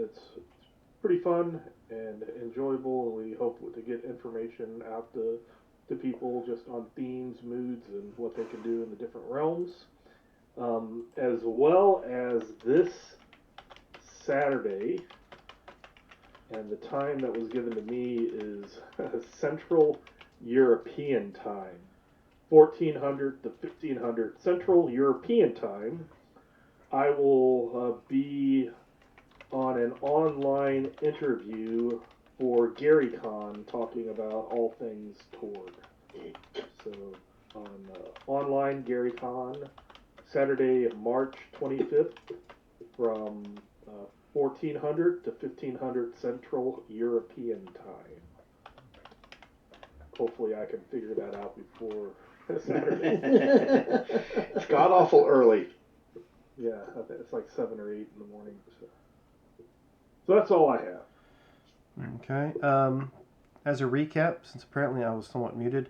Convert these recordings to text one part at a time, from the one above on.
it's pretty fun and enjoyable. We hope to get information out to people just on themes, moods, and what they can do in the different realms. As well as this Saturday, and the time that was given to me is Central European time, 1400 to 1500 Central European time. I will be on an online interview for GaryCon talking about all things Torg. So on online GaryCon, Saturday, March 25th from 1400 to 1500 Central European time. Hopefully I can figure that out before Saturday. It's god awful early. Yeah, I think it's like 7 or 8 in the morning. So that's all I have. Okay. As a recap, since apparently I was somewhat muted,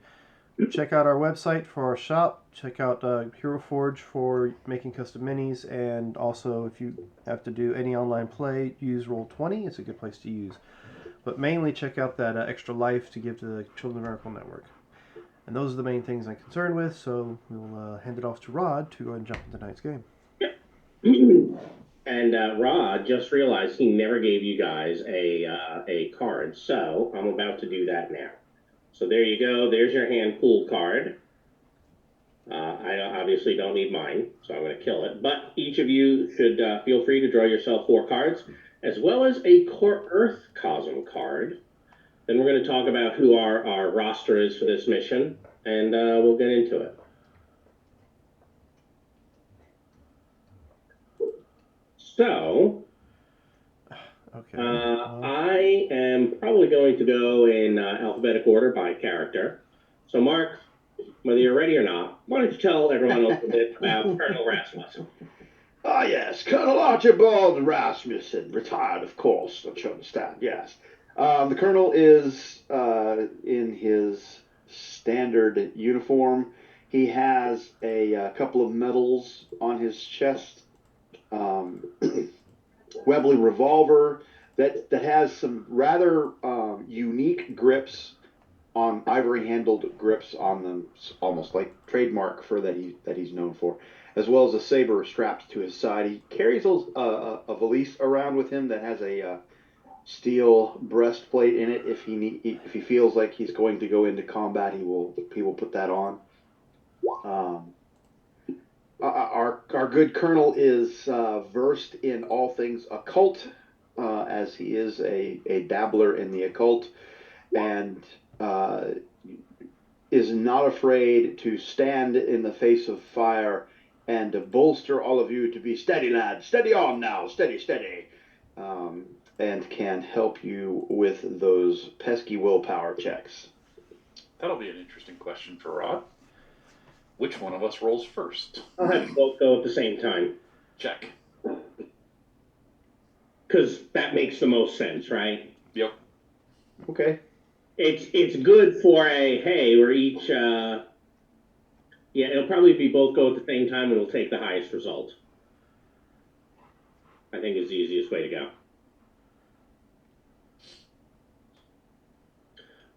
check out our website for our shop. Check out Hero Forge for making custom minis, and also if you have to do any online play, use Roll20. It's a good place to use. But mainly check out that extra life to give to the Children's Miracle Network. And those are the main things I'm concerned with, so we'll hand it off to Rod to go ahead and jump into tonight's game. And Rod just realized he never gave you guys a card, so I'm about to do that now. So there you go. There's your hand pool card. I obviously don't need mine, so I'm going to kill it. But each of you should feel free to draw yourself 4 cards, as well as a Core Earth Cosm card. Then we're going to talk about who our roster is for this mission, and we'll get into it. So, Okay. I am probably going to go in alphabetical order by character. So, Mark, whether you're ready or not, why don't you tell everyone a little bit about Colonel Rasmussen? Ah, yes, Colonel Archibald Rasmussen, retired, of course, don't you understand? Yes. The Colonel is in his standard uniform. He has a couple of medals on his chest. Webley revolver that has some rather unique grips on ivory-handled grips on them, almost like trademark for that he's known for, as well as a saber strapped to his side. He carries a valise around with him that has a steel breastplate in it. If he feels like he's going to go into combat, he will put that on. Our good colonel is versed in all things occult, as he is a dabbler in the occult, and is not afraid to stand in the face of fire and to bolster all of you to be steady, lad, steady on now, steady, and can help you with those pesky willpower checks. That'll be an interesting question for Rod. Which one of us rolls first? I'll have you both go at the same time. Check. Because that makes the most sense, right? Yep. Okay. It's good for we're each, it'll probably be both go at the same time and we'll take the highest result. I think is the easiest way to go.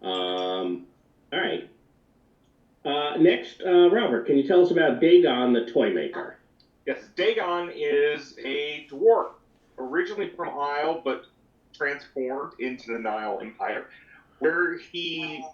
All right. Next, Robert, can you tell us about Dagon the Toy Maker? Yes, Dagon is a dwarf, originally from Isle, but transformed into the Nile Empire, where he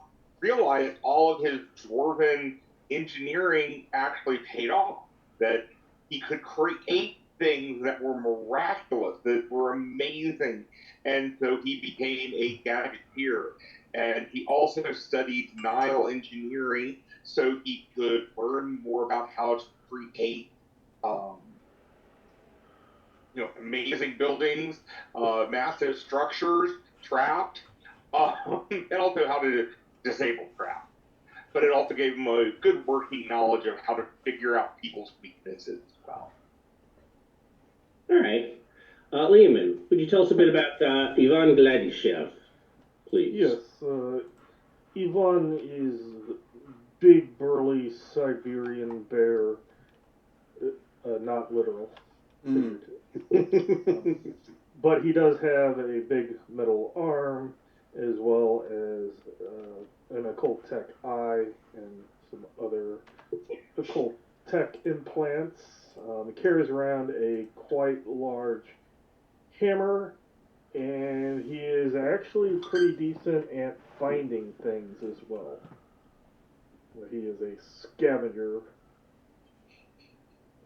realized all of his dwarven engineering actually paid off, that he could create things that were miraculous, that were amazing, and so he became a gadgeteer. And he also studied Nile engineering so he could learn more about how to create amazing buildings, massive structures, trapped, and also how to disable traps. But it also gave him a good working knowledge of how to figure out people's weaknesses as well. All right. Lehman, would you tell us a bit about Ivan Gladyshev, please? Yes, Ivan is big, burly Siberian bear, not literal. but he does have a big metal arm, as well as an occult tech eye and some other occult tech implants. He carries around a quite large hammer, and he is actually pretty decent at finding things as well. He is a scavenger,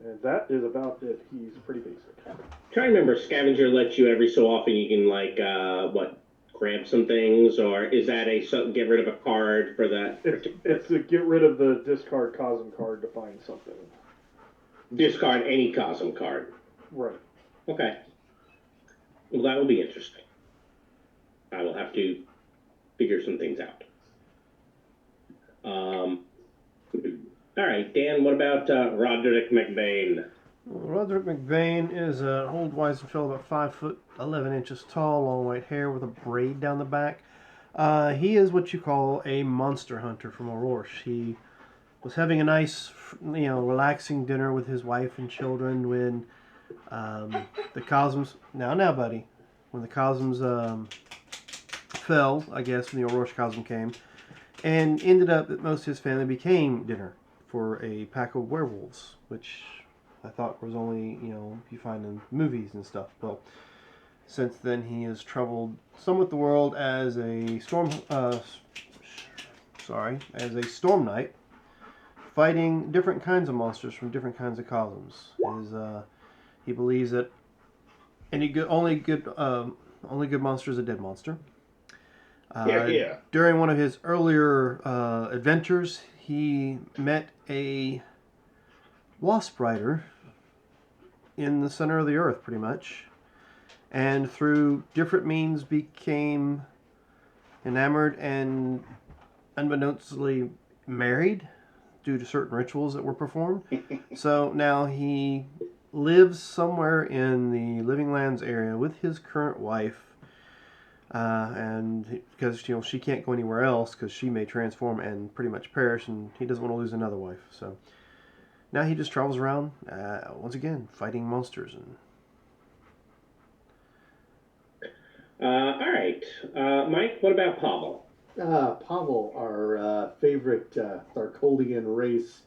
and that is about it. He's pretty basic. Try to remember, scavenger lets you every so often you can grab some things, or is that get rid of a card for that? It's to get rid of the discard Cosm card to find something. Discard any Cosm card. Right. Okay. Well, that will be interesting. I will have to figure some things out. All right, Dan, what about Roderick McBain? Roderick McBain is an old wizened fellow about 5'11" tall, long white hair with a braid down the back. He is what you call a monster hunter from Aurora. He was having a nice, relaxing dinner with his wife and children when the Cosms. Now, buddy. When the Cosms fell, I guess, when the Aurora Cosm came, and ended up that most of his family became dinner for a pack of werewolves, which I thought was only, you find in movies and stuff. Well, since then he has traveled somewhat the world as a storm knight, fighting different kinds of monsters from different kinds of cosms. He believes that only good monster is a dead monster. Yeah. During one of his earlier adventures, he met a wasp rider in the center of the earth, pretty much, and through different means became enamored and unbeknownstly married due to certain rituals that were performed. So now he lives somewhere in the Living Lands area with his current wife, and because she can't go anywhere else because she may transform and pretty much perish, and he doesn't want to lose another wife. So now he just travels around once again fighting monsters. All right, Mike. What about Pavel? Pavel, our favorite Tharkolian race,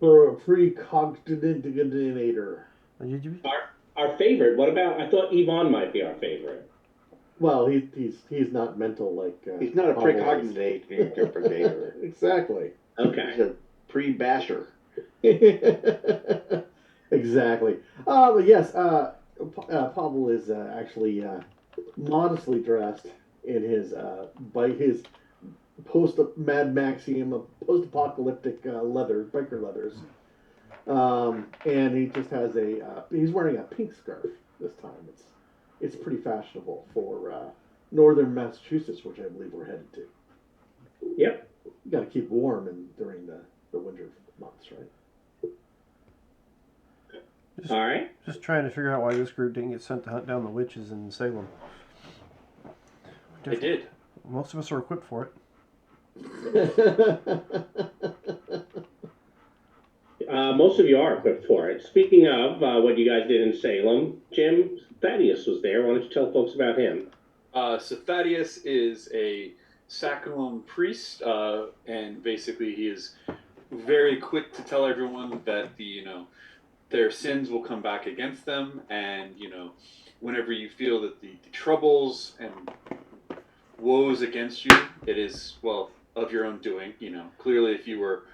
for a precognator. Our favorite. What about? I thought Yvonne might be our favorite. Well, he's not mental like. He's not a Pavel precognator. Exactly. Okay. He's a pre-basher. Exactly. But yes, Pavel is actually modestly dressed in his post-Mad Maxium post-apocalyptic biker leathers, and he just has he's wearing a pink scarf this time. It's pretty fashionable for northern Massachusetts, which I believe we're headed to. Yep. You got to keep warm during the winter months, right? All right. Just trying to figure out why this group didn't get sent to hunt down the witches in Salem. They did. Most of us are equipped for it. Most of you are equipped for it. Speaking of what you guys did in Salem, Jim, Thaddeus was there. Why don't you tell folks about him? So Thaddeus is a Sakuum priest, and basically he is very quick to tell everyone that their sins will come back against them, and whenever you feel that the troubles and woes against you, it is of your own doing. Clearly, if you were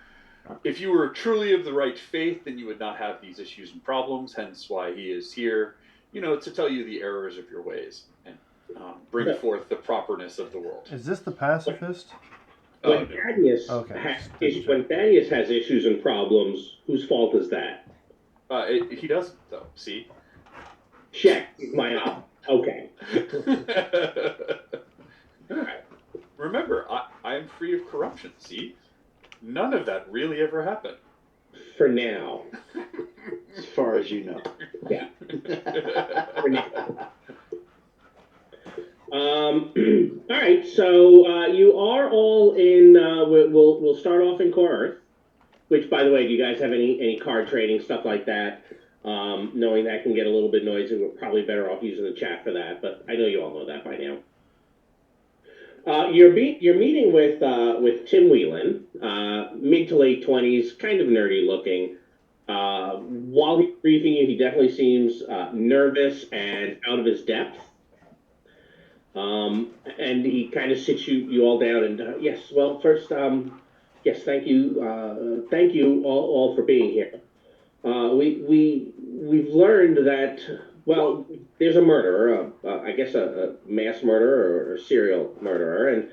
truly of the right faith, then you would not have these issues and problems. Hence, why he is here, to tell you the errors of your ways and bring forth the properness of the world. Is this the pacifist? When Thaddeus has issues and problems, whose fault is that? He doesn't, though. See? Check. My op. Okay. All right. Remember, I am free of corruption. See? None of that really ever happened. For now. As far as you know. Yeah. For now. All right. So you are all in. We'll start off in Core Earth. Which, by the way, do you guys have any card trading stuff like that? Knowing that can get a little bit noisy, we're probably better off using the chat for that, but I know you all know that by now. You're meeting with Tim Whelan, mid to late 20s, kind of nerdy looking. While he's briefing you, he definitely seems nervous and out of his depth. And he kind of sits you all down and yes, well, first, yes, thank you all for being here. We've learned that, well, there's a murderer, I guess a mass murderer or a serial murderer, and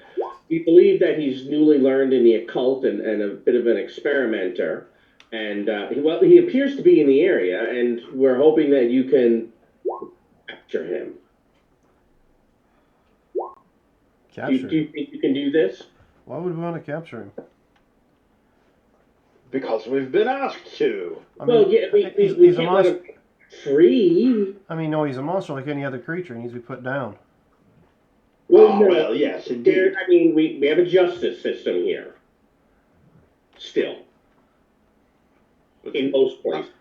we believe that he's newly learned in the occult and a bit of an experimenter. And he appears to be in the area, and we're hoping that you can capture him. Capture Do you him? think you can do this? Why would we want to capture him? Because we've been asked to. I Well, mean, yeah, we he's a can't let monster. him free. I mean, no, he's a monster like any other creature. He needs to be put down. Well, no, Well, yes, indeed. I mean, we have a justice system here. Still. In most places.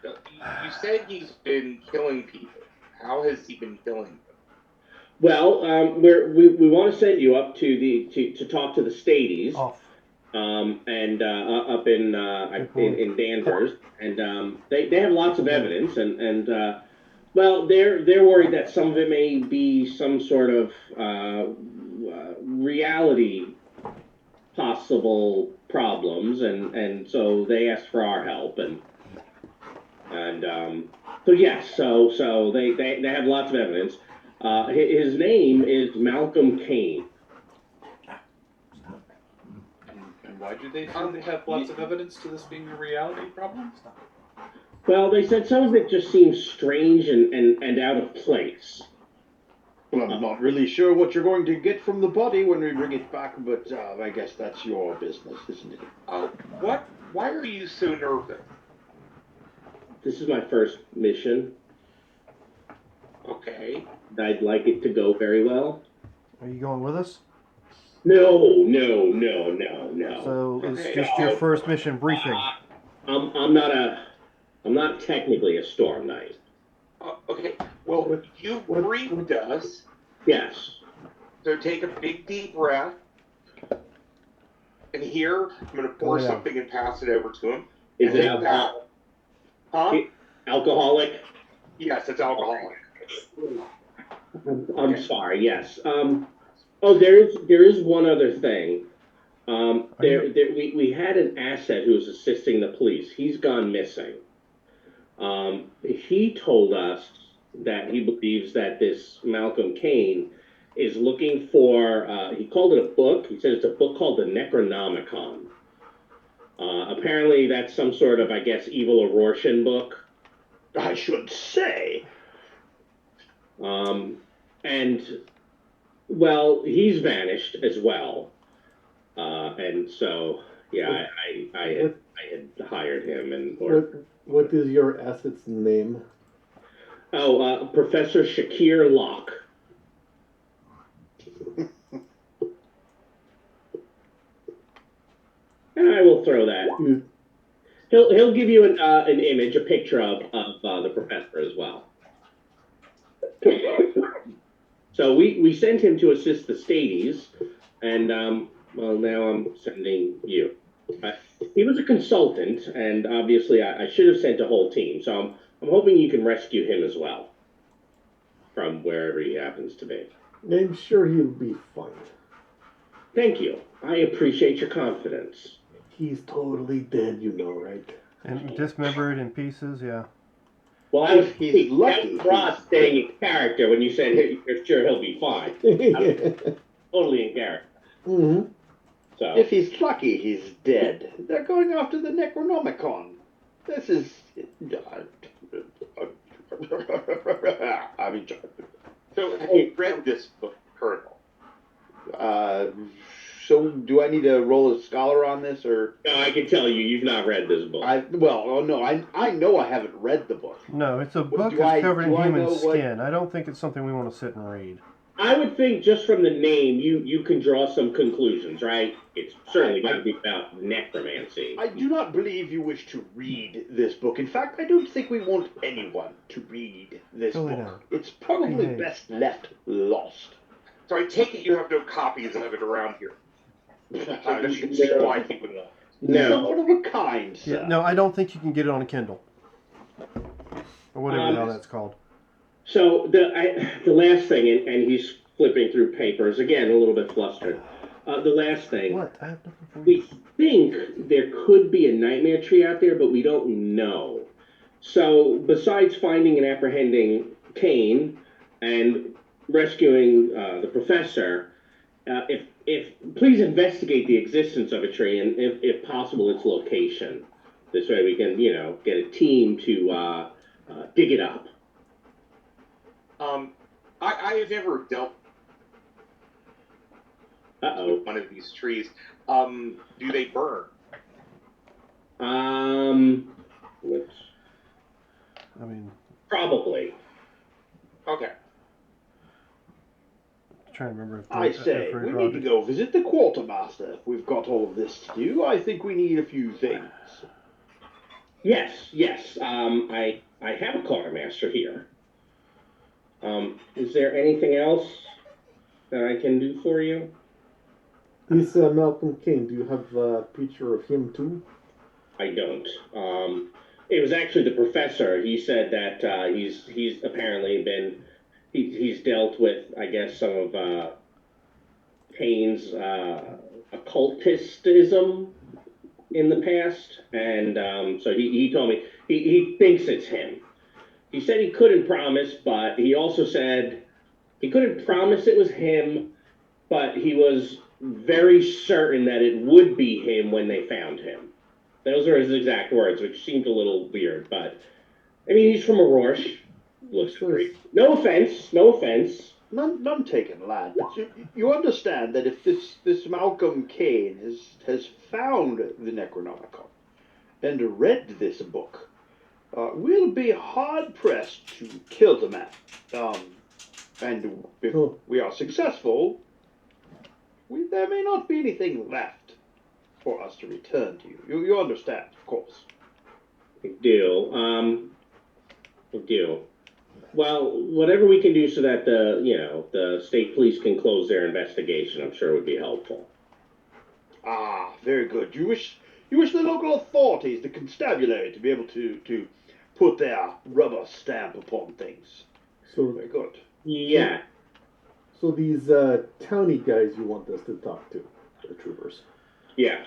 You said he's been killing people. How has he been killing them? Well, we want to send you up to talk to the Stadies, Off. and up in Danvers, and they have lots of evidence, and well, they're worried that some of it may be some sort of reality possible problems, and so they asked for our help, and so yes, so they have lots of evidence. His name is Malcolm Kane. And why do they feel they have lots of evidence to this being a reality problem? Well, they said some of it just seems strange and out of place. Well, I'm not really sure what you're going to get from the body when we bring it back, but I guess that's your business, isn't it? Why are you so nervous? This is my first mission. Okay. I'd like it to go very well. Are you going with us? No. So it's Okay. just your first mission briefing. I'm not technically a storm knight. Okay. Well, you briefed us, Yes. so take a big deep breath. And here, I'm going to pour yeah. something and pass it over to him. Is And it take that. Huh? alcoholic? Yes, it's alcoholic. I'm sorry. Yes. Oh, there is one other thing. We had an asset who was assisting the police. He's gone missing. He told us that he believes that this Malcolm Kane is looking for. He called it a book. He said it's a book called the Necronomicon. Apparently, that's some sort of, I guess, evil Rorschach book. I should say. And well, he's vanished as well. And so, yeah, I had hired him and. What is your asset's name? Oh, Professor Shakir Locke. And I will throw that. He'll give you an image, a picture of the professor as well. So we sent him to assist the Stadies, and well, now I'm sending you. He was a consultant, and obviously I should have sent a whole team. So I'm hoping you can rescue him as well from wherever he happens to be. I'm sure he'll be fine. Thank you. I appreciate your confidence. He's totally dead, you know, right? And dismembered in pieces, yeah. Well, If he's lucky, Ross staying in character when you said, hey, you're sure he'll be fine. Totally in character. Mm-hmm. So. If he's lucky, he's dead. They're going after the Necronomicon. This is. I mean, So, have you read this book, Colonel? So do I need to roll a scholar on this, or? No, I can tell you've not read this book. I know I haven't read the book. No, it's a book that's covered in human skin. I don't think it's something we want to sit and read. I would think just from the name, you can draw some conclusions, right? It's certainly got to be about necromancy. I do not believe you wish to read this book. In fact, I don't think we want anyone to read this Go book. down. It's probably Behave. best left lost. So I take it you have no copies of it around here. That you can No. supply me with one. No. Somewhat of a kind, sir. Yeah, no, I don't think you can get it on a Kindle. Or whatever the hell that's called. So the last thing, and he's flipping through papers again, a little bit flustered. The last thing, What? I have nothing for we you. think there could be a nightmare tree out there, but we don't know. So besides finding and apprehending Kane and rescuing the professor, if please investigate the existence of a tree and if possible its location. This way we can get a team to dig it up. I have never dealt Uh-oh. with one of these trees. Do they burn? Let's I mean, probably. Okay. I'm trying to remember if I say, if we need to go visit the quartermaster. If we've got all of this to do, I think we need a few things. Yes. I have a quartermaster here. Is there anything else that I can do for you? He's Malcolm Kane. Do you have a picture of him too? I don't. It was actually the professor. He said that he's apparently been he's dealt with, I guess, some of Kane's occultism in the past, and so he told me he thinks it's him. He said he couldn't promise, but he also said he couldn't promise it was him, but he was very certain that it would be him when they found him. Those are his exact words, which seemed a little weird, but I mean, he's from Aurora. Looks great. No offense. None taken, lad. But you understand that if this Malcolm Kane has found the Necronomicon and read this book, we'll be hard pressed to kill the man. And if we are successful, there may not be anything left for us to return to you. You understand, of course. I do. Well, whatever we can do so that the state police can close their investigation, I'm sure would be helpful. Ah, very good. You wish the local authorities, the constabulary, to be able to put their rubber stamp upon things. So Very good. Yeah. So these towny guys you want us to talk to, the troopers. Yeah.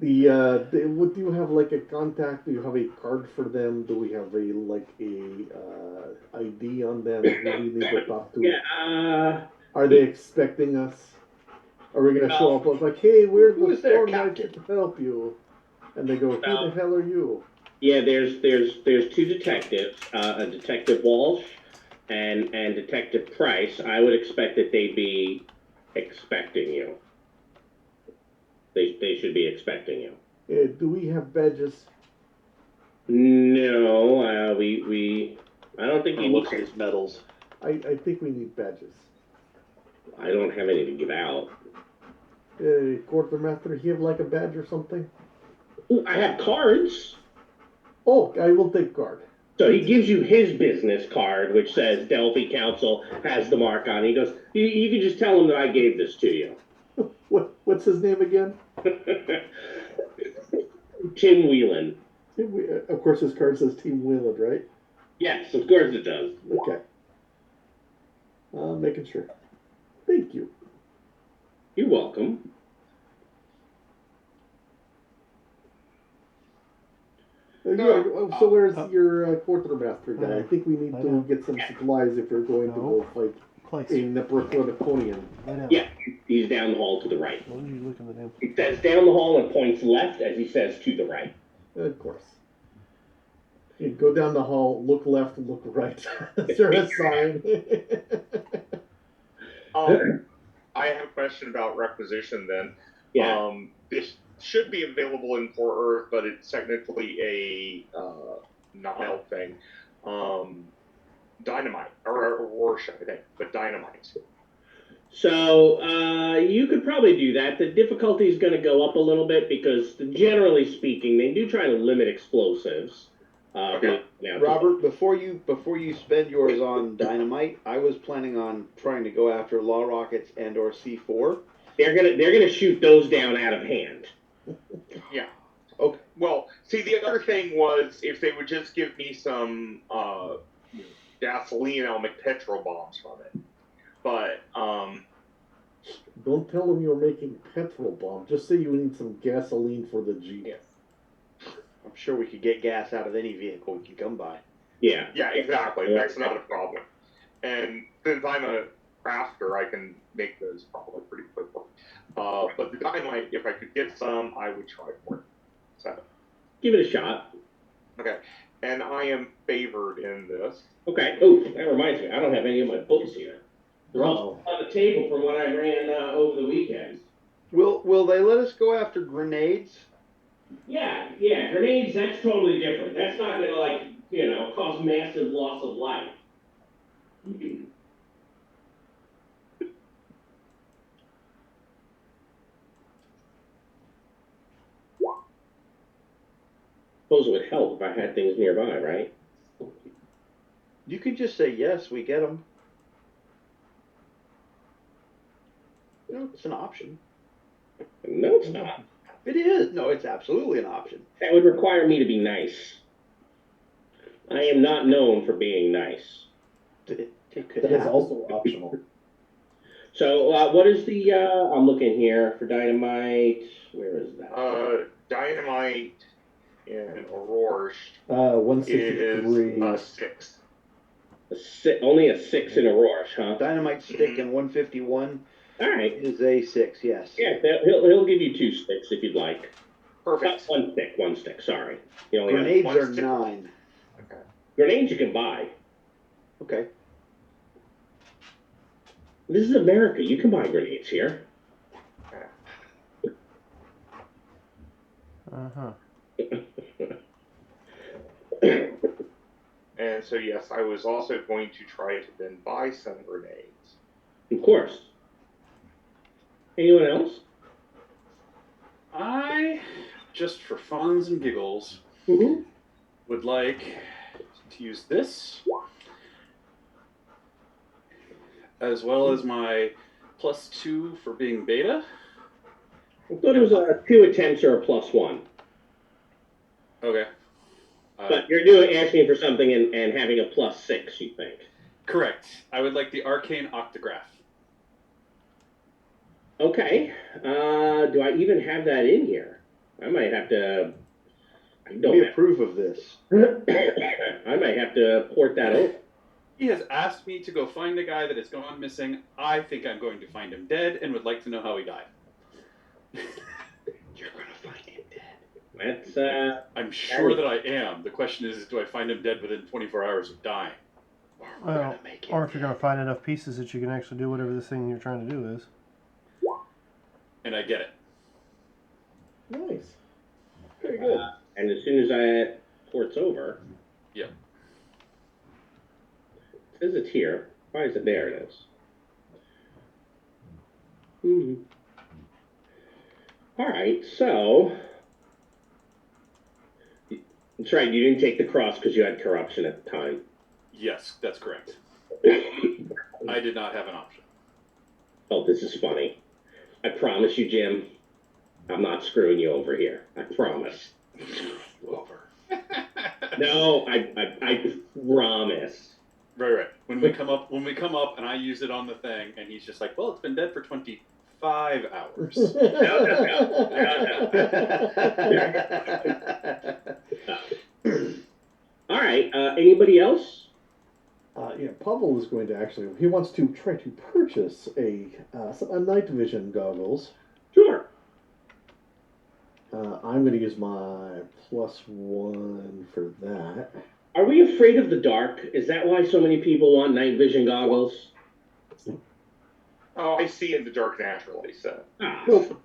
What do you have, like a contact? Do you have a card for them? Do we have a ID on them? Who do we need to talk to? Yeah. Are they expecting us? Are we gonna show up with like, hey, we're the storm knights to help you? And they go, who the hell are you? Yeah, there's two detectives, a Detective Walsh and Detective Price. I would expect that they'd be expecting you. They should be expecting you. Do we have badges? No, we I don't think you Looks need. at his medals. I think we need badges. I don't have any to give out. Quartermaster, you have like a badge or something? Ooh, I have cards. Oh, I will take card. So he gives you his business card, which says Delphi Council has the mark on it. He goes, you can just tell him that I gave this to you. What's his name again? Tim Whelan. Of course, his card says Team Whelan, right? Yes, of course it does. Okay. Making sure. Thank you. You're welcome. So where's your quartermaster guy? I think we need to get some supplies if you're going to go fight a Necronomiconian. Yeah, he's down the hall to the right. What are you looking at him? He says down the hall and points left as he says to the right. Of course. You go down the hall, look left, look right. Is there a sign? I have a question about requisition then. Yeah. This should be available in Port Earth, but it's technically a Nile thing. Dynamite, or Rorschach, I think, but dynamite. So you could probably do that. The difficulty is going to go up a little bit because, generally speaking, they do try to limit explosives. Okay. Robert, before you spend yours on dynamite, I was planning on trying to go after law rockets and or C4. They're gonna shoot those down out of hand. Yeah. Okay. Well, see, the other thing was if they would just give me some gasoline, I'll make petrol bombs from it. But Don't tell them you're making petrol bomb. Just say you need some gasoline for the Jeep. Yeah. I'm sure we could get gas out of any vehicle we can come by. Yeah. yeah, exactly. That's not a problem. And since I'm a crafter, I can make those probably pretty quickly. But the dynamite, if I could get some, I would try for it. So, Give it a shot. okay. And I am favored in this. Okay. Oh, that reminds me. I don't have any of my books here. They're all on the table from what I ran over the weekend. Will they let us go after grenades? Yeah. Grenades, that's totally different. That's not going to, cause massive loss of life. Suppose it would help if I had things nearby, right? You can just say yes, we get them. It's an option. No, it's not. It is. No, it's absolutely an option. That would require me to be nice. I am not known for being nice. It could That is happen. also optional. So, what is the, I'm looking here for dynamite. Where is that? Dynamite in Aurora is 163. a 6. Only a 6 in Aurora, huh? Dynamite stick in 151 All right. is a 6, yes. Yeah, he'll give you 2 sticks if you'd like. Perfect. One stick, sorry. You only Grenades one are stick. 9. Okay. Grenades you can buy. Okay. This is America. You can buy grenades here. Uh-huh. And so, yes, I was also going to try to then buy some grenades. Of course. Anyone else? I, just for funs and giggles, Mm-hmm. would like to use this, as well as my +2 for being beta. I thought it was a 2 attempts or a +1. Okay. But you're asking for something and having a +6, you think? Correct. I would like the arcane octograph. Okay. Do I even have that in here? I might have to. We approve of this. I might have to port that over. He has asked me to go find a guy that has gone missing. I think I'm going to find him dead and would like to know how he died. You're going to find him dead. That's, I'm sure that I am. The question is, do I find him dead within 24 hours of dying? Well, or if you're going to find enough pieces that you can actually do whatever this thing you're trying to do is. And I get it. Nice. Very good. and as soon as I ports over. Yep. It says it's here. Why is it there? It is. Mm-hmm. All right, so that's right. You didn't take the cross because you had corruption at the time. Yes, that's correct. I did not have an option. Oh, this is funny. I promise you, Jim, I'm not screwing you over here. I promise. Over. No, I promise. Right. When we come up, and I use it on the thing, and he's just like, "Well, it's been dead for 25 hours." All right. Anybody else? Yeah, Pavel is going to actually. He wants to try to purchase a night vision goggles. Sure. I'm going to use my +1 for that. Are we afraid of the dark? Is that why so many people want night vision goggles? Oh, I see in the dark naturally, so. Nope.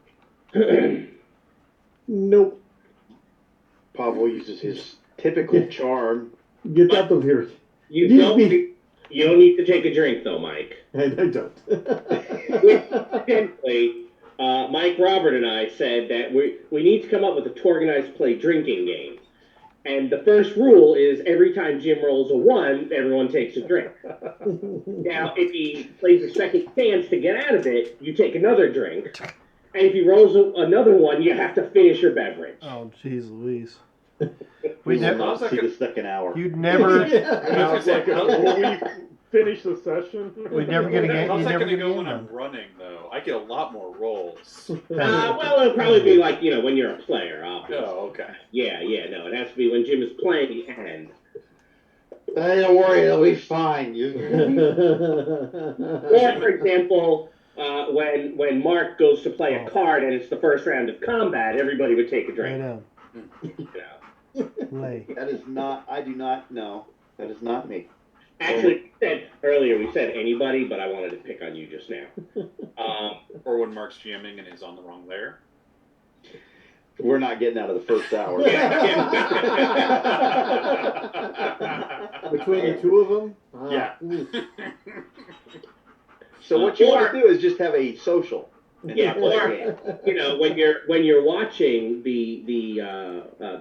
Nope. Pavel uses his typical charm. Get out of here. You You don't need to take a drink, though, Mike. I don't. Simply, Mike, Robert, and I said that we need to come up with a TORGanized play drinking game. And the first rule is every time Jim rolls a 1, everyone takes a drink. Now, if he plays a second chance to get out of it, you take another drink. And if he rolls another 1, you have to finish your beverage. Oh, jeez Louise. We We will never. not see the second hour. You'd never. Yeah, it's like, will we finish the session? We'd never get a game. How's You'd that never going to get a go game when I'm done. running, though? I get a lot more rolls. Well, it'll probably be like, when you're a player, obviously. Oh, okay. Yeah, no, it has to be when Jim is playing and. Don't worry, it'll be fine. Or, for example, when Mark goes to play a card and it's the first round of combat, everybody would take a Lay drink. down. You know. Lay. That is not. I do not know. That is not me. Actually, we said anybody, but I wanted to pick on you just now. Or when Mark's GMing and is on the wrong layer. We're not getting out of the first hour. Between the two of them? Yeah. So what you want to do is just have a social. Yeah, or when you're watching the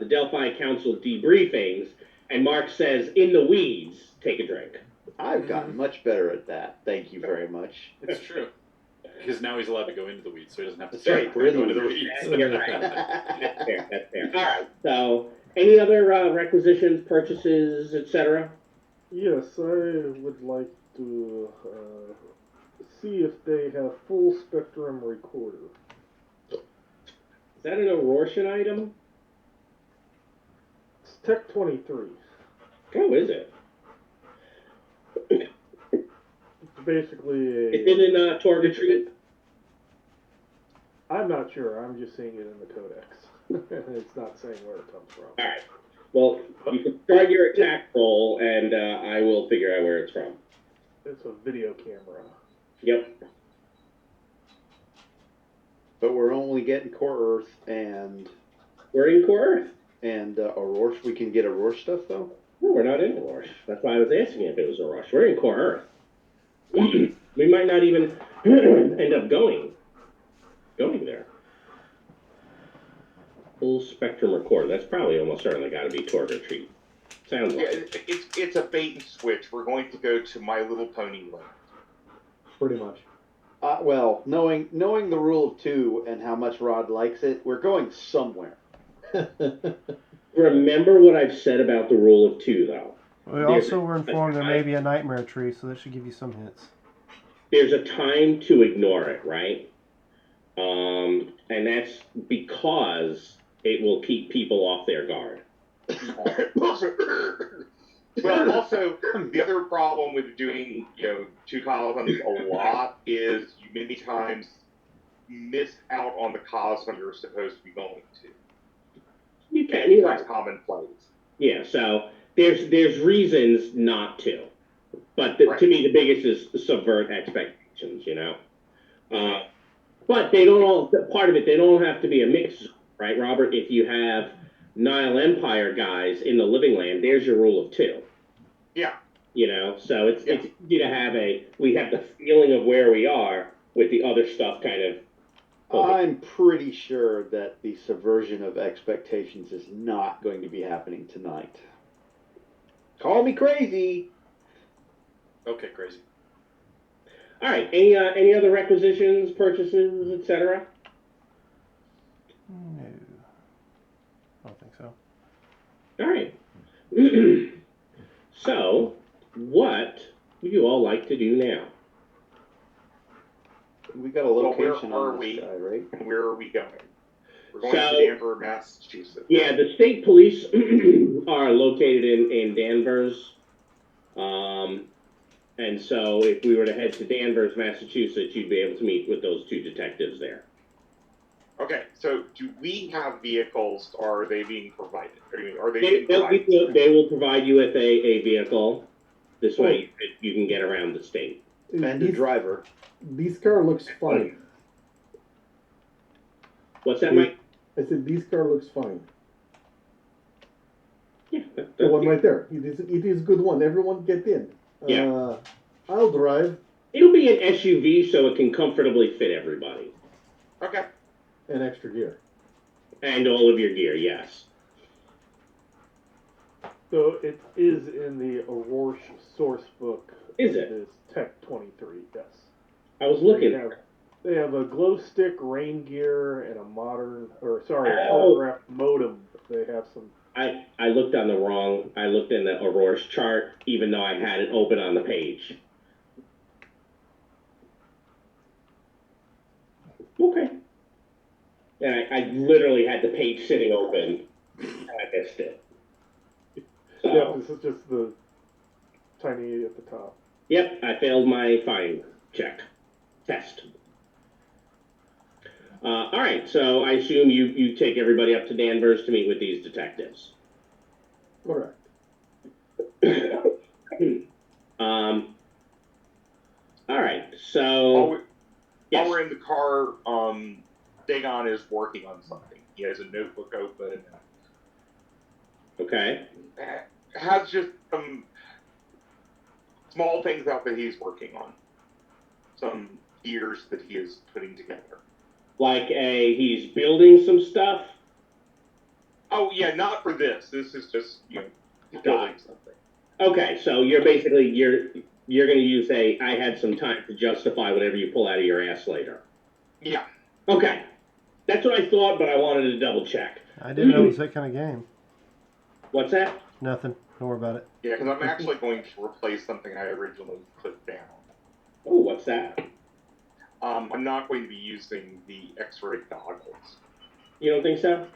Delphi Council debriefings, and Mark says, "In the weeds, take a drink." I've gotten much better at that. Thank you very much. It's true. Because now he's allowed to go into the weeds, so he doesn't have to That's say right, we're in the go into the weeds. weeds. You're right. That's fair. All right. So, any other requisitions, purchases, etc.? Yes, I would like to see if they have full spectrum recorder. Is that an Aurorian item? It's Tech 23. Oh, is it? It's basically Is it in Torga Tree? I'm not sure. I'm just seeing it in the codex. It's not saying where it comes from. All right. Well, you can start your attack roll, and I will figure out where it's from. It's a video camera. Yep. But we're only getting Core Earth and We're in Core Earth. Aurora. We can get Aurora stuff though. No, we're not in Aurora. That's why I was asking if it was Aurora. We're in Core Earth. We might not even end up going there. Full spectrum recorder. That's probably almost certainly got to be Torga Tree. Sounds Yeah, like. it's a bait and switch. We're going to go to My Little Pony land. Pretty much. Well, knowing the rule of 2 and how much Rod likes it, we're going somewhere. Remember what I've said about the rule of 2, though. We also were informed there may be a nightmare tree, so that should give you some hints. There's a time to ignore it, right? And that's because it will keep people off their guard. Well, also, the other problem with doing, 2 columns a lot is you many times miss out on the cosm you're supposed to be going to. You can. It You're becomes right. commonplace. Yeah, so there's reasons not to. But to me, the biggest is subvert expectations, But they don't all, part of it, they don't have to be a mix, right, Robert? If you have Nile Empire guys in the Living Land, there's your rule of 2. Yeah. So it's easy to have we have the feeling of where we are with the other stuff kind of. I'm pretty sure that the subversion of expectations is not going to be happening tonight. Call me crazy. Okay, crazy. All right. Any other requisitions, purchases, etc.? No. I don't think so. All right. So, what would you all like to do now? We got a location where are on we? this guy, right? Where are we going? We're going So- to Danvers, Massachusetts. Yeah, the state police are located in Danvers. And so if we were to head to Danvers, Massachusetts, you'd be able to meet with those 2 detectives there. Okay, so do we have vehicles, or are they being provided? Are they being They provided? will provide you with a vehicle. This way you can get around the state. And a driver. These car looks fine. What's that, Mike? I said, these car looks fine. Yeah. The one right there. It is a good one. Everyone get in. Yeah. I'll drive. It'll be an SUV, so it can comfortably fit everybody Okay. And extra gear. and all of your gear. Yes. So it is in the Aurora source book. Is it? It is Tech 23. Yes. I was looking. They have a glow stick, rain gear, and a a Oh. telegraph modem. They have some. I looked on the wrong. I looked in the Aurora's chart, even though I had it open on the page. Okay. And I literally had the page sitting open, and I missed it. So, Yeah, this is just the tiny at the top. Yep, I failed my fine check test. All right, so I assume you take everybody up to Danvers to meet with these detectives. Correct. All right, so While we're in the car, Dagon is working on something. He has a notebook open. Okay. Has just some small things out that he's working on. Some gears that he is putting together. Like he's building some stuff? Oh, yeah, not for this. This is just, building something. Okay, so you're basically, you're going to use I had some time to justify whatever you pull out of your ass later. Yeah. Okay. That's what I thought, but I wanted to double check. I didn't know it was that kind of game. What's that? Nothing. Don't worry about it. Yeah, because I'm actually going to replace something I originally put down. Oh, what's that? I'm not going to be using the X-ray goggles. You don't think so?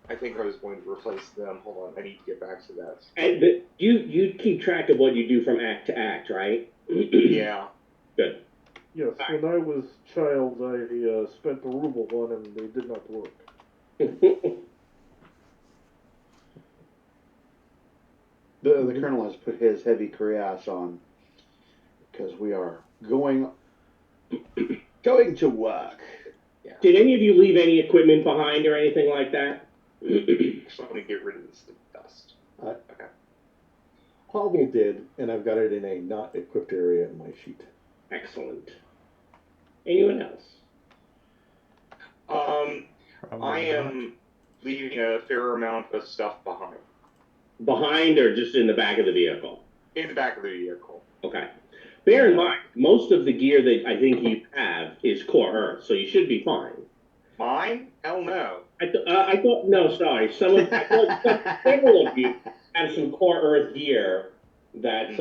I think I was going to replace them. Hold on, I need to get back to that. And you keep track of what you do from act to act, right? Yeah. Good. Yes, when I was child, I spent the ruble one, and they did not work. The colonel has put his heavy cuirass on because we are going to work. Yeah. Did any of you leave any equipment behind or anything like that? Actually, let me get rid of this dust. Okay. Pavel did, and I've got it in a not equipped area in my sheet. Excellent. Anyone else? I am leaving a fair amount of stuff behind. Behind or just in the back of the vehicle? In the back of the vehicle. Okay. Bear in mind, most of the gear that I think you have is core Earth, so you should be fine. Mine? Hell no. I thought no, sorry. I thought several of you have some core Earth gear that's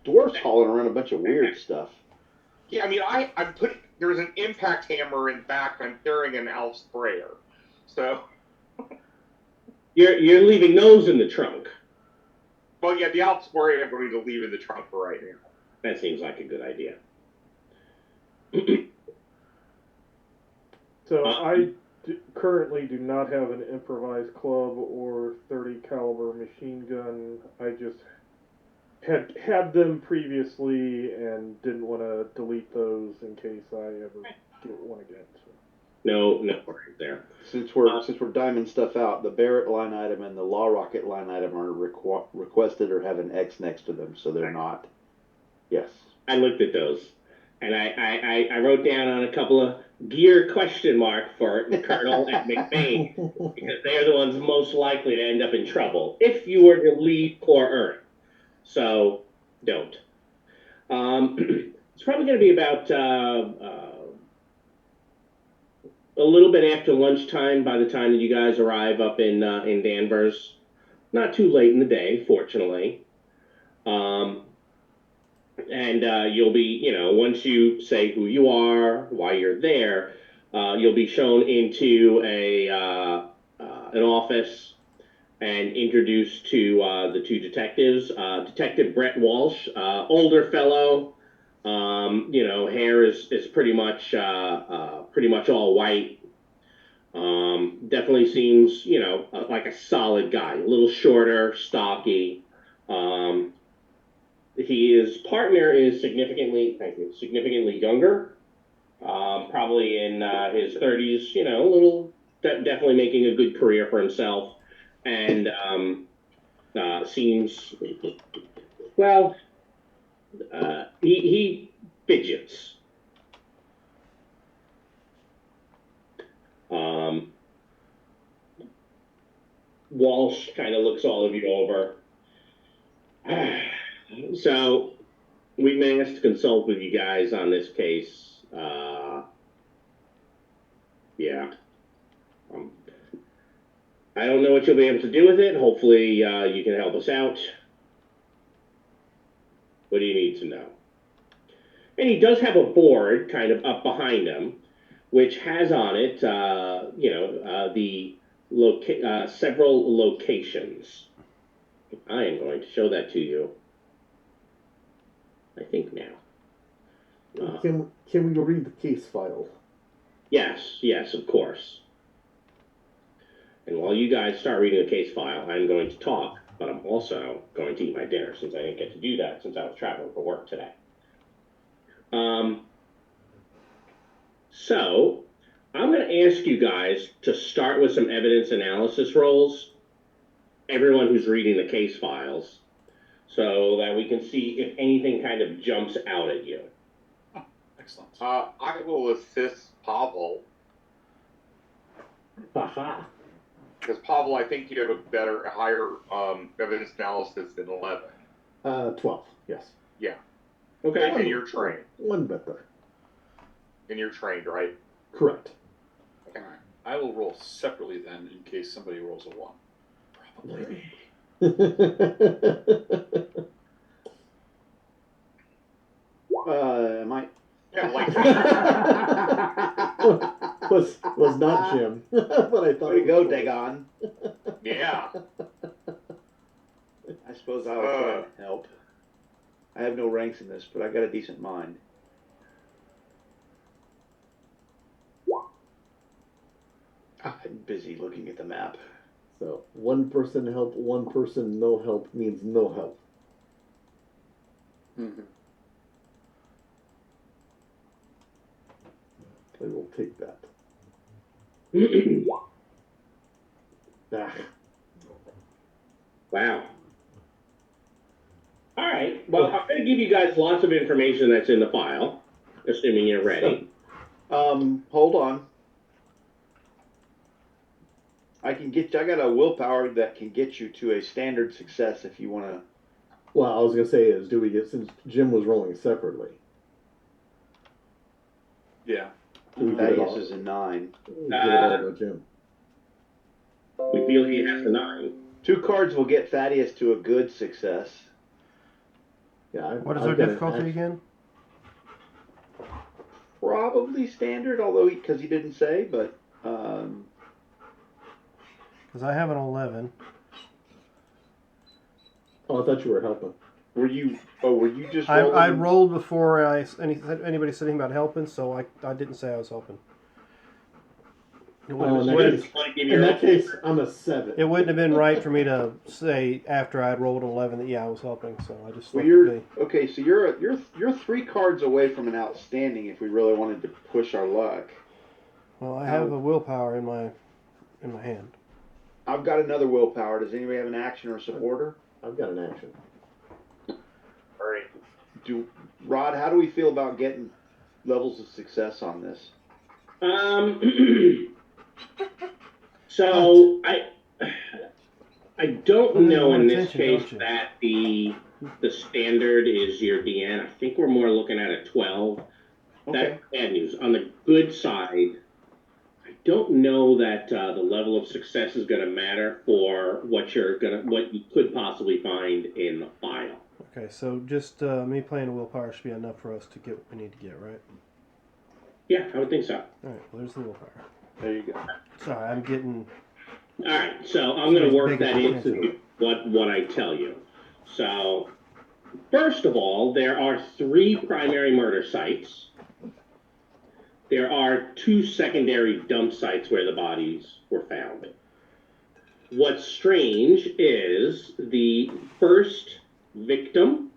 Dwarf's hauling around a bunch of weird stuff. Yeah, I mean, I'm putting. There's an impact hammer in back. I'm carrying an Alf sprayer, so. You're leaving those in the trunk. Well, yeah, the Alf sprayer I'm going to leave in the trunk for right now. That seems like a good idea. So currently do not have an improvised club or 30 caliber machine gun. I just had them previously and didn't want to delete those in case I ever get one again. So. No worries there. Since we're diming stuff out, the Barrett line item and the Law Rocket line item are requested or have an X next to them, so they're not. Yes. I looked at those, and I wrote down on a couple of gear question mark for Colonel and McBain because they are the ones most likely to end up in trouble if you were to leave core Earth. So don't. It's probably going to be about a little bit after lunchtime by the time that you guys arrive up in Danvers. Not too late in the day, fortunately. And you'll be, once you say who you are, why you're there, you'll be shown into an office and introduced to the two detectives. Detective Brett Walsh, older fellow, hair is pretty much all white. Definitely seems, like a solid guy, a little shorter, stocky. His partner is significantly younger, probably in his 30s, definitely making a good career for himself, and seems Well, he fidgets. Walsh kind of looks all of you over. So we've managed to consult with you guys on this case. Yeah. I don't know what you'll be able to do with it. Hopefully, you can help us out. What do you need to know? And he does have a board kind of up behind him, which has on it, the several locations. I am going to show that to you. I think now. Can we read the case file? Yes, of course. And while you guys start reading the case file, I'm going to talk, but I'm also going to eat my dinner since I didn't get to do that since I was traveling for work today. So I'm going to ask you guys to start with some evidence analysis rolls, everyone who's reading the case files, so that we can see if anything kind of jumps out at you. Oh, excellent. I will assist Pavel. Haha. Because Pavel, I think you have a higher evidence analysis than 11. 12, yes. Yeah. Okay. And you're trained. One better. And you're trained, right? Correct. Okay. All right. I will roll separately then in case somebody rolls a 1. Probably me. My Yeah, like was not Jim, but I thought. Way to go, Dagon. yeah. I suppose I'll try to help. I have no ranks in this, but I got a decent mind. I'm busy looking at the map. So one person help, one person no help means no help. Mm-hmm. I will take that. Ah. Wow. All right. Well, I'm going to give you guys lots of information that's in the file, assuming you're ready. Hold on. I got a willpower that can get you to a standard success if you want to. Well, I was gonna say is, do we get, since Jim was rolling separately? Yeah. Do we get it all? Thaddeus is a 9. We give it all to Jim. We feel he has a 9. 2 cards will get Thaddeus to a good success. Yeah. What is our difficulty again? Probably standard, although because he didn't say, but Because I have an 11. Oh, I thought you were helping. were you just I rolling? rolled before anybody said anything about helping, so I didn't say I was helping. It Oh, wouldn't, in that case, I'm a 7. it wouldn't have been right for me to say after I'd rolled an 11 that yeah I was helping. So I just Well, left it be. okay. So you're 3 cards away from an outstanding. If we really wanted to push our luck, Well, I have a willpower in my hand. I've got another willpower. Does anybody have an action or a supporter? I've got an action. All right. Rod, how do we feel about getting levels of success on this? So I don't know in this attention, case don't you? that the standard is your DN. I think we're more looking at a 12. Okay. That's bad news. On the good side, I don't know that the level of success is going to matter for what you could possibly find in the file. Okay, so just me playing a willpower should be enough for us to get what we need to get, right? Yeah, I would think so. All right, well, there's the willpower. There you go. Sorry, I'm getting. All right, so I'm going to work that Biggest into what I tell you. So, first of all, there are 3 primary murder sites. There are 2 secondary dump sites where the bodies were found. What's strange is the first victim,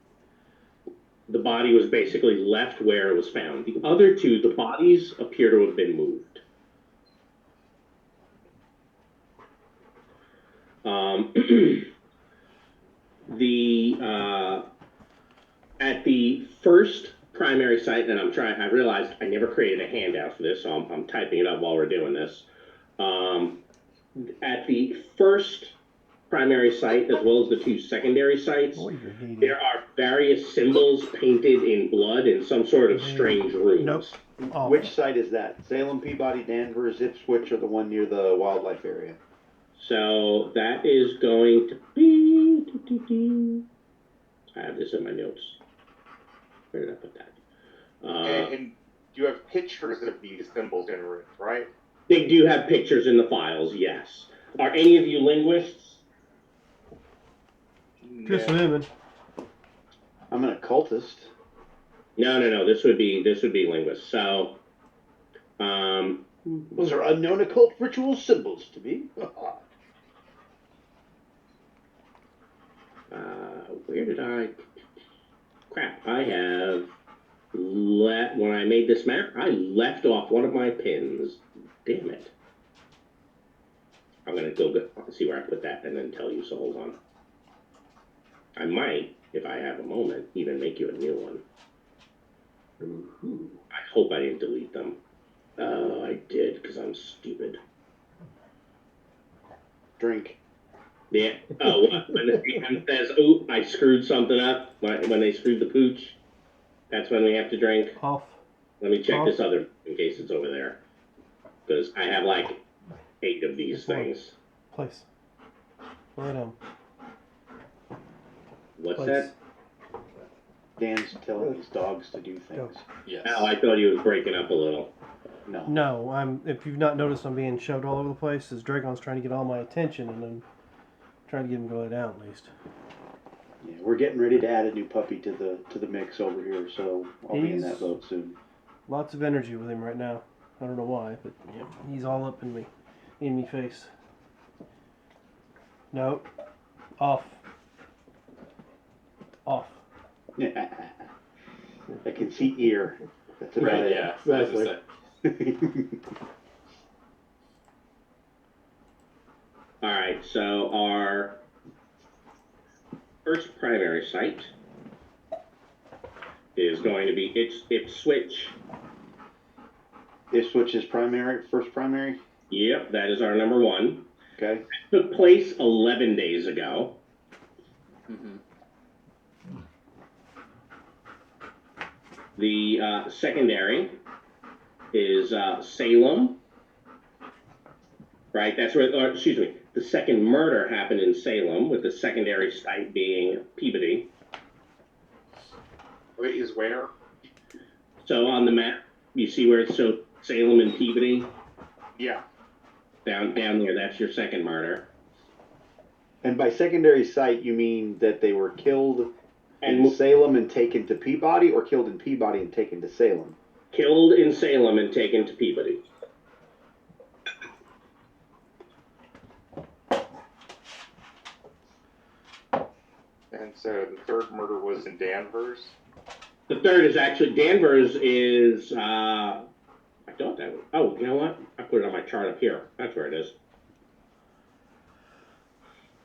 the body was basically left where it was found. The other 2, the bodies appear to have been moved. at the first primary site, and I realized I never created a handout for this, so I'm typing it up while we're doing this. At the first primary site, as well as the 2 secondary sites, there are various symbols painted in blood in some sort of strange runes. Nope. Oh. Which site is that? Salem, Peabody, Danvers, Ipswich, or the one near the wildlife area? So that is going to be. I have this in my notes. Where did I put that? And you have pictures of these symbols in runes, right? They do have pictures in the files, yes. Are any of you linguists? Just women. I'm an occultist. No. This would be linguists. So, those are unknown occult ritual symbols to me. Where did I? Crap! I have when I made this map, I left off one of my pins. Damn it! I'm gonna go see where I put that and then tell you. So hold on. I might, if I have a moment, even make you a new one. Ooh. I hope I didn't delete them. Oh, I did, because I'm stupid. Drink. Yeah. Oh, what? When the DM says, "Ooh, I screwed something up," when they screwed the pooch, that's when we have to drink. Off. Let me check Off. this other in case it's over there, because I have like 8 of these things. Place. Lie down. What's Place. that? Dan's telling his dogs to do things. Yes. Oh, I thought he was breaking up a little. No. No, if you've not noticed, I'm being shoved all over the place. As Dragon's trying to get all my attention, and I'm trying to get him to go down at least. Yeah, we're getting ready to add a new puppy to the mix over here, so I'll be in that boat soon. Lots of energy with him right now. I don't know why, but yeah, he's all up in me face. No. Off. Off. Yeah. I can see ear. That's about Right, it. yeah. Exactly. All right, so our first primary site is going to be Ipswich. Ipswich is first primary? Yep, that is our number 1. Okay. It took place 11 days ago. Mm-hmm. The secondary is Salem. Right, that's where, excuse me, the second murder happened in Salem, with the secondary site being Peabody. Wait, is where? So on the map, you see where it's so Salem and Peabody? Yeah. Down there, that's your second murder. And by secondary site, you mean that they were killed in And Salem and taken to Peabody, or killed in Peabody and taken to Salem? killed in Salem and taken to Peabody. And so the third murder was in Danvers. The third is actually, Danvers is, I thought that was, oh, you know what? I put it on my chart up here. That's where it is.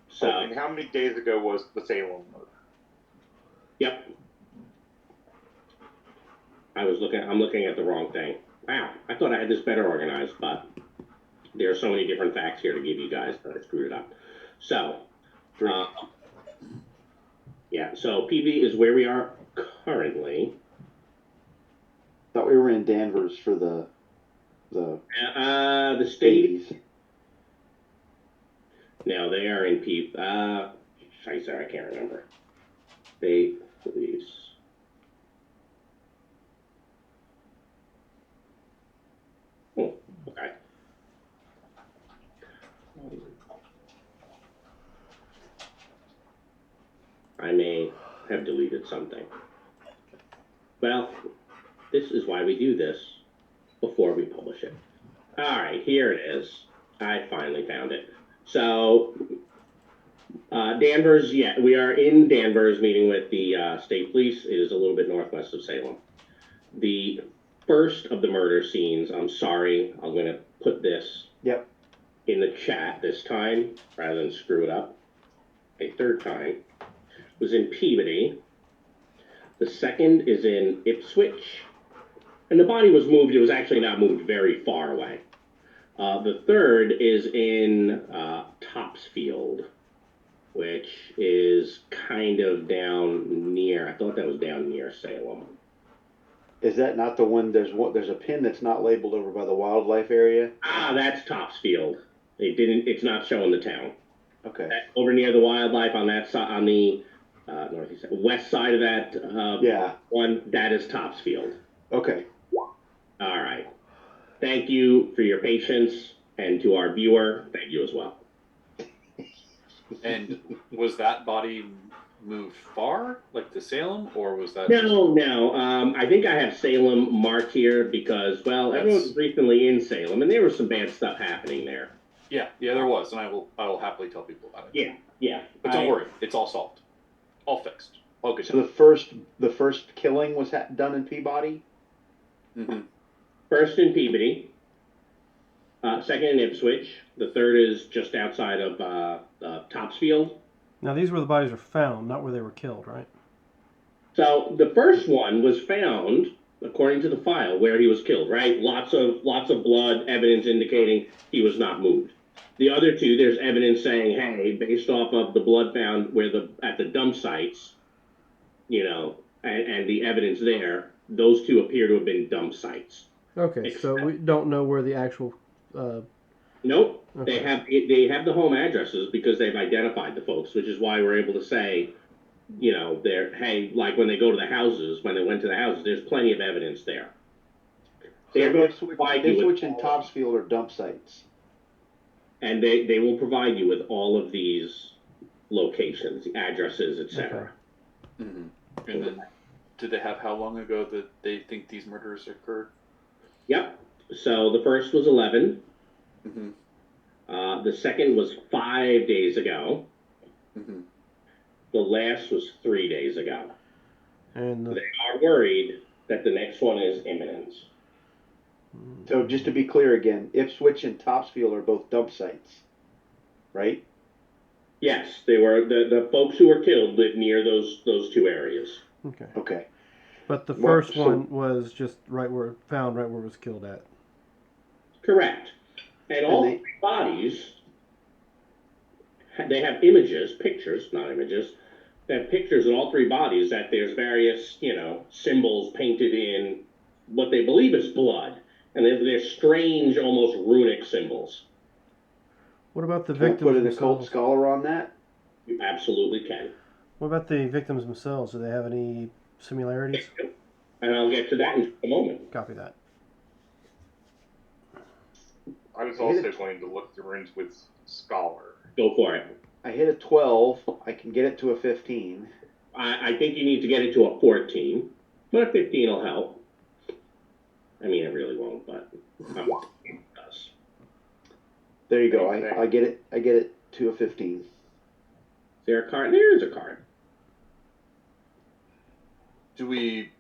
So, And how many days ago was the Salem murder? yep. I'm looking at the wrong thing. Wow, I thought I had this better organized, but there are so many different facts here to give you guys that I screwed it up. So, yeah, so PB is where we are currently. Thought we were in Danvers for the state. 80s. No, they are in Scheiße, I can't remember. State police. Oh, okay. I may have deleted something. Well, this is why we do this before we publish it. All right, here it is. I finally found it. So, Danvers, yeah, we are in Danvers meeting with the state police. It is a little bit northwest of Salem. The first of the murder scenes, I'm sorry, I'm going to put this in the chat this time rather than screw it up a third time, was in Peabody. The second is in Ipswich, and the body was moved. It was actually not moved very far away. The third is in Topsfield, which is kind of down near. I thought that was down near Salem. Is that not the one? There's a pin that's not labeled over by the wildlife area. Ah, that's Topsfield. It's not showing the town. Okay. Over near the wildlife on that side, on the northeast, west side of that Yeah. one, that is Topsfield. Okay. All right. Thank you for your patience, and to our viewer, thank you as well. And was that body moved far, like to Salem, or was that? No. I think I have Salem marked here because, well, everyone was recently in Salem, and there was some bad stuff happening there. Yeah, there was, and I will happily tell people about it. Yeah. But don't worry, it's all solved, all fixed, all good. So the first killing was done in Peabody. Mm-hmm. First in Peabody, second in Ipswich. The third is just outside of Topsfield. Now these were the bodies were found, not where they were killed, right? So the first one was found, according to the file, where he was killed. Right, lots of blood, evidence indicating he was not moved. The other two, there's evidence saying, hey, based off of the blood found at the dump sites, and the evidence there, those two appear to have been dump sites. Okay, so we don't know where the actual. Nope. Okay. They have the home addresses because they've identified the folks, which is why we're able to say, like when they go to the houses, when they went to the houses, there's plenty of evidence there. They're going to provide you with Ipswich and Topsfield are dump sites. And they will provide you with all of these locations, addresses, etc. Okay. Mm-hmm. And then, did they have how long ago that they think these murders occurred? Yep. So the first was 11. Mm-hmm. The second was 5 days ago. Mm-hmm. The last was 3 days ago. And they are worried that the next one is imminent. So just to be clear again, Ipswich and Topsfield are both dump sites, right? Yes, they were. The folks who were killed lived near those two areas. Okay. But the first one was just right where it was killed at. Correct. And all three bodies, they have pictures, not images. They have pictures in all three bodies that there's various, symbols painted in what they believe is blood. And they're strange, almost runic symbols. What about the Can victims I put an themselves? occult scholar on that? You absolutely can. What about the victims themselves? Do they have any similarities? And I'll get to that in a moment. Copy that. I was also going to look the runes with Scholar. Go for it. I hit a 12. I can get it to a 15. I think you need to get it to a 14. But a 15 will help. I mean, it really won't, but it does. There you go. I get it. I get it to a 15. Is there a card? There is a card. Do we,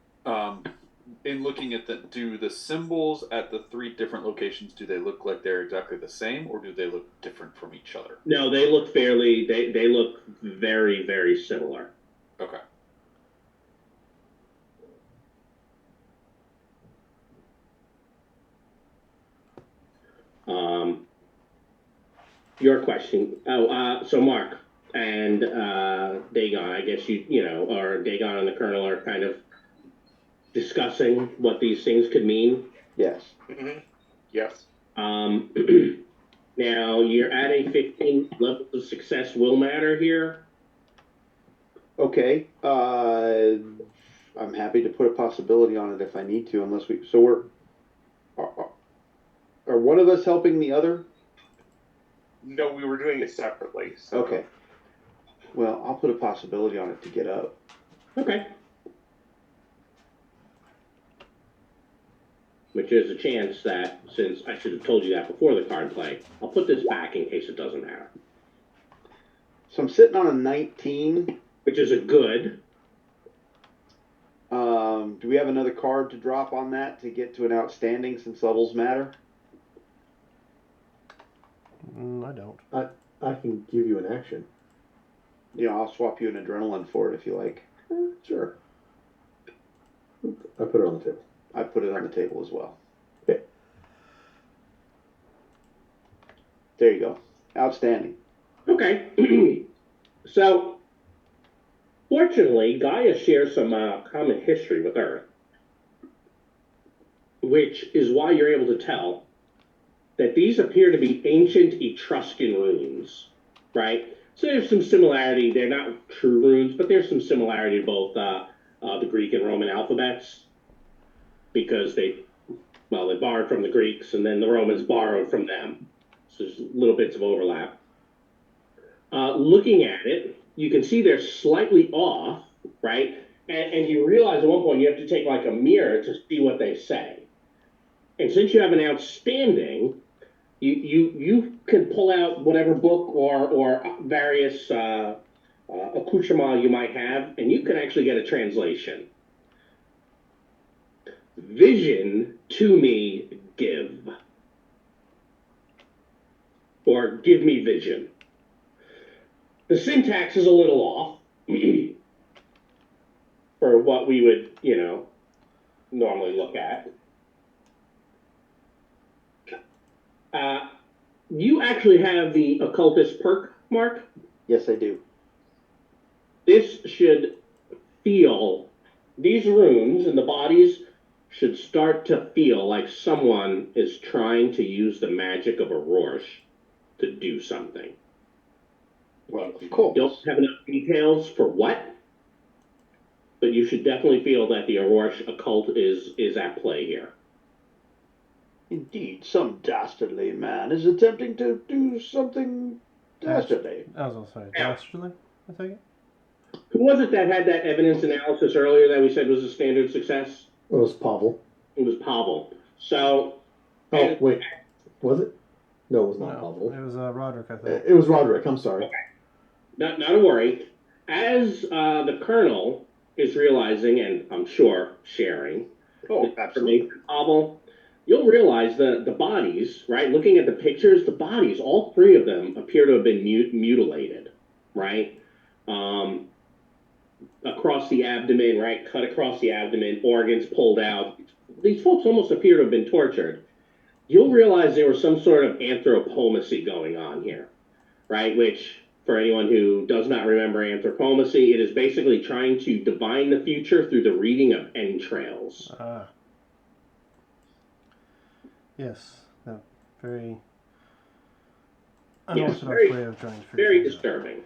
in looking at do the symbols at the three different locations, do they look like they're exactly the same, or do they look different from each other? No, they look they look very, very similar. Okay. Your question. So Mark and Dagon, I guess or Dagon and the Colonel are kind of discussing what these things could mean. Yes. Mm-hmm. Yes. Now you're at a 15 level of success will matter here. Okay. I'm happy to put a possibility on it if I need to, unless we. So are one of us helping the other? No, we were doing it separately. So. Okay. Well, I'll put a possibility on it to get up. Okay. Which is a chance that, since I should have told you that before the card play, I'll put this back in case it doesn't matter. So I'm sitting on a 19. Which is a good. Do we have another card to drop on that to get to an outstanding since levels matter? I don't. I can give you an action. Yeah, I'll swap you an adrenaline for it if you like. Sure. put it on the table. I put it on the table as well. Okay. There you go. Outstanding. Okay. So, fortunately, Gaia shares some common history with Earth, which is why you're able to tell that these appear to be ancient Etruscan runes, right? So there's some similarity. They're not true runes, but there's some similarity to both the Greek and Roman alphabets, because they borrowed from the Greeks, and then the Romans borrowed from them. So there's little bits of overlap. Looking at it, you can see they're slightly off, right? And you realize at one point you have to take like a mirror to see what they say. And since you have an outstanding, you can pull out whatever book or various accoutrement you might have, and you can actually get a translation. Vision to me give. Or give me vision. The syntax is a little off for what we would, normally look at. You actually have the occultist perk, Mark. Yes, I do. This should feel, these runes and the bodies should start to feel like someone is trying to use the magic of a Rorsch to do something. Well, of course. Don't have enough details for what, but you should definitely feel that the Rorsch occult is at play here. Indeed, some dastardly man is attempting to do something dastardly. I was going to say, dastardly, I take it? Who was it that had that evidence analysis earlier that we said was a standard success? It was Pavel. It was Pavel. So. Oh, wait. Was it? No, it was not No, Pavel. it was Roderick, I think. It was Roderick. I'm sorry. Okay. Not to worry. As the Colonel is realizing, and I'm sure sharing, Oh, absolutely. Pavel, you'll realize the bodies, right? Looking at the pictures, the bodies, all three of them appear to have been mutilated, right? Across the abdomen, right? Cut across the abdomen, organs pulled out. These folks almost appear to have been tortured. You'll realize there was some sort of anthropomacy going on here, right? Which, for anyone who does not remember anthropomacy, it is basically trying to divine the future through the reading of entrails. Yes, the very Yes, unorthodox way of trying to figure very things out. disturbing.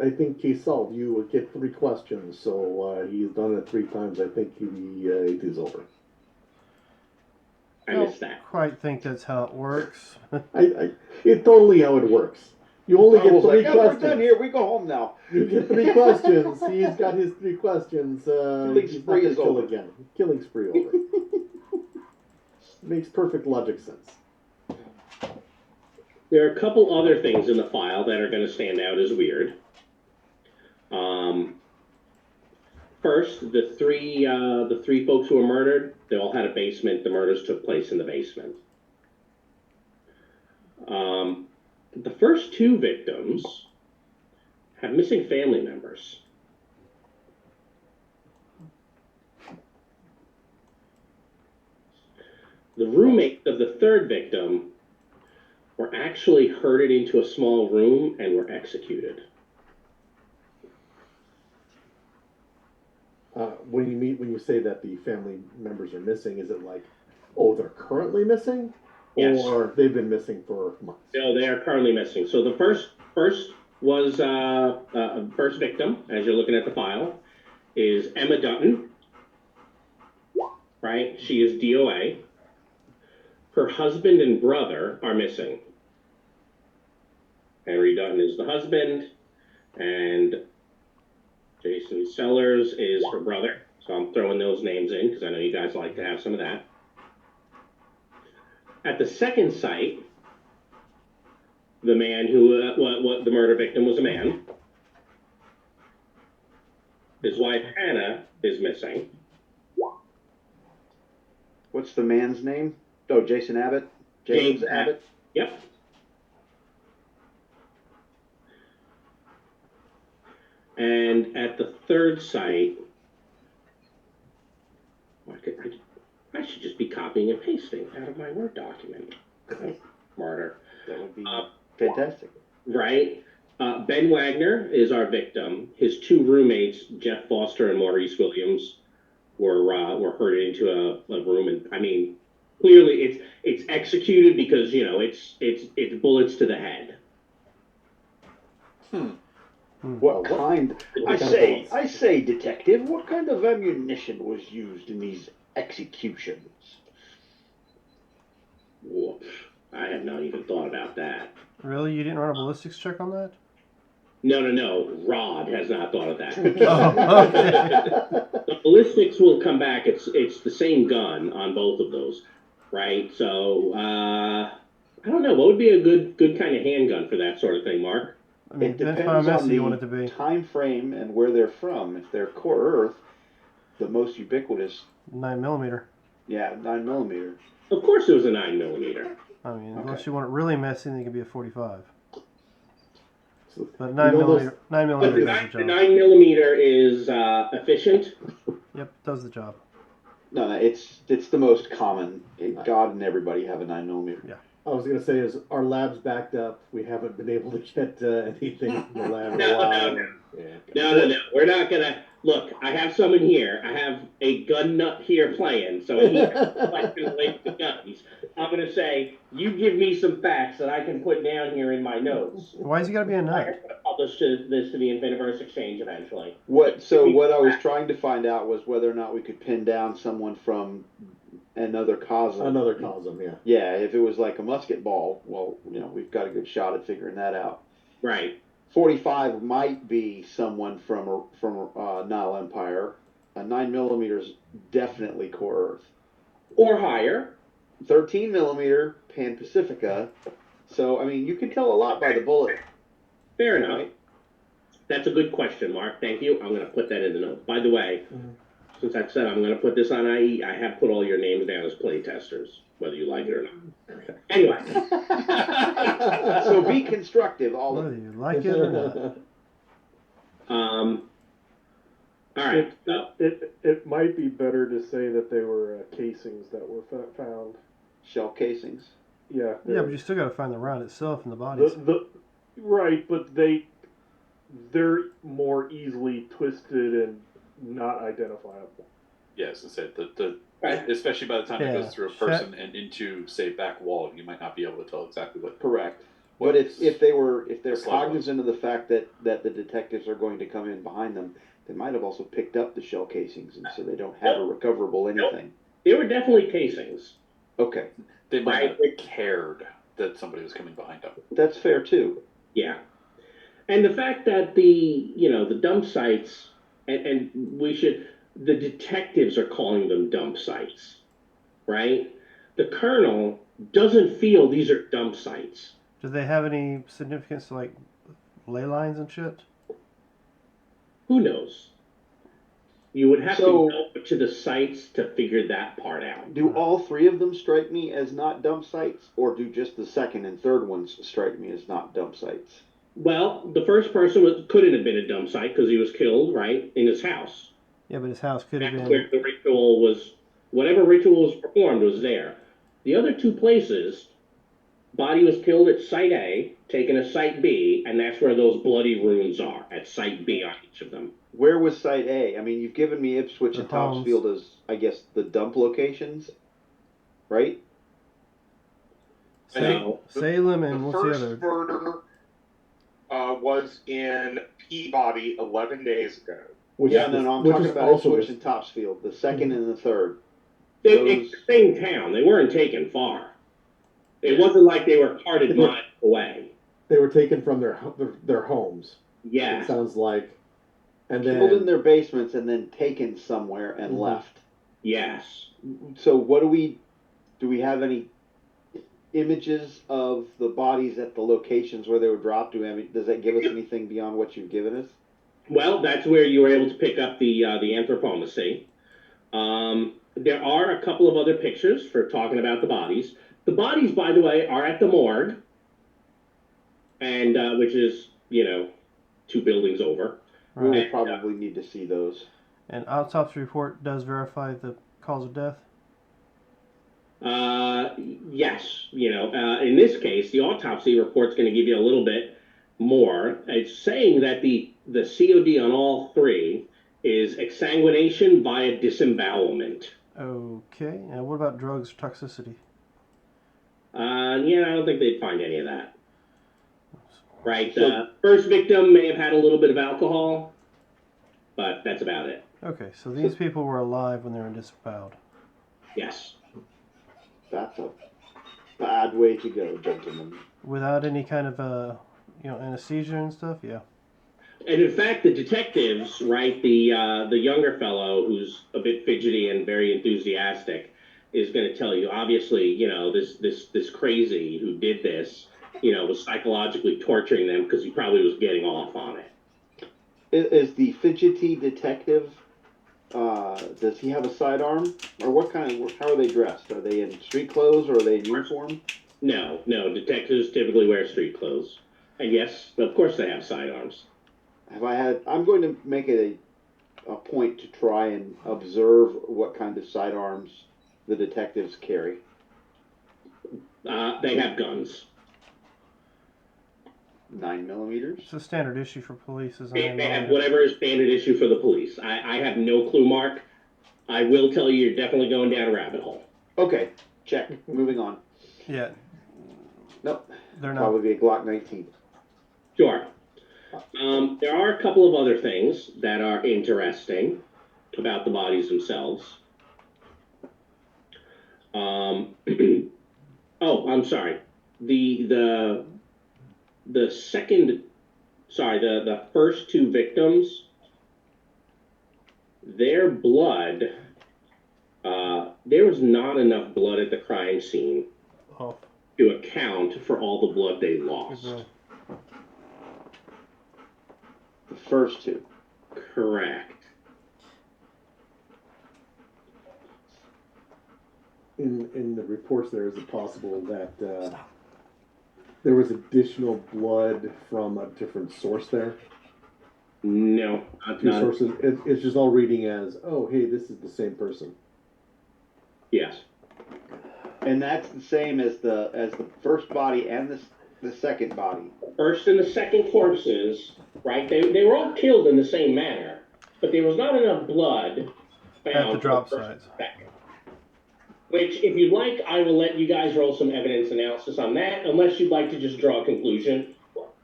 I think he solved. You would get 3 questions, so he's done it 3 times. I think it is over. I missed that. Quite think that's how it works. It's totally how it works. You only get 3 questions. We're done here. We go home now. You get 3 questions. He's got his 3 questions. Killing spree is over. Again. Killing spree over. Makes perfect logic sense. There are a couple other things in the file that are going to stand out as weird. First, the three folks who were murdered, they all had a basement. The murders took place in the basement. The first 2 victims have missing family members. The roommates of the 3rd victim were actually herded into a small room and were executed. When you say that the family members are missing, is it like, oh, they're currently missing, Yes. or they've been missing for months? No, they are currently missing. So the first was first victim, as you're looking at the file, is Emma Dutton. Right, she is DOA. Her husband and brother are missing. Henry Dutton is the husband, and Jason Sellers is her brother. So I'm throwing those names in because I know you guys like to have some of that. At the second site, the man who, the murder victim was a man. His wife, Hannah, is missing. What's the man's name? Oh, Jason Abbott? James Abbott? Yep. And at the third site, I should just be copying and pasting out of my Word document. Smarter. That would be fantastic. Right? Ben Wagner is our victim. His two roommates, Jeff Foster and Maurice Williams, were herded into a room, and I mean, clearly it's executed because it's bullets to the head. What kind? I say, detective. What kind of ammunition was used in these executions? Whoa, I have not even thought about that. Really? You didn't run a ballistics check on that? No. Rod has not thought of that. Oh, okay. The ballistics will come back. It's the same gun on both of those, right? So I don't know. What would be a good kind of handgun for that sort of thing, Mark? I mean, It that's how depends on messy you want it to the be. time frame and where they're from. If they're core Earth, the most ubiquitous, 9mm. yeah, 9mm. Of course, it was a 9mm. I mean, Okay. unless you want it really messy, then it can be a 45. But You 9 know millimeter, those- 9 But millimeter the does the 9mm is efficient. Yep, does the job. No, it's the most common. God and everybody have a 9mm. I was gonna say, is our lab's backed up? We haven't been able to get anything in the lab in a while. No. Yeah. No. We're not gonna look. I have someone here. I have a gun nut here playing. So he can relate to guns. I'm gonna say, you give me some facts that I can put down here in my notes. Why has he got to be a I'm nut? gonna publish this to the Infiniverse Exchange eventually. What I was trying to find out was whether or not we could pin down someone from another cosm. Another cosm, yeah. Yeah, if it was like a musket ball, well, we've got a good shot at figuring that out. Right. 45 might be someone from Nile Empire. A 9mm is definitely core Earth. Or higher. 13mm Pan Pacifica. So I mean, you can tell a lot by the bullet. Fair enough. That's a good question, Mark. Thank you. I'm going to put that in the note. By the way, since I've said I'm going to put this on IE, I have put all your names down as play testers, whether you like it or not. Anyway. So be constructive, all of Whether you. you like it or not. All right. It might be better to say that they were casings that were found. Shell casings. Yeah. Yeah, but you still got to find the round itself and the bodies. Right, but they're more easily twisted and not identifiable. Yes, I said especially by the time it goes through a person and into, say, back wall, you might not be able to tell exactly what. Correct. But if they're cognizant of the fact that the detectives are going to come in behind them, they might have also picked up the shell casings, and so they don't have a recoverable anything. They were definitely casings. Okay. They might not have cared that somebody was coming behind them. That's fair too. Yeah. And the fact that the dump sites, and the detectives are calling them dump sites, right? The colonel doesn't feel these are dump sites. Do they have any significance to, like, ley lines and shit? Who knows? You would have to go to the sites to figure that part out. Do all three of them strike me as not dump sites, or do just the second and third ones strike me as not dump sites? Well, the first person couldn't have been a dump site because he was killed, right, in his house. Yeah, but his house could have That's been... where the ritual was, whatever ritual was performed was there. The other two places, body was killed at Site A, taken to Site B, and that's where those bloody runes are, at Site B on each of them. Where was Site A? I mean, you've given me Ipswich and homes. Topsfield as, I guess, the dump locations, right? Salem and what's the first other? murder was in Peabody 11 days ago. I'm talking about Ipswich and Topsfield, the second and the third. It's the same town. They weren't taken far. It wasn't like they were carted miles away. They were taken from their homes. Yeah. It sounds like. And Killed then in their basements and then taken somewhere and left. Yes. So what do we have any images of the bodies at the locations where they were dropped? Does that give us anything beyond what you've given us? Well, that's where you were able to pick up the anthropomorphy. There are a couple of other pictures for talking about the bodies. The bodies, by the way, are at the morgue, and which is 2 buildings over. We will Right. probably need to see those. And autopsy report does verify the cause of death? Yes. In this case, the autopsy report's going to give you a little bit more. It's saying that the COD on all three is exsanguination via disembowelment. Okay. And what about drugs toxicity? I don't think they'd find any of that. Right. So- The first victim may have had a little bit of alcohol, but that's about it. Okay, so these people were alive when they were disemboweled. Yes. That's a bad way to go, gentlemen. Without any kind of anesthesia and stuff? Yeah. And in fact, the detectives, right, the younger fellow who's a bit fidgety and very enthusiastic, is going to tell you. Obviously, this crazy who did this, was psychologically torturing them because he probably was getting off on it. Is the fidgety detective? Does he have a sidearm, or what kind of? How are they dressed? Are they in street clothes, or are they in uniform? No. Detectives typically wear street clothes, and yes, of course they have sidearms. I'm going to make it a point to try and observe what kind of sidearms the detectives carry. They have guns. 9mm. It's a standard issue for police, isn't They it? have whatever is standard issue for the police. I have no clue, Mark. I will tell you, you're definitely going down a rabbit hole. Okay, check. Moving on. Yeah. Nope. They're not. Probably a Glock 19. Sure. There are a couple of other things that are interesting about the bodies themselves. Oh, I'm sorry. The first two victims, their blood, there was not enough blood at the crime scene to account for all the blood they lost. The first two. Correct. In the reports, there is it possible that there was additional blood from a different source there? No, Two sources. It's just all reading as, oh, hey, this is the same person. Yes. And that's the same as the first body and the second body. First and the second corpses, right? They were all killed in the same manner, but there was not enough blood found At the drop for the first sites. and second. Which, if you'd like, I will let you guys roll some evidence analysis on that, unless you'd like to just draw a conclusion.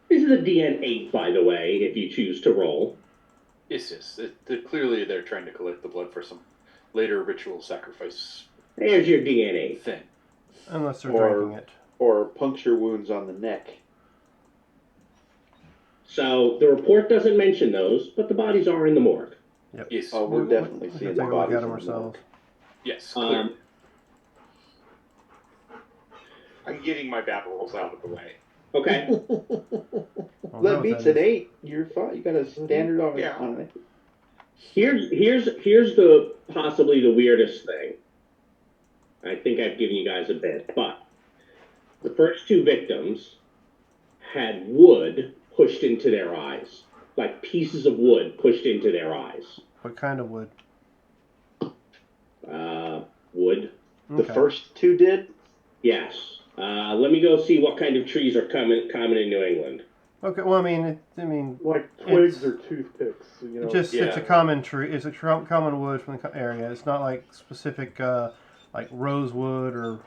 This is a DN8, by the way, if you choose to roll. Yes. Clearly, they're trying to collect the blood for some later ritual sacrifice There's your DN8. thing. Unless they're Or- drinking it. Or puncture wounds on the neck. So the report doesn't mention those, but the bodies are in the morgue. Yes. Oh, we're definitely We seeing can the take a look bodies at them in the ourselves. Yes. Clearly. I'm getting my bad rolls out of the way. Okay. Well, That what beats that an is. 8. You're fine. You got a standard on Yeah. it. Here's the possibly the weirdest thing. I think I've given you guys a bit, but the first two victims had wood pushed into their eyes, like pieces of wood pushed into their eyes. What kind of wood? Wood. The Okay. first two did? Yes. Let me go see what kind of trees are common in New England. Okay, well, I mean, Like twigs It's- or toothpicks, you know. it's a Yeah. common tree. It's a common wood from the area. It's not like specific, like rosewood or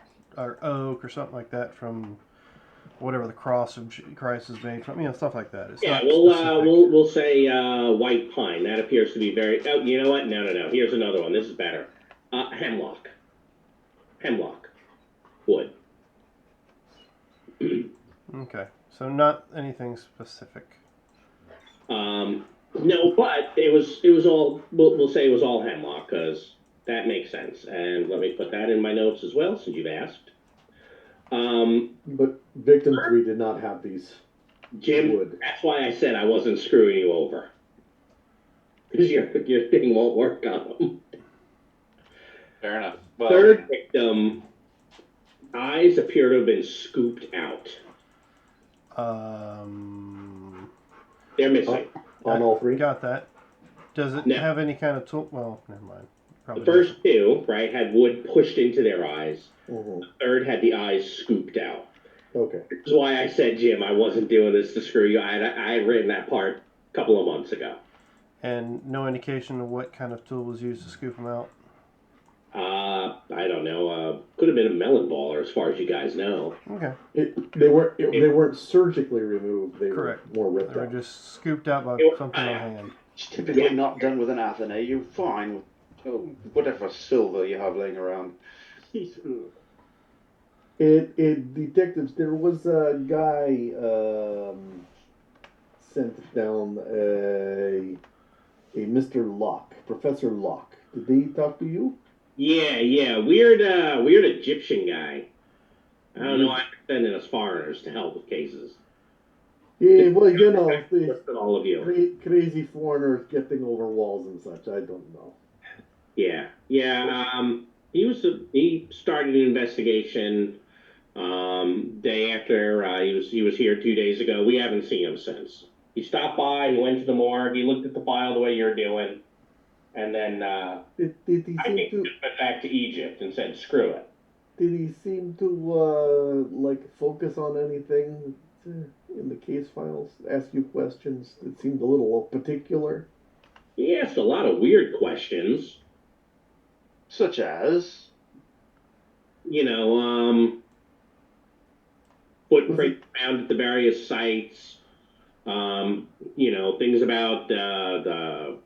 oak or something like that from whatever the cross of Christ is made from. Stuff like that. It's Yeah, not we'll specific. we'll say white pine. That appears to be very. Oh, you know what? No. Here's another one. This is better. Hemlock. Hemlock. Wood. Okay, so not anything specific. No, but it was all. We'll say it was all hemlock because that makes sense. And let me put that in my notes as well, since you've asked. But victim 3 did not have these. Jim, Wood. that's why I said I wasn't screwing you over. Because your thing won't work on them. Fair enough. Well, Third victim, eyes appear to have been scooped out. Um, They're missing. On all three? Got that. Does it No. have any kind of tool? Well, never mind. The Probably first two, right, had wood pushed into their eyes. Mm-hmm. The third had the eyes scooped out. Okay. That's why I said, Jim, I wasn't doing this to screw you. I had written that part a couple of months ago. And no indication of what kind of tool was used to scoop them out? I don't know. Could have been a melon baller, as far as you guys know. Okay. They weren't surgically removed. They Correct. were more ripped They were out. just scooped out by something on hand. It's typically not done with an Athena. You're fine with whatever silver you have laying around. Detectives, there was a guy sent down a Mr. Locke, Professor Locke. Did they talk to you? Yeah. Weird Egyptian guy. I don't know. I'm sending us foreigners to help with cases. Yeah, well, you know, With all of you. crazy foreigners getting over walls and such. I don't know. Yeah. He started an investigation day after he was here 2 days ago. We haven't seen him since. He stopped by. He went to the morgue. He looked at the file the way you're doing, and then Did he I seem think he to? just went back to Egypt and said, "Screw it." Did he seem to focus on anything in the case files? Ask you questions that seemed a little particular. He asked a lot of weird questions. Such as? You know, footprints found at the various sites. You know, things about the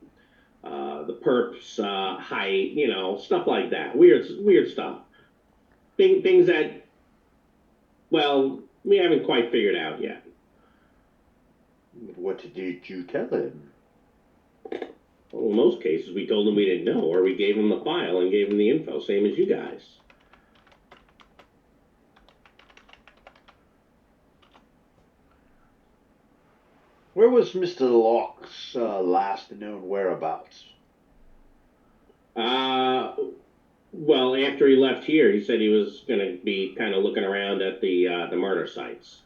perp's height. You know, stuff like that. Weird stuff. Things that, well, we haven't quite figured out yet. What did you tell him? Well, in most cases, we told him we didn't know, or we gave him the file and gave him the info, same as you guys. Where was Mr. Locke's last known whereabouts? Well, after he left here, he said he was going to be kind of looking around at the murder sites.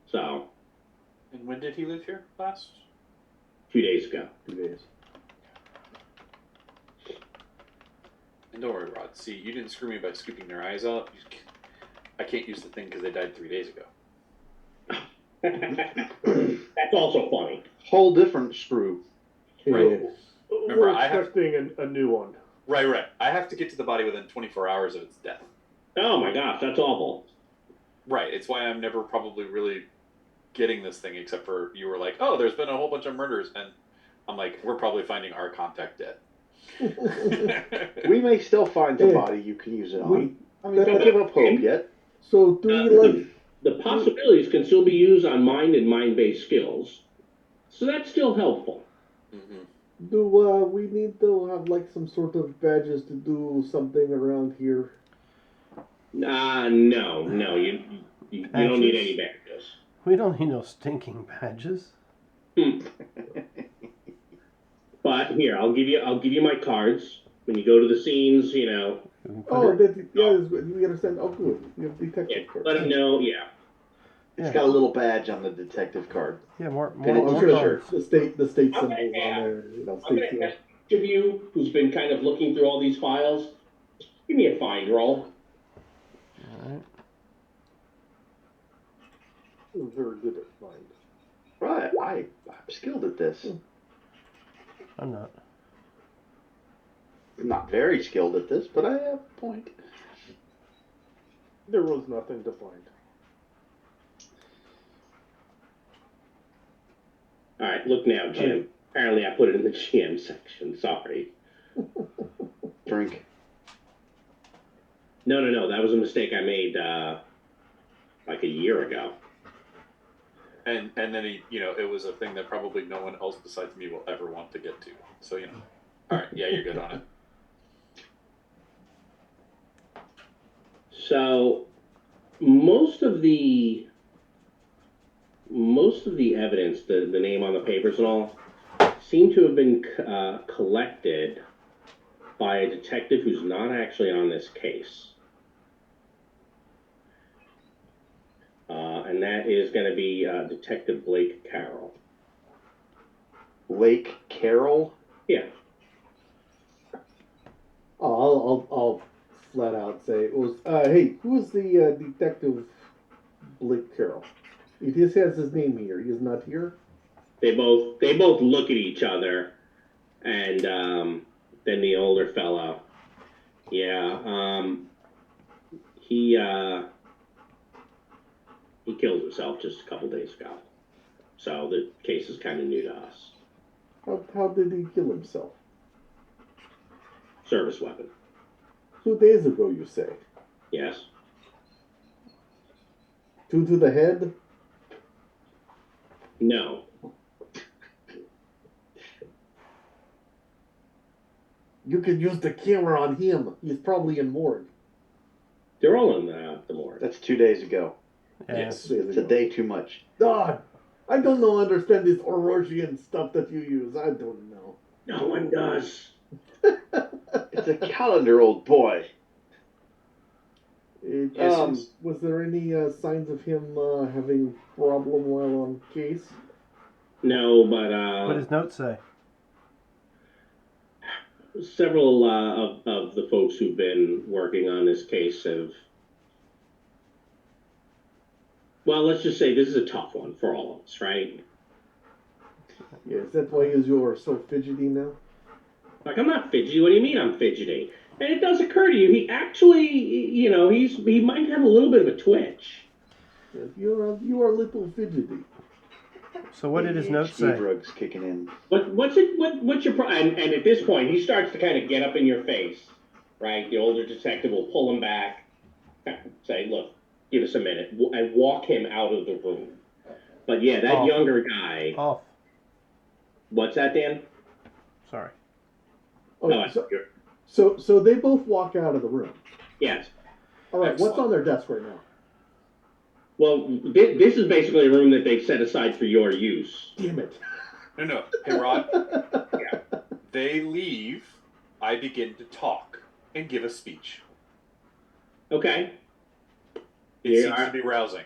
So, And when did he live here last? 2 days ago. 2 days. And don't worry, Rod. See, you didn't screw me by scooping their eyes out. I can't use the thing because they died 3 days ago. That's also funny. Whole different screw. Right. Yes. Remember, We're I have- expecting a new one. Right. I have to get to the body within 24 hours of its death. Oh my gosh, that's awful. Right. It's why I'm never probably really getting this thing, except for you were like, "Oh, there's been a whole bunch of murders," and I'm like, "We're probably finding our contact dead." We may still find the Yeah. body you can use it on. We- I mean, don't give up hope yet. So do we The possibilities can still be used on mind and mind-based skills, so that's still helpful. Mm-hmm. do we need to have some sort of badges to do something around here? No, you don't need any badges. We don't need no stinking badges. But here, I'll give you my cards. When you go to the scenes, you know, We can put Oh, it- we understand. Oh, good. You have detective cards. let them know. Yeah, It's Yeah. got a little badge on the detective card. yeah, more And it's I'm more sure cards. the state Okay, symbols yeah. on there. I'm State gonna seal. ask each of you who's been kind of looking through all these files. Give me a find roll. Alright. I'm very good at mind. Right, I'm skilled at this. I'm not. I'm not very skilled at this, but I have a point. There was nothing to find. All right, look now, Jim. Apparently, I put it in the GM section. Sorry. Drink. No. That was a mistake I made like a year ago. And then it was a thing that probably no one else besides me will ever want to get to. So all right, yeah, you're good on it. So most of the evidence, the name on the papers and all, seem to have been collected by a detective who's not actually on this case. And that is going to be Detective Blake Carroll. Lake Carroll. Yeah. Oh, I'll flat out say it was. Hey, who is the detective Blake Carroll? He just has his name here. He is not here. They both look at each other, and then the older fellow, yeah, he killed himself just a couple days ago. So the case is kind of new to us. How did he kill himself? Service weapon. 2 days ago, you say. Yes. 2 to the head. No. You could use the camera on him. He's probably in morgue. They're all in the morgue. That's 2 days ago. Yeah. Yes. It's a day too much. God, I don't know. Understand this Orosian stuff that you use. I don't know. No one does. It's a calendar, old boy. Was there any signs of him having problem while on case? No, but What does note say? several of the folks who've been working on this case have. Well, let's just say this is a tough one for all of us, right? Yeah, is that why you are so fidgety now? Like, I'm not fidgety. What do you mean I'm fidgety? And it does occur to you, he actually, he might have a little bit of a twitch. Yes, you are a little fidgety. So what did his note ADHD say? drugs kicking in. What's your problem? And at this point, he starts to kind of get up in your face, right? The older detective will pull him back, say, "Look, give us a minute," and walk him out of the room. But yeah, that younger guy. Off. What's that, Dan? Sorry. Oh, so they both walk out of the room. Yes. All right, Excellent. what's on their desk right now? Well, this is basically a room that they've set aside for your use. Damn it. No. Hey, Rod. They leave. I begin to talk and give a speech. Okay. It seems to be rousing.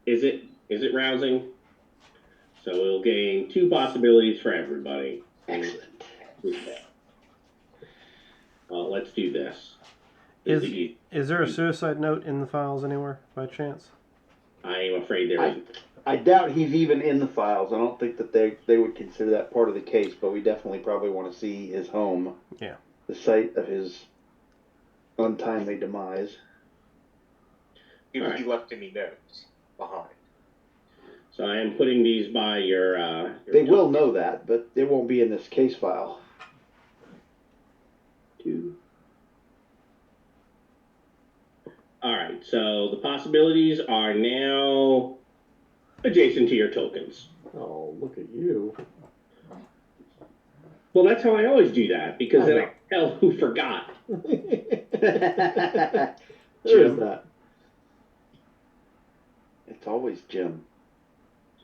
Is it rousing? So we'll gain 2 possibilities for everybody. Excellent. Let's do this. Is there a suicide note in the files anywhere by chance? I am afraid there isn't. I doubt he's even in the files. I don't think that they would consider that part of the case, but we definitely probably want to see his home. Yeah. The site of his untimely demise. If he left any notes behind. So I am putting these by your They will know that, but it won't be in this case file. 2. All right, so the possibilities are now adjacent to your tokens. Oh, look at you. Well, that's how I always do that, because then know. I can tell who forgot. There is Jim. that. It's always Jim.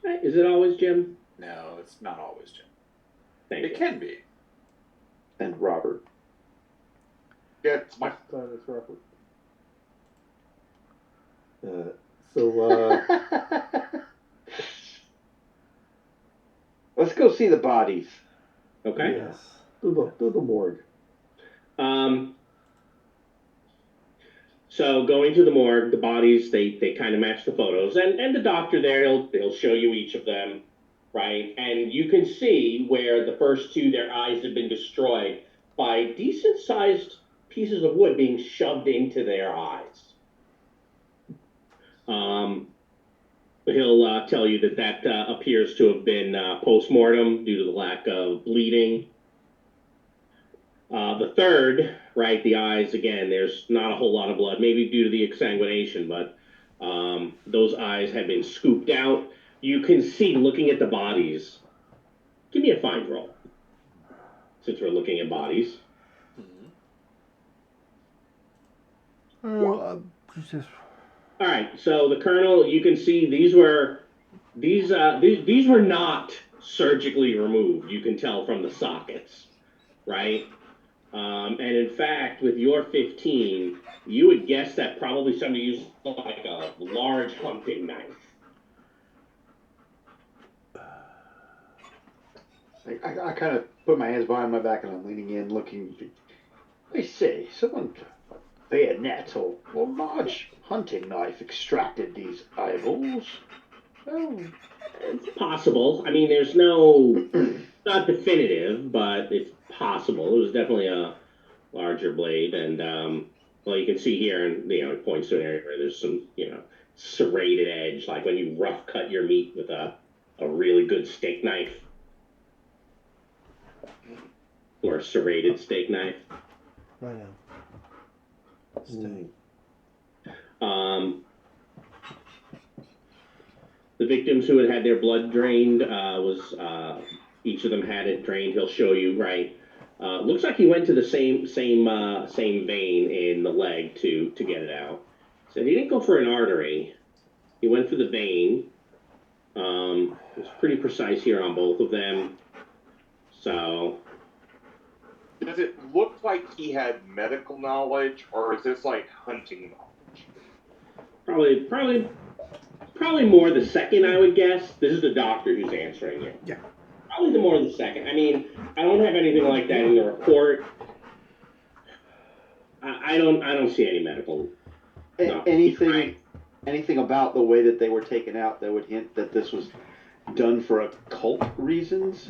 Is it always Jim? No, it's not always Jim. Thank It you. can be. And Robert. Yeah, it's my Time is Robert. Let's go see the bodies. Okay. Yes. Do the morgue. So going to the morgue, the bodies, they kind of match the photos, and the doctor there, he'll show you each of them, right? And you can see where the first 2, their eyes have been destroyed by decent-sized pieces of wood being shoved into their eyes. He'll tell you that appears to have been post-mortem due to the lack of bleeding. The third, right, the eyes, again, there's not a whole lot of blood, maybe due to the exsanguination, but those eyes have been scooped out. You can see, looking at the bodies, give me a find roll, since we're looking at bodies. All right, so the colonel, you can see these were not surgically removed. You can tell from the sockets, right? And in fact, with your 15, you would guess that probably somebody used like a large hunting knife. I kind of put my hands behind my back and I'm leaning in, looking. I say, someone bayonet or large hunting knife extracted these eyeballs. Oh, it's possible. I mean, there's no, not definitive, but it's possible. It was definitely a larger blade, and well, you can see here, and it points to an area where there's some, serrated edge, like when you rough cut your meat with a really good steak knife or a serrated steak knife. Right now. Stay. The victims who had their blood drained was each of them had it drained. He'll show you, right. Looks like he went to the same vein in the leg to get it out. So he didn't go for an artery. He went for the vein. It's pretty precise here on both of them. So, does it look like he had medical knowledge, or is this like hunting knowledge? Probably more the second, I would guess. This is the doctor who's answering you. Yeah. Probably the more the second. I mean, I don't have anything like that in the report. I don't see any medical. Anything about the way that they were taken out that would hint that this was done for occult reasons?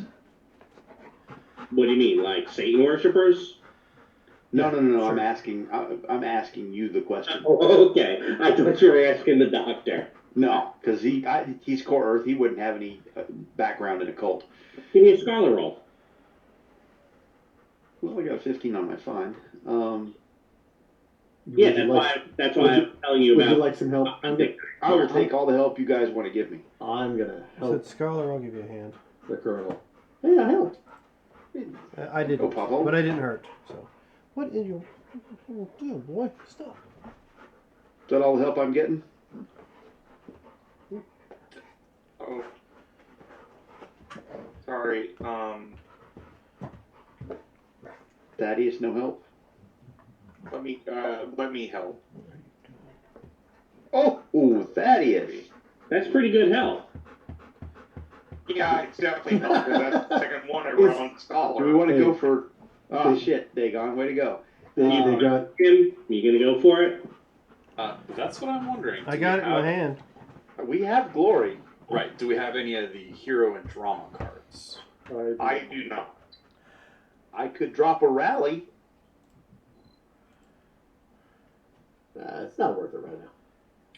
What do you mean, like Satan worshippers? No. Sure. I'm asking you the question. Oh, okay. I thought you were asking the doctor. No, because he's core Earth. He wouldn't have any background in occult. Give me a scholar roll. Well, I got a 15 on my find. Yeah, that's why I'm telling you about. Would you like some help? I will take all the help you guys want to give me. I'm gonna I help said scholar, I'll give you a hand. the colonel. Hey, I helped. I didn't, Go, Papa. but I didn't hurt. So, what in your do, boy? Stop. Is that all the help I'm getting? Oh, sorry. Thaddeus, no help. Let me help. Oh, Thaddeus. That's pretty good help. Yeah, it's definitely help. That's the second one I run on scholar. Do we want to Hey. go for? Oh shit, Dagon, way to go. They got Jim, you gonna go for it? That's what I'm wondering. I got it in my hand. We have glory. Right. Do we have any of the hero and drama cards? I do not. I could drop a rally. it's not worth it right now.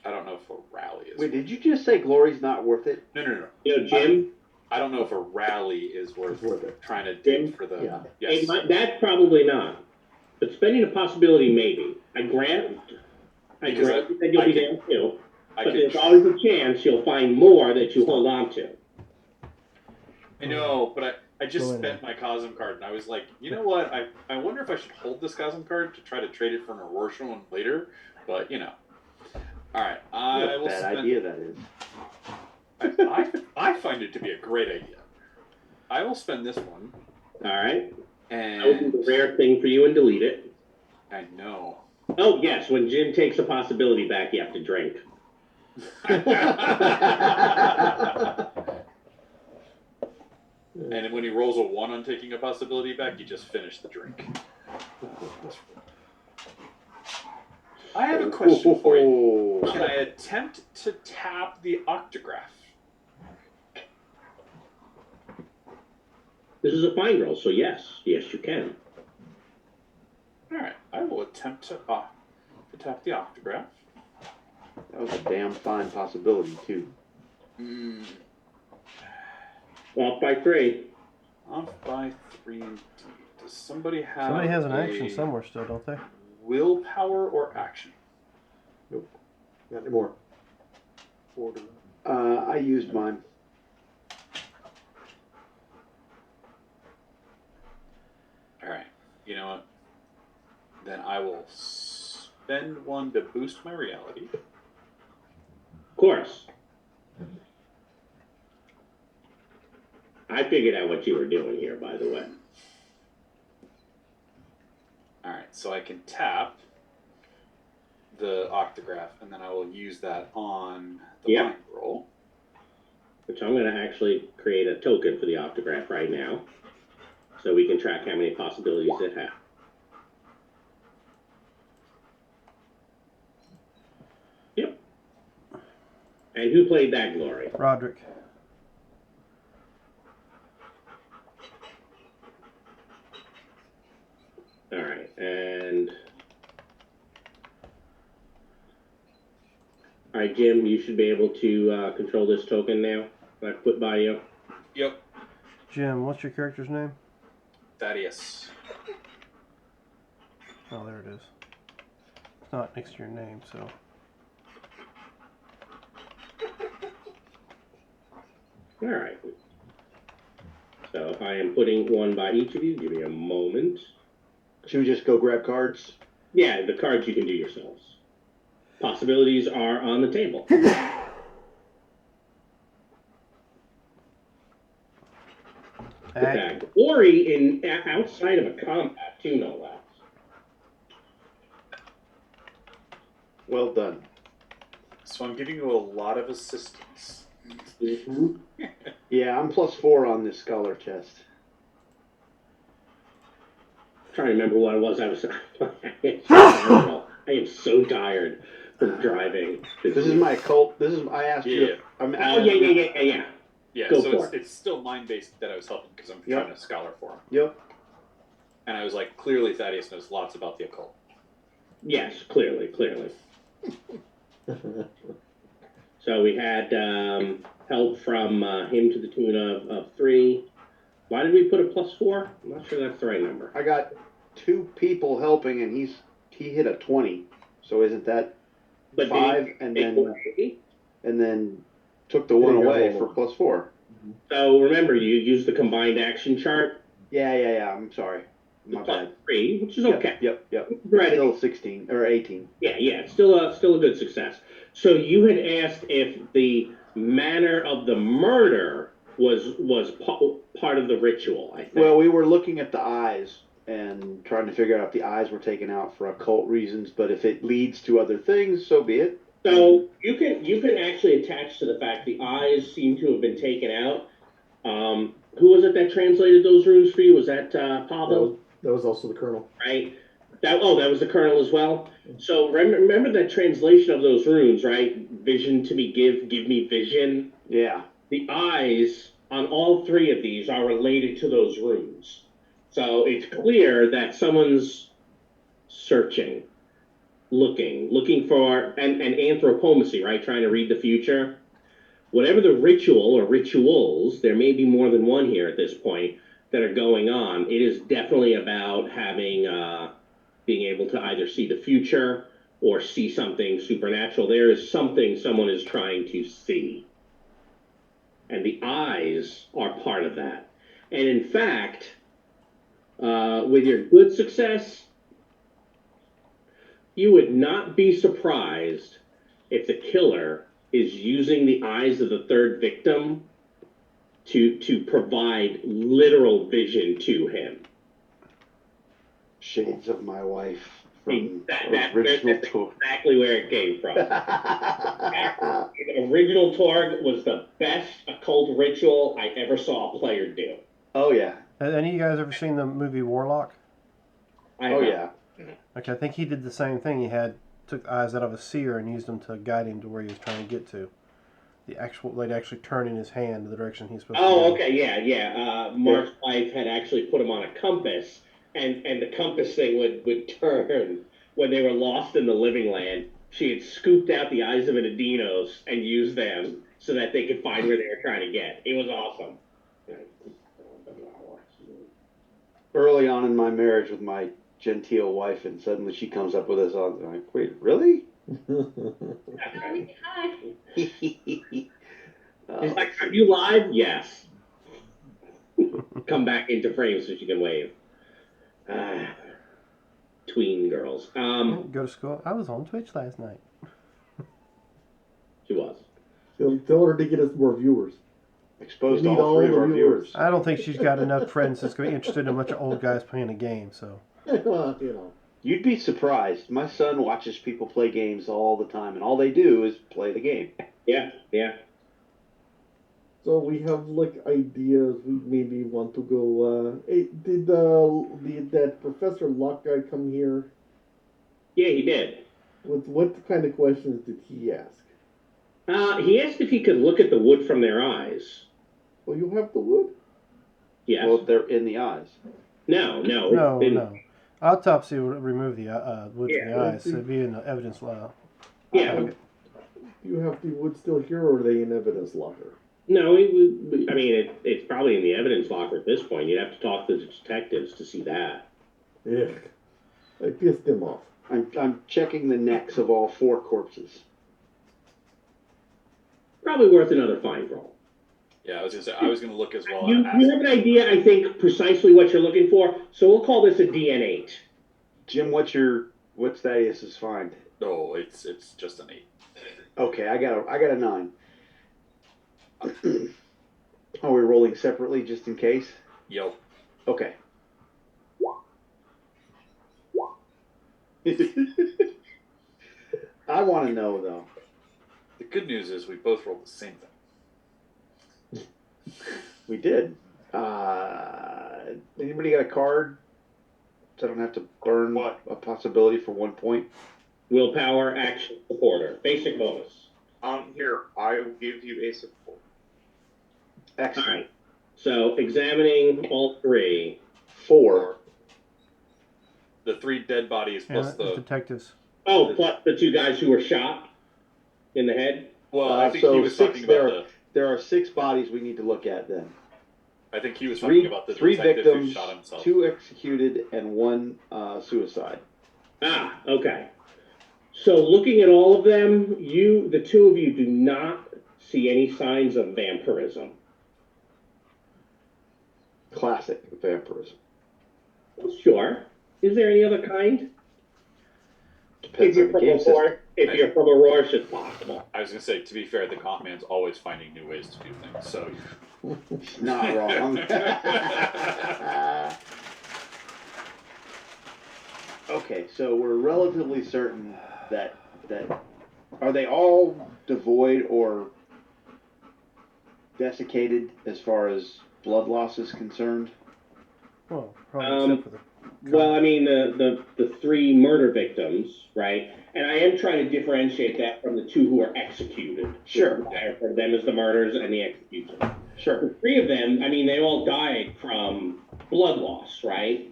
I don't know if a rally is. Wait, did you just say glory's not worth it? No. Jim. I don't know if a rally is worth it. trying to dig for the. Yeah. Yes. That's probably not. But spending a possibility, maybe. I grant that you'll be there too. But there's always a chance you'll find more that you hold on to. I know, but I just Go spent my Cosm card, and I was like, you know what? I wonder if I should hold this Cosm card to try to trade it for an Rorschach one later. But all right, I will. Bad idea that is. I find it to be a great idea. I will spend this one. All right. And I will do the rare thing for you and delete it. I know. Oh yes, when Jim takes a possibility back, you have to drink. And when he rolls a 1 on taking a possibility back, you just finish the drink. I have a question for you. Can I attempt to tap the octograph? This is a fine roll, so yes, you can. All right, I will attempt to tap the octograph. That was a damn fine possibility too. Off by 3. Off by 3 indeed. Does somebody have? Somebody has an action somewhere still, don't they? Willpower or action? Nope. Not anymore. Order. I used mine. All right. You know what? Then I will spend 1 to boost my reality. Of course. I figured out what you were doing here, by the way. All right, so I can tap the octograph, and then I will use that on the mind roll. which I'm going to actually create a token for the Octograph right now, so we can track how many possibilities it has. Yep. And who played that glory? Roderick. All right, and all right, Jim, you should be able to control this token now. I put by you. Yep. Jim, what's your character's name? Thaddeus. Oh, there it is. It's not next to your name, so. All right. So I am putting one by each of you. Give me a moment. Should we just go grab cards? Yeah, the cards you can do yourselves. Possibilities are on the table. Okay. Ori in outside of a combat too, no less. Well done. So I'm giving you a lot of assistance. Mm-hmm. Yeah, I'm +4 on this scholar chest. Trying to remember what it was. I was. I am so tired from driving. This is my occult. This is. I asked you. Yeah. Yeah. Yeah, Go so for it's still mind-based that I was helping because I'm Yep. trying to scholar for him. Yep. And I was like, clearly Thaddeus knows lots about the occult. Yes, clearly. So we had help from him to the tune of 3. Why did we put a +4? I'm not sure that's the right number. I got 2 people helping, and he hit a 20. So isn't that But 5? and then took the 1 away for +4. So remember, you use the combined action chart. Yeah. I'm sorry. My bad. +3, which is okay. Yep. Right. Still 16 or 18. Yeah. It's still a good success. So you had asked if the manner of the murder was part of the ritual, I think. Well, we were looking at the eyes and trying to figure out if the eyes were taken out for occult reasons, but if it leads to other things, so be it. So you can actually attach to the fact the eyes seem to have been taken out. Who was it that translated those runes for you? Was that Pablo? That was also the Colonel. Right. That was the Colonel as well. So remember that translation of those runes, right? Vision to me, give me vision. Yeah. The eyes on all 3 of these are related to those runes. So it's clear that someone's searching, looking for, and anthropomancy, right? Trying to read the future. Whatever the ritual or rituals, there may be more than one here at this point, that are going on. It is definitely about having, being able to either see the future or see something supernatural. There is something someone is trying to see. And the eyes are part of that. And in fact, with your good success, you would not be surprised if the killer is using the eyes of the 3rd victim to provide literal vision to him. Shades of my wife from That's original Torg. exactly where it came from. The original Torg was the best occult ritual I ever saw a player do. Oh yeah. Have any of you guys ever seen the movie Warlock? Yeah. Okay, I think he did the same thing. He took the eyes out of a seer and used them to guide him to where he was trying to get to. They'd actually turn in his hand the direction he's supposed to go. Oh, okay, yeah. Mark's wife had actually put him on a compass, and the compass thing would turn when they were lost in the living land. She had scooped out the eyes of an Adinos and used them so that they could find where they were trying to get. It was awesome. Early on in my marriage with my genteel wife, and suddenly she comes up with this. I'm like, wait, really? Hi. She's like, are you live? Yes. Come back into frame so she can wave. Tween girls. Go to school. I was on Twitch last night. She was. Tell her to get us more viewers. Exposed We need all 3 of all our the viewers. I don't think she's got enough friends that's going to be interested in a bunch of old guys playing a game, so. You'd be surprised. My son watches people play games all the time, and all they do is play the game. Yeah. So we have like ideas. We maybe want to go. Hey, did that Professor Luck guy come here? Yeah, he did. What kind of questions did he ask? He asked if he could look at the wood from their eyes. Well, you have the wood. Yes. Well, they're in the eyes. No. No. Autopsy would remove the wood from the Yeah. eyes. So it'd be in the evidence lab. Yeah. Okay. Do you have the wood still here, or are they in evidence locker? No, I mean, it's probably in the evidence locker at this point. You'd have to talk to the detectives to see that. Yeah, I pissed them off. I'm checking the necks of all 4 corpses. Probably worth another find roll. Yeah, I was gonna say I was gonna look as well. You have an idea, I think, precisely what you're looking for. So we'll call this a DN8. Jim, what's Thaddeus's find? No, it's just an 8. Okay, I got a 9. Are we rolling separately just in case? Yo. Okay. I want to know though. The good news is we both rolled the same thing. We did. Anybody got a card? So I don't have to burn a possibility for 1 point. Willpower, action, supporter. Basic bonus. Here, I will give you a support. Excellent. All right. So examining all 3. 4. The 3 dead bodies plus the detectives. Oh, plus the 2 guys who were shot in the head. Well, I think so he was 6, talking about there are 6 bodies we need to look at then. I think he was talking about the 3 detective victims, who shot himself. 2 executed, and 1 suicide. Ah, okay. So looking at all of them, the 2 of you do not see any signs of vampirism. Classic vampirism. Sure. Is there any other kind? Depends on the game system. If you're from Aurora, it's possible. I was gonna say, to be fair, the comp man's always finding new ways to do things, so Not wrong. Okay, so we're relatively certain that are they all devoid or desiccated as far as blood loss is concerned? Well, probably except for the. Well, I mean, the 3 murder victims, right? And I am trying to differentiate that from the 2 who were executed. Sure. I refer to them as the murders and the executions. Sure. The 3 of them, I mean, they all died from blood loss, right?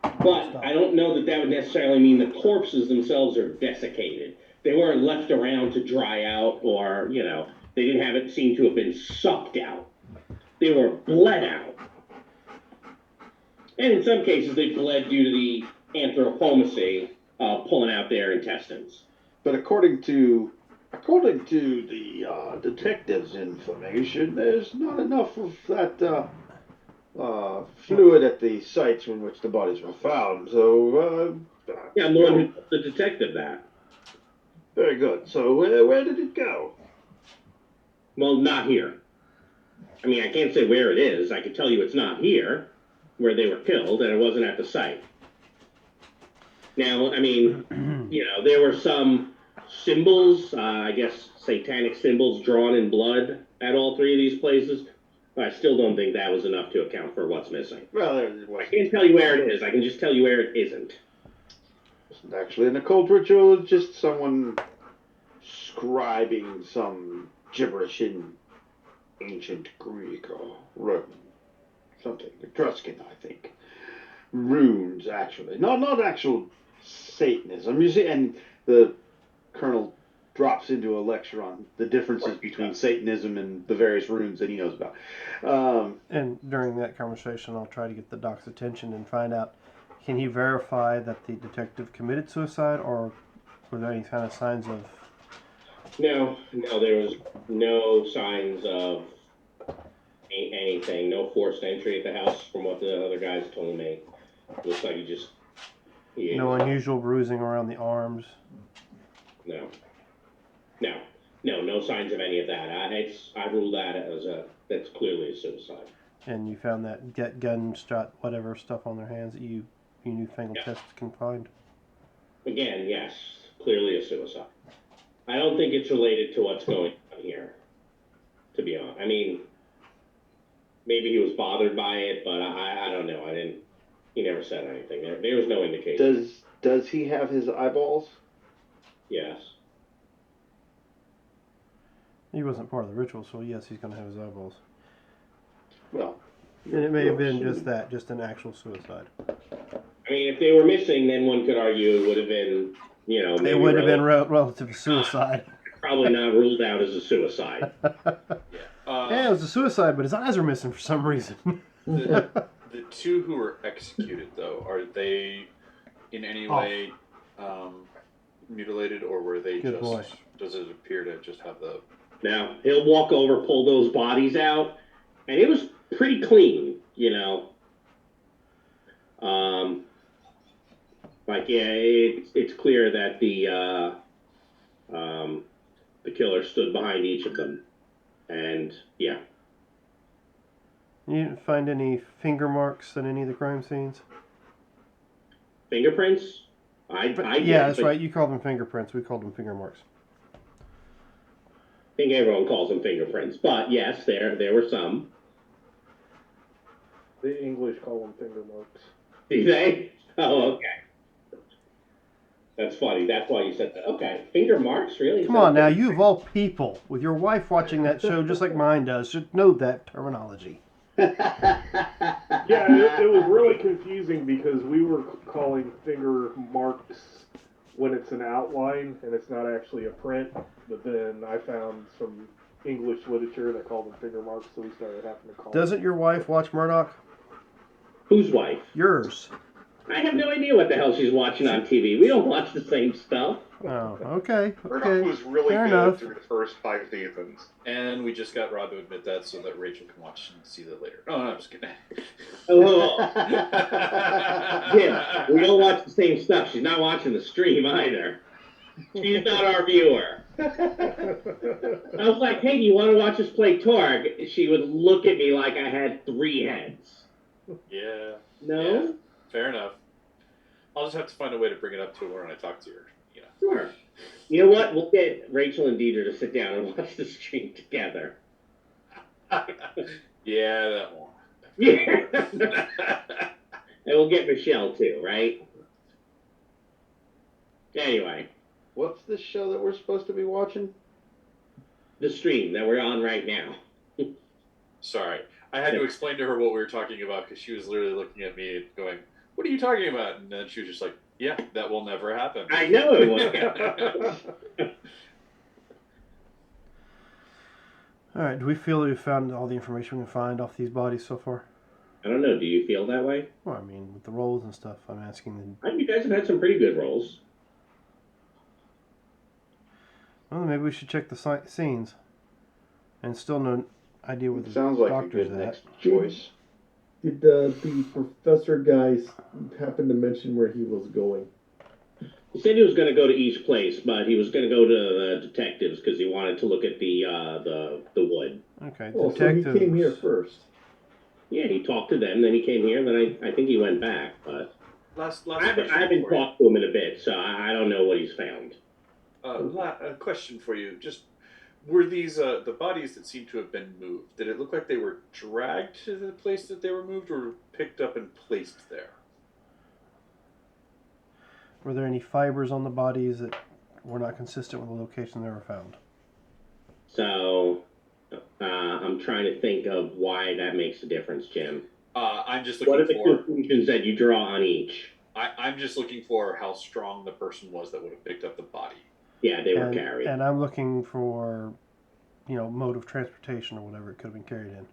But I don't know that would necessarily mean the corpses themselves are desiccated. They weren't left around to dry out, or, they didn't have it seem to have been sucked out. They were bled out. And in some cases, they bled due to the anthropomacy pulling out their intestines. But according to the detective's information, there's not enough of that fluid at the sites in which the bodies were found. So yeah, I'm the one who told the detective that. Very good. So where did it go? Well, not here. I mean, I can't say where it is. I can tell you it's not here, where they were killed, and it wasn't at the site. Now, I mean, there were some symbols, I guess satanic symbols drawn in blood at all 3 of these places, but I still don't think that was enough to account for what's missing. Well, I can't tell you where it is. I can just tell you where it isn't. It's actually an occult ritual. It's just someone scribing some gibberish in ancient Greek or Roman. Something. Etruscan, I think. Runes, actually. Not actual Satanism. You see, and the Colonel drops into a lecture on the differences between Satanism and the various runes that he knows about. And during that conversation, I'll try to get the doc's attention and find out, can he verify that the detective committed suicide, or were there any kind of signs of... No, there was no signs of anything. No forced entry at the house from what the other guys told me. Looks like no unusual bruising around the arms? No signs of any of that. I rule that as that's clearly a suicide. And you found that gunshot, whatever stuff on their hands that you newfangled tests can find? Again, yes, clearly a suicide. I don't think it's related to what's going on here. To be honest, I mean, maybe he was bothered by it, but I don't know. I didn't. He never said anything. There was no indication. Does he have his eyeballs? Yes. He wasn't part of the ritual, so yes, he's going to have his eyeballs. Well, And it may have been just an actual suicide. I mean, if they were missing, then one could argue it would have been, maybe It would have been relative to suicide. probably not ruled out as a suicide. Yeah, it was a suicide, but his eyes are missing for some reason. The two who were executed, though, are they in any way mutilated, or were they Good just? boy. Does it appear to just have the? Now he'll walk over, pull those bodies out, and it was pretty clean, it's clear that the killer stood behind each of them, and yeah. You didn't find any finger marks at any of the crime scenes? Fingerprints? I yeah, that's right. You called them fingerprints. We called them finger marks. I think everyone calls them fingerprints, but yes, there were some. The English call them finger marks. Do they? Oh, okay. That's funny. That's why you said that. Okay, finger marks, really? Come on now, you of all people, with your wife watching that show just like mine does, should know that terminology. Yeah, it was really confusing because we were calling finger marks when it's an outline and it's not actually a print. But then I found some English literature that called them finger marks, so we started having to call Doesn't your wife watch Murdoch? Whose wife? Yours. I have no idea what the hell she's watching on TV. We don't watch the same stuff. Oh, okay. Murdoch was really Fair good enough. through the first 5 seasons. And we just got Rod to admit that so that Rachel can watch and see that later. Oh, no, I'm just kidding. Oh, yeah, we don't watch the same stuff. She's not watching the stream either. She's not our viewer. I was like, hey, do you want to watch us play Torg? She would look at me like I had 3 heads. Yeah. No? Yeah, fair enough. I'll just have to find a way to bring it up to her when I talk to her. Sure. You know what? We'll get Rachel and Deidre to sit down and watch the stream together. Yeah, that won't. Yeah. And we'll get Michelle too, right? Anyway. What's the show that we're supposed to be watching? The stream that we're on right now. Sorry. I had to explain to her what we were talking about because she was literally looking at me and going, "What are you talking about?" And then she was just like, "Yeah, that will never happen." I know it won't. All right, do we feel that we've found all the information we can find off these bodies so far? I don't know. Do you feel that way? Well, I mean, with the rolls and stuff, I'm asking. I think you guys have had some pretty good rolls. Well, maybe we should check the scenes. And still no idea where the Sounds like a doctor's good at. next choice. Did the professor guys happen to mention where he was going? He said he was going to go to each place, but he was going to go to the detectives because he wanted to look at the wood. Okay, Oh, detectives. so he came here first. Yeah, he talked to them, then he came here, then I think he went back. But Last I haven't question for you. talked to him in a bit, so I don't know what he's found. A question for you. Just were these the bodies that seem to have been moved? Did it look like they were dragged to the place that they were moved, or picked up and placed there? Were there any fibers on the bodies that were not consistent with the location they were found? So I'm trying to think of why that makes a difference, Jim. I'm just What are looking the for. conclusions that you draw on each? I'm just looking for how strong the person was that would have picked up the body. Yeah, they were carried. And I'm looking for, mode of transportation or whatever it could have been carried in.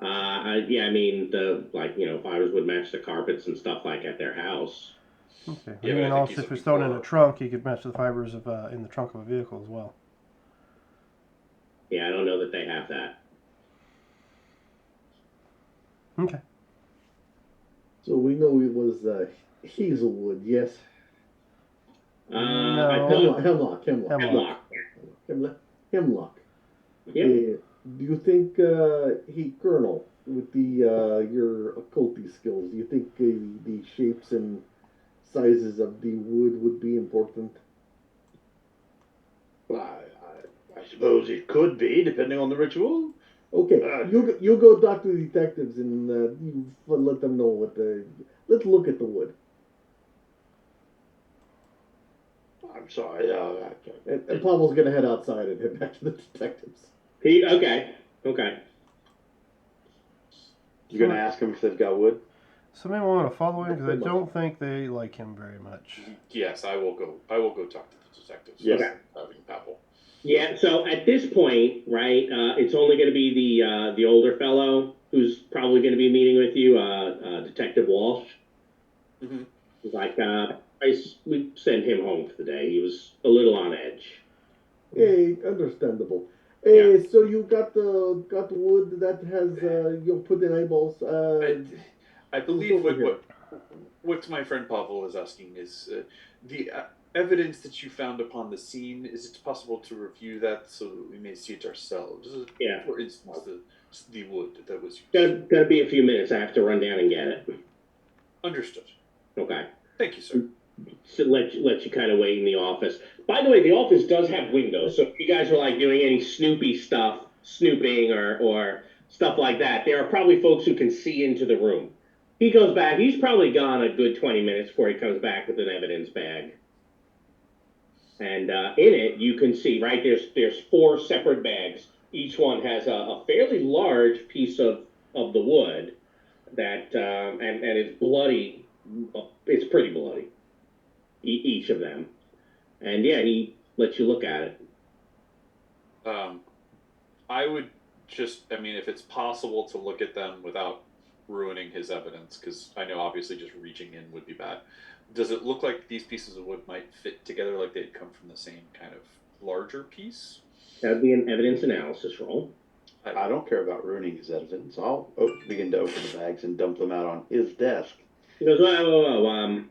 Yeah, I mean fibers would match the carpets and stuff like at their house. Okay. Yeah, And but I think also, he's if it's looking thrown in for- a trunk, you could match the fibers of in the trunk of a vehicle as well. Yeah, I don't know that they have that. Okay. So we know it was Hazelwood, yes? No. I thought Hemlock. Yeah. Do you think Colonel, with your occulty skills, do you think the shapes and sizes of the wood would be important? Well, I I suppose it could be, depending on the ritual. Okay, you go talk to the detectives and you let them know what the. Let's look at the wood. I'm sorry. And Pavel's gonna head outside and head back to the detectives. Okay. You're gonna ask them if they've got wood? Somebody want to follow him because I don't think they like him very much. Yes, I will go. I will go talk to the detectives. Yes. Okay. Having Pavel. Yeah. So at this point, right, it's only going to be the older fellow who's probably going to be meeting with you, Detective Walsh. Mm-hmm. Like, we sent him home for the day. He was a little on edge. Hey, understandable. Hey, so you got the wood that has you put in eyeballs. I believe what my friend Pavel is asking is the evidence that you found upon the scene. Is it possible to review that so that we may see it ourselves? Yeah. For instance, the wood that was used. Gotta be a few minutes. I have to run down and get it. Understood. Okay. Thank you, sir. So let you kind of wait in the office. By the way, the office does have windows, so if you guys are like doing any snooping or stuff like that, there are probably folks who can see into the room. He goes back. He's probably gone a good 20 minutes before he comes back with an evidence bag. And in it, you can see, right, there's 4 separate bags. Each one has a fairly large piece of the wood that and it's bloody. It's pretty bloody. Each of them, and yeah, he lets you look at it. I would I mean, if it's possible to look at them without ruining his evidence, because I know obviously just reaching in would be bad. Does it look like these pieces of wood might fit together, like they'd come from the same kind of larger piece? That'd be an evidence analysis roll. I don't care about ruining his evidence. I'll begin to open the bags and dump them out on his desk. He goes, whoa,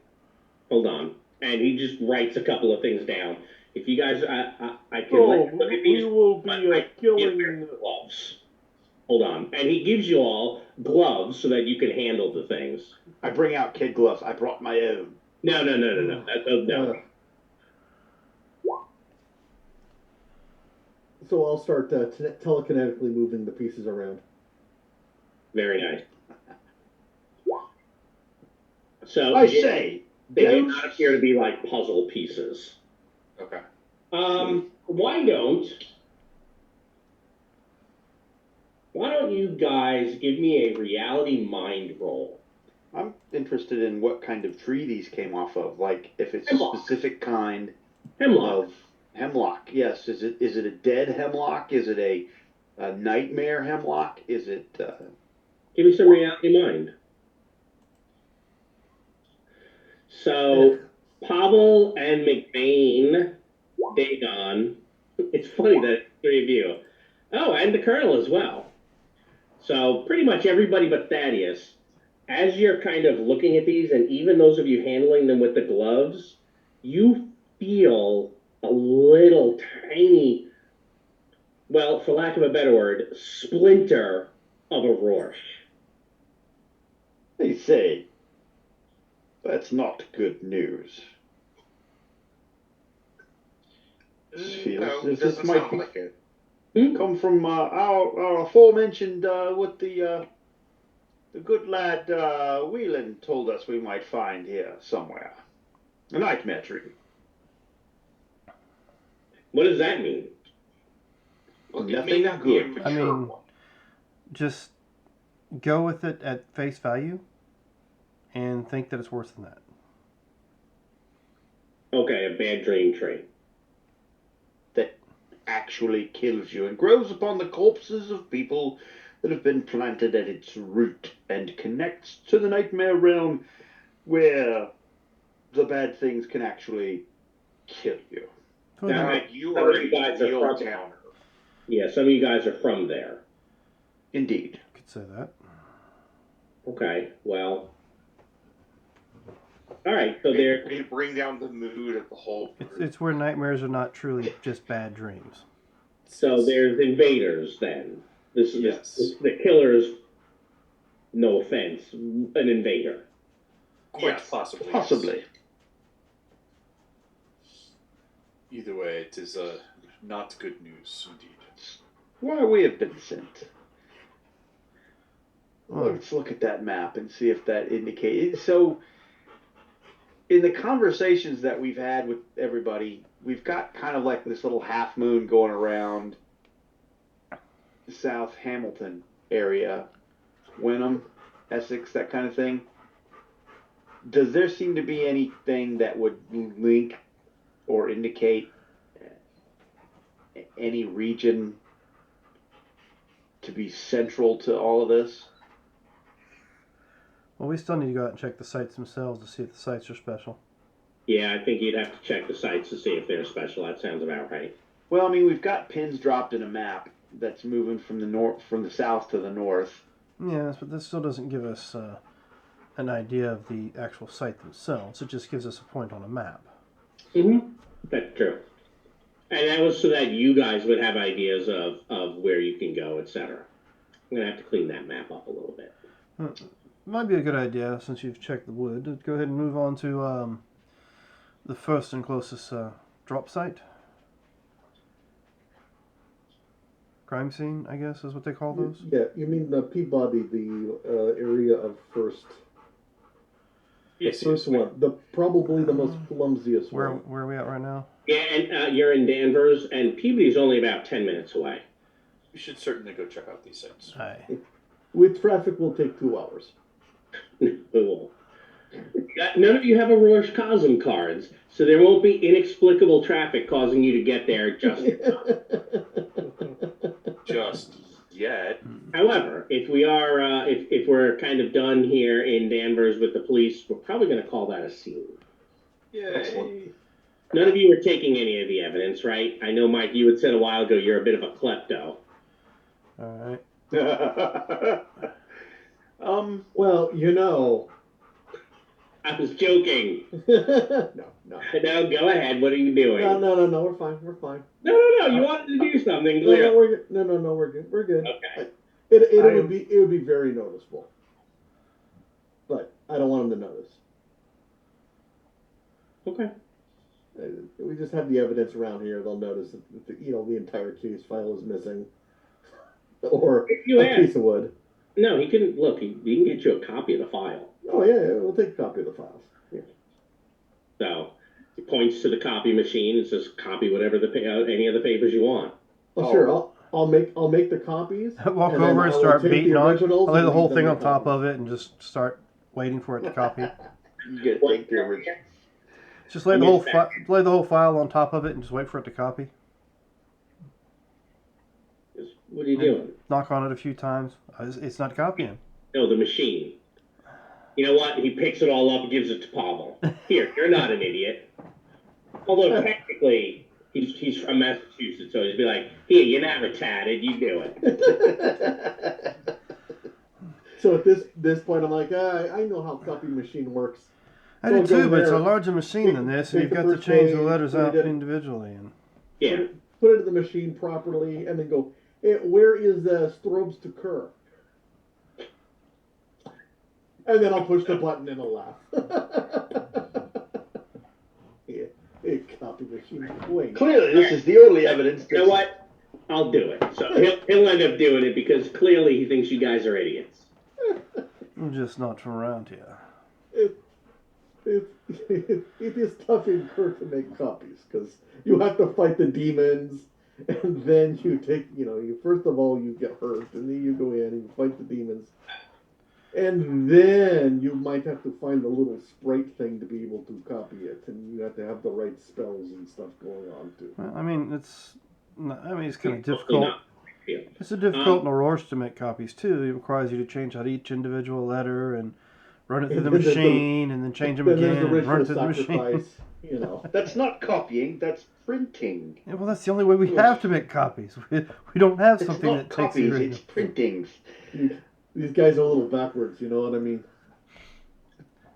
hold on. And he just writes a couple of things down. If you guys, I can let you look at these. We will be killing gloves. Hold on. And he gives you all gloves so that you can handle the things. I bring out kid gloves. I brought my own. No. No. So I'll start telekinetically moving the pieces around. Very nice. So I say, they do not appear to be like puzzle pieces. Okay. Why don't you guys give me a reality mind roll? I'm interested in what kind of tree these came off of. Like, if it's Hemlock. a specific kind Hemlock. of hemlock. Yes. Is it a dead hemlock? Is it a nightmare hemlock? Is it? Give me some reality mind. So, Pavel and McBain, Dagon. It's funny that 3 of you. Oh, and the Colonel as well. So, pretty much everybody but Thaddeus. As you're kind of looking at these, and even those of you handling them with the gloves, you feel a little tiny, well, for lack of a better word, splinter of a Rorsch. They say, that's not good news. No, This doesn't might sound like it. come from our aforementioned what the good lad Whelan told us we might find here somewhere. A nightmare tree. What does that mean? Well, it Nothing may not be a good. mature I mean, one. just go with it at face value and think that it's worse than that. Okay, a bad dream tree. That actually kills you and grows upon the corpses of people that have been planted at its root and connects to the nightmare realm where the bad things can actually kill you. Now, You some are of you guys a are Neo from Towner. Yeah, some of you guys are from there. Indeed. Could say that. Okay, well. All right, so there. They bring down the mood of the whole group. It's where nightmares are not truly just bad dreams. So there's invaders then. This Yes. the killer's, no offense, an invader. Quite Yes. possibly. Possibly. Yes. Either way, it is not good news indeed. Why we have been sent. Hmm. Let's look at that map and see if that indicates. So, in the conversations that we've had with everybody, we've got kind of like this little half moon going around the South Hamilton area, Wenham, Essex, that kind of thing. Does there seem to be anything that would link or indicate any region to be central to all of this? Well, we still need to go out and check the sites themselves to see if the sites are special. Yeah, I think you'd have to check the sites to see if they're special. That sounds about right. Well, I mean, we've got pins dropped in a map that's moving from the south to the north. Yes, but this still doesn't give us an idea of the actual site themselves. It just gives us a point on a map. Mm-hmm. That's true. And that was so that you guys would have ideas of where you can go, etc. I'm going to have to clean that map up a little bit. Might be a good idea, since you've checked the wood, to go ahead and move on to the first and closest drop site. Crime scene, I guess, is what they call those. Yeah, you mean the Peabody, the area of first. Yes, The first one, probably the most clumsiest Where one. are we at right now? Yeah, and you're in Danvers, and Peabody's only about 10 minutes away. We should certainly go check out these sites. Aye. With traffic, will take 2 hours. Cool. None of you have Aurora Cosm cards, so there won't be inexplicable traffic causing you to get there just in time. Just yet. However, if we are, if we're kind of done here in Danvers with the police, we're probably going to call that a scene. Yay. None of you are taking any of the evidence, right? I know, Mike, you had said a while ago you're a bit of a klepto. All right. Well, you know. I was joking. No. No, go ahead. What are you doing? No, we're fine. No. You wanted to do something. No, Clear. we're good. No, we're good. We're good. Okay. It would be very noticeable. But I don't want them to notice. Okay. We just have the evidence around here. They'll notice that the entire case file is missing, or a piece of wood. No, he can look. He can get you a copy of the file. Oh yeah, we'll take a copy of the files. Yeah. So he points to the copy machine and says, "Copy whatever any of the papers you want." Oh, sure. I'll make the copies. Walk and over and start beating on. I'll I'll lay the whole thing on top of it and just start waiting for it to copy. You get to take the original. Just lay the whole file on top of it and just wait for it to copy. What are you doing? Knock on it a few times. It's not copying. No, the machine. You know what? He picks it all up and gives it to Pavel. Here, you're not an idiot. Although technically, he's from Massachusetts, so he'd be like, "Here, you're not retarded. You do it." So at this point, I'm like, I know how copy machine works. I So do I'll go too, but it's a there, larger machine than this, and take you've the got to first change the page, letters put it out in. individually. And Yeah. Put it in the machine properly, and then go. Where is Strobes to Kerr? And then I'll push the button and I'll laugh. Yeah, copy machine. Wait. Clearly, this is the only evidence. You know what? I'll do it. So he'll end up doing it because clearly he thinks you guys are idiots. I'm just not from around here. It is tough in Kerr to make copies because you have to fight the demons, and then you take, you first of all you get hurt, and then you go in and you fight the demons, and then you might have to find a little sprite thing to be able to copy it, and you have to have the right spells and stuff going on too. Well, it's kind of difficult. It's difficult in Aurora to make copies too. It requires you to change out each individual letter and run it through the machine, and then change them again, and run it through the machine. That's not copying. That's printing. Yeah, well, that's the only way we have to make copies. We don't have something that takes the copies. original. It's printings. These guys are a little backwards, you know what I mean?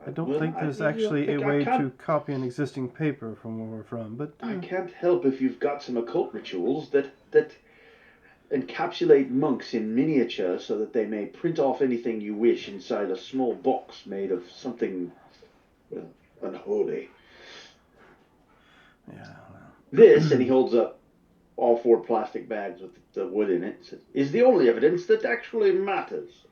I don't think there's actually a way to copy an existing paper from where we're from, but I can't help if you've got some occult rituals that encapsulate monks in miniature so that they may print off anything you wish inside a small box made of something unholy. yeah. This, and he holds up all 4 plastic bags with the wood in it, is the only evidence that actually matters.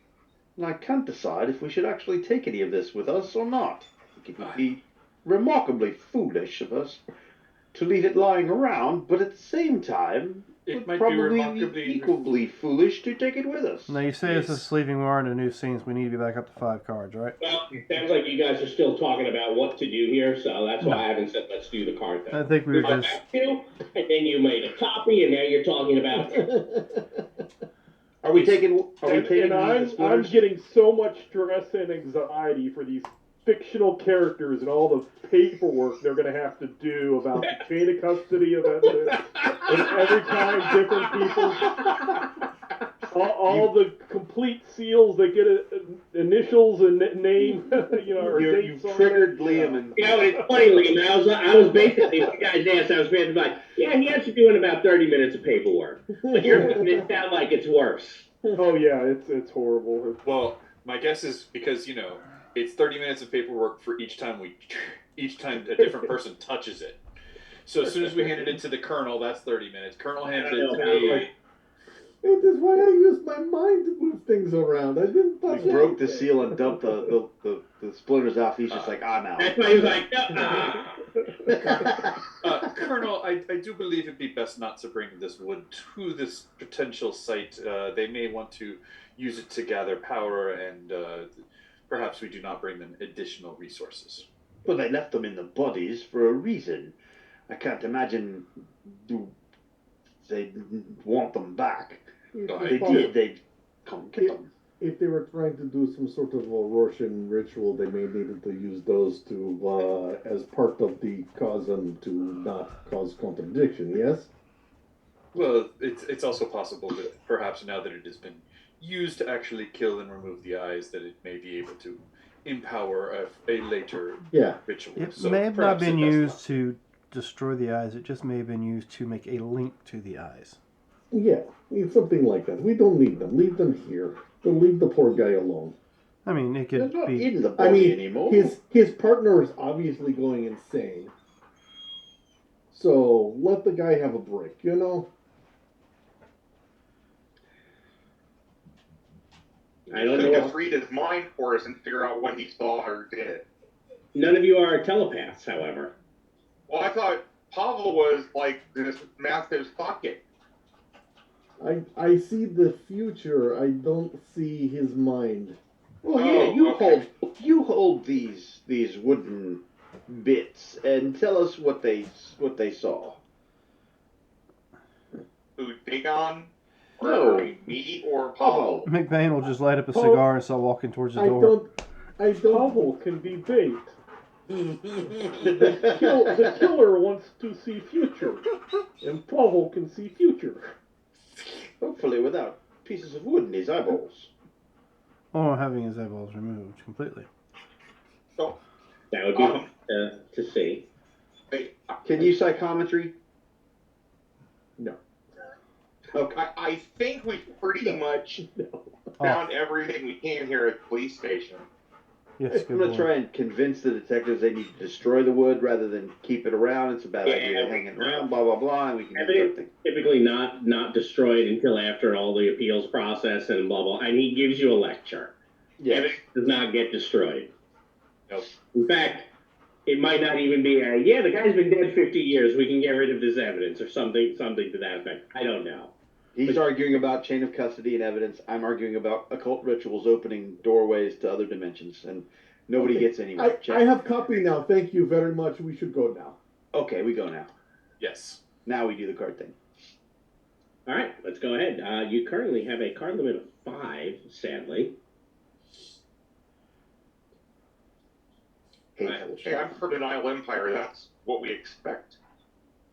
And I can't decide if we should actually take any of this with us or not. I think it would be remarkably foolish of us to leave it lying around, but at the same time, It would might be probably remarkably equally foolish to take it with us. Now you say this is leaving more into new scenes. We need to be back up to 5 cards, right? Well, it sounds like you guys are still talking about what to do here, so that's why I haven't said let's do the card thing. I think we were just. And then you made a copy, and now you're talking about. Are we taking? And I'm getting so much stress and anxiety for these fictional characters and all the paperwork they're going to have to do about the chain of custody of evidence, and every time different people, all the complete seals that get initials and name, or You've triggered Liam, and It's funny, Liam. I was basically, if you guys asked, I was basically like, yeah, he has to do in about 30 minutes of paperwork, but you're making it sound like it's worse. Oh yeah, it's horrible. Well, my guess is because it's 30 minutes of paperwork for each time a different person touches it. So as soon as we hand it into the Colonel, that's 30 minutes. Colonel hands it to me. It is why I use my mind to move things around. I didn't touch we broke the seal and dumped the splinters off. He's just like, I'm out. That's why he was like, Colonel, I do believe it'd be best not to bring this wood to this potential site. They may want to use it to gather power, and perhaps we do not bring them additional resources. But they left them in the bodies for a reason. I can't imagine they'd want them back. If they did, they'd come get them. If they were trying to do some sort of a Rorschach ritual, they may needed to use those to as part of the cause them to not cause contradiction. Yes. Well, it's also possible that perhaps now that it has been used to actually kill and remove the eyes, that it may be able to empower a later ritual. It So may have not perhaps been it does used to destroy the eyes. It just may have been used to make a link to the eyes. Yeah, something like that. We don't need them. Leave them here. Don't leave the poor guy alone. I mean, it They're could not be. in the body anymore. His partner is obviously going insane. So let the guy have a break, I don't Could know. just read his mind for us and figure out what he saw or did. None of you are telepaths, however. Well, I thought Pavel was like this massive socket. I see the future. I don't see his mind. Well, you hold these wooden bits and tell us what they saw. Who, Dagon? No. Me or Pavel? McBain will just light up a cigar and start walking towards the door. I don't. Pavel can be bait. The killer wants to see future, and Pavel can see future. Hopefully without pieces of wood in his eyeballs. Or having his eyeballs removed completely. So, That would be fun to see. Can you psychometry? No. Okay. I think we pretty much found everything we can here at the police station. Yes, I'm going to try and convince the detectives they need to destroy the wood rather than keep it around. It's a bad idea to hang it around, blah, blah, blah, and we can Evidence typically not destroyed until after all the appeals process and blah, blah. And he gives you a lecture. Yeah. Evidence does not get destroyed. Nope. In fact, it might not even be the guy's been dead 50 years. We can get rid of this evidence or something to that effect. I don't know. He's arguing about chain of custody and evidence. I'm arguing about occult rituals opening doorways to other dimensions, and nobody gets anywhere. I have copy now. Thank you very much. We should go now. Okay, we go now. Yes. Now we do the card thing. All right, let's go ahead. You currently have a card limit of 5, sadly. Hateful. Hey, I'm for Denial Empire. That's what we expect.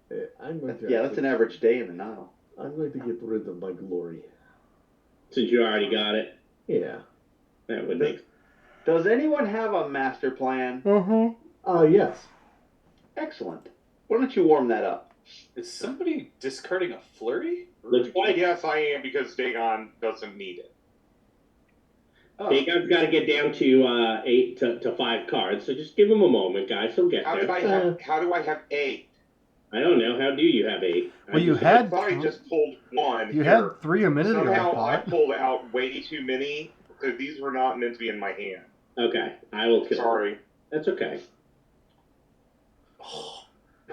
That's an average day in the Nile. I'm going to get rid of my glory. Since you already got it. Yeah. That would make. Does anyone have a master plan? Mm-hmm. Yes. Excellent. Why don't you warm that up? Is somebody discarding a flurry? Looks like Yes, I am, because Dagon doesn't need it. Dagon's got to get down to 8 to 5 cards, so just give him a moment, guys. He'll get How there. do I have 8? I don't know. How do you have 8? Well, you had I thought I just pulled one. you here. had 3 a minute ago. I Somehow I thought. pulled out way too many because these were not meant to be in my hand. Okay, I will kill. Sorry. That's okay.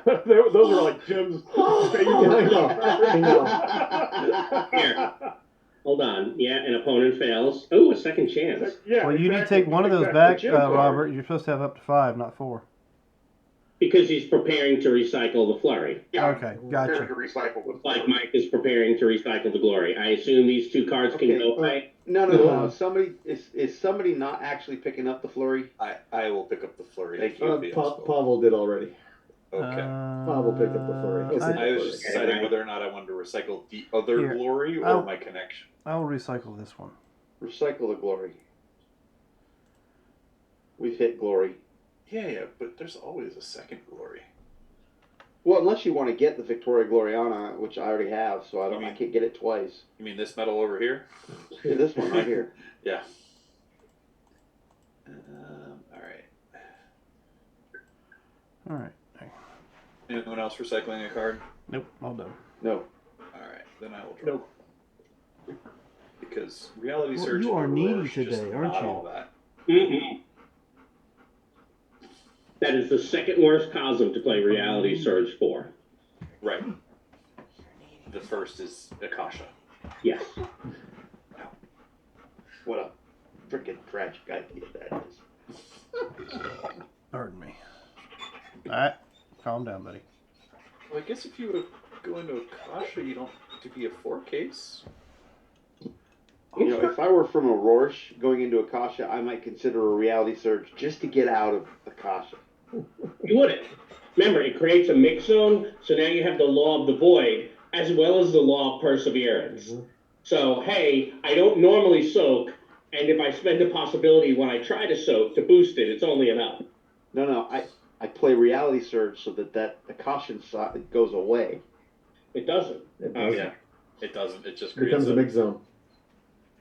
Those are like Jim's favorite. I know. Here. Hold on. Yeah, an opponent fails. Oh, a second chance. Yeah, Well, you need to exactly, take one of those exactly. back, Jim card. Robert. You're supposed to have up to 5, not 4. Because he's preparing to recycle the flurry. Yeah, Okay, gotcha. To recycle with Like Mike is preparing to recycle the glory. I assume these 2 cards can Okay. go away. No. Somebody is somebody not actually picking up the flurry? I will pick up the flurry. Thank if you. nobody else will. Pavel did already. Okay. Pavel picked up the flurry. I was just Okay, deciding right. whether or not I wanted to recycle the other Here. glory or I'll- my connection. I will recycle this one. Recycle the glory. We've hit glory. Yeah, but there's always a second glory. Well, unless you want to get the Victoria Gloriana, which I already have, so I mean- can't get it twice. You mean this medal over here? This one right here. Yeah. All right. All right. Anyone else recycling a card? Nope, all done. No. All right, then I will draw. Nope. Because reality Well, search. you are and needy Roar is just today, aren't not you? all that. Mm-mm. That is the second worst cosm to play Reality Surge for. Right. The first is Akasha. Yes. What a freaking tragic idea that is. Pardon me. All right, calm down, buddy. Well, I guess if you were to go into Akasha, you don't have to be a 4 case. You know, if I were from Aurora going into Akasha, I might consider a reality surge just to get out of Akasha. You wouldn't. Remember, it creates a mix zone, so now you have the law of the void as well as the law of perseverance. Mhm. So, hey, I don't normally soak, and if I spend a possibility when I try to soak to boost it, it's only an up. No, I play reality surge so that Akashan side goes away. It doesn't. It does. Yeah. It doesn't. It just It becomes creates a mix zone.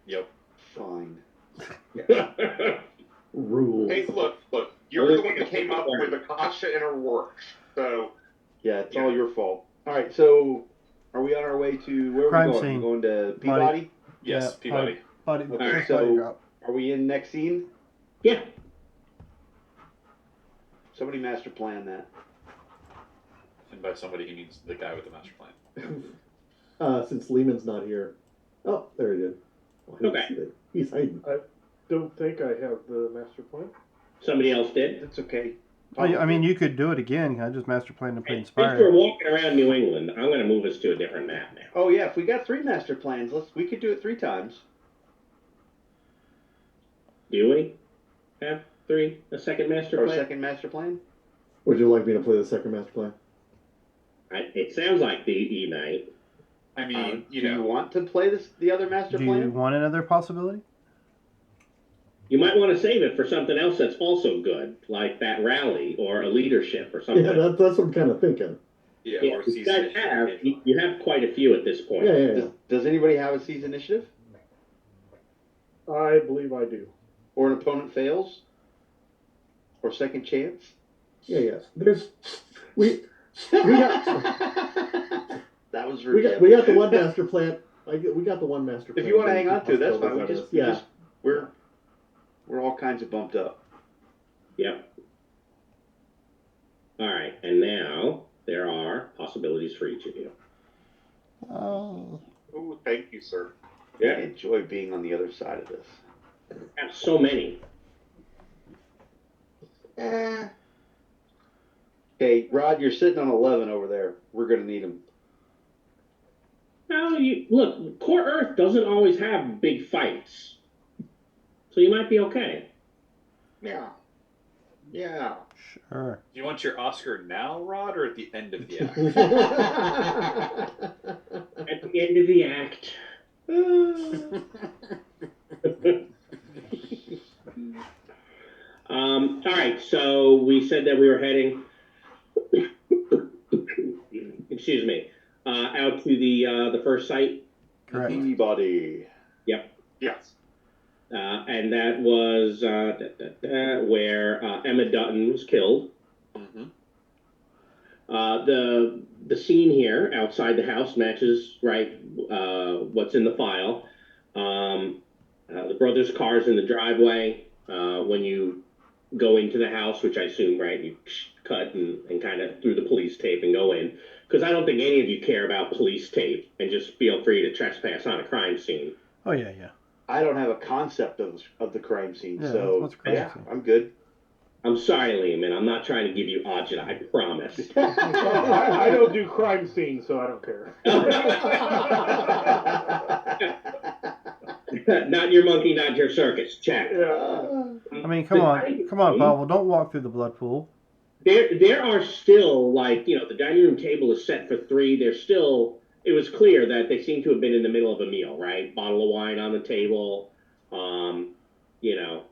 Yep. Fine. Rules. Hey, look, you're the one that came up with Akasha and Aurora. So, Yeah, it's all your fault. All right, so are we on our way to where are Crime we going? scene. We're going to Peabody. Yes, Yeah, Peabody. Body, Okay, first so- body drop. Are we in next scene? Yeah. Somebody master plan that. And by somebody, he means the guy with the master plan. Since Lehman's not here. Oh, there he is. Well, he's hiding. Don't think I have the master plan. Somebody else did. That's okay. Oh, I mean, you could do it again. I just master planned to play Since we're Inspired. walking around New England, I'm going to move us to a different map now. Oh yeah, if we got 3 master plans, we could do it 3 times. Do we have 3? A second master Or a plan? second master plan. Would you like me to play the second master plan? It sounds like you might. I mean, Do you want to play the other master Do you plan? want another possibility? You might want to save it for something else that's also good, like that rally or a leadership or something. Yeah, that's what I'm kind of thinking. Yeah, Yeah, or you season guys have. You have quite a few at this point. Yeah. Does anybody have a seize initiative? I believe I do. Or an opponent fails? Or second chance? Yeah. There's we got That was we rude. got the one master plan. We got the one master plan. If you want to hang on to it, that's fine. Yeah. We're all kinds of bumped up. Yep. All right, and now there are possibilities for each of you. Oh. ooh, thank you, sir. I enjoy being on the other side of this. I have so many. Okay, Rod, you're sitting on 11 over there. We're going to need them. Well, look, Core Earth doesn't always have big fights, so you might be okay. Yeah. Sure. Do you want your Oscar now, Rod, or at the end of the act? At the end of the act. All right, so we said that we were heading, excuse me, out to the first site. Correct. Peabody. Yep. Yes. And that was where Emma Dutton was killed. Mm-hmm. The the scene here outside the house matches right what's in the file. The brother's car's in the driveway. When you go into the house, which I assume, right, you cut and kind of through the police tape and go in. Because I don't think any of you care about police tape, and just feel free to trespass on a crime scene. Oh yeah, yeah. I don't have a concept of the crime scene, Yeah, so what's a crime yeah, scene? I'm good. I'm sorry, Liam, and I'm not trying to give you agita, I promise. I don't do crime scenes, so I don't care. Not your monkey, not your circus. Check. Yeah. I mean, come on, Pavel. Don't walk through the blood pool. There are still, like, the dining room table is set for 3. There's still, it was clear that they seem to have been in the middle of a meal, right? Bottle of wine on the table. You know,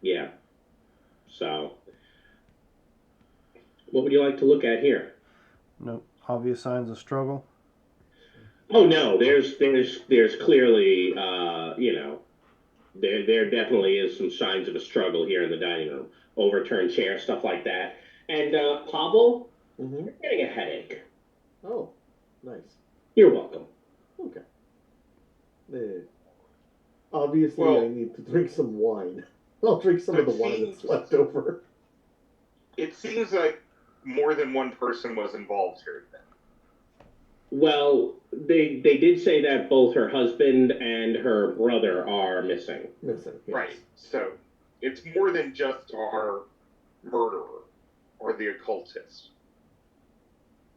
yeah. So, what would you like to look at here? No obvious signs of struggle. Oh no, there's clearly, there definitely is some signs of a struggle here in the dining room. Overturned chair, stuff like that. And Pavel, Mm-hmm. you're getting a headache. Oh, nice. You're welcome. Okay. Obviously, Well- I need to drink some wine. I'll drink some of the wine that's left over. It seems like more than one person was involved here then. Well, they did say that both her husband and her brother are missing. Missing. Yes. Right. So it's more than just our murderer or the occultist.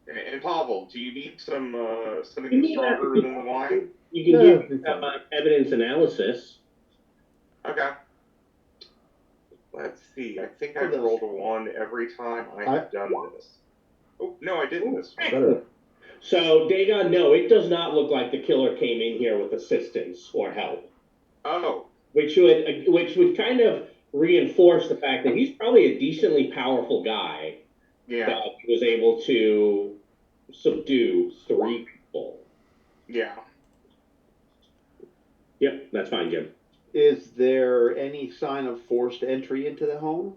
And Pavel, do you need something need stronger than the wine? You can No, give it's fine. evidence analysis. Okay. Let's see. I think I've rolled a 1 every time I have done this. Oh, no, I didn't this one. Better. So, Dagon, no, it does not look like the killer came in here with assistance or help, Oh, which would kind of reinforce the fact that he's probably a decently powerful guy yeah. that was able to subdue 3 people. Yeah. Yep, that's fine, Jim. Is there any sign of forced entry into the home?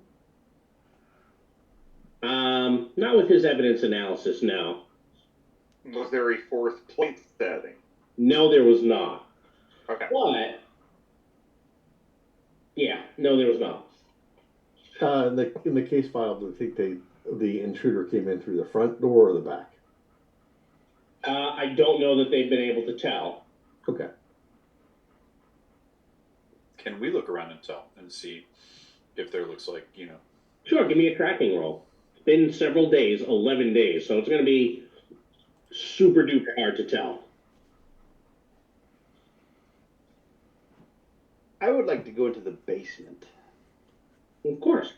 Not with his evidence analysis, no. Was there a 4th plate setting? No, there was not. Okay. But, yeah, no, there was not. In the case file, do you think the intruder came in through the front door or the back? I don't know that they've been able to tell. Okay. Can we look around and tell and see if there looks like, Sure, give me a tracking roll. It's been several days, 11 days, so it's going to be super duper hard to tell. I would like to go into the basement. Of course.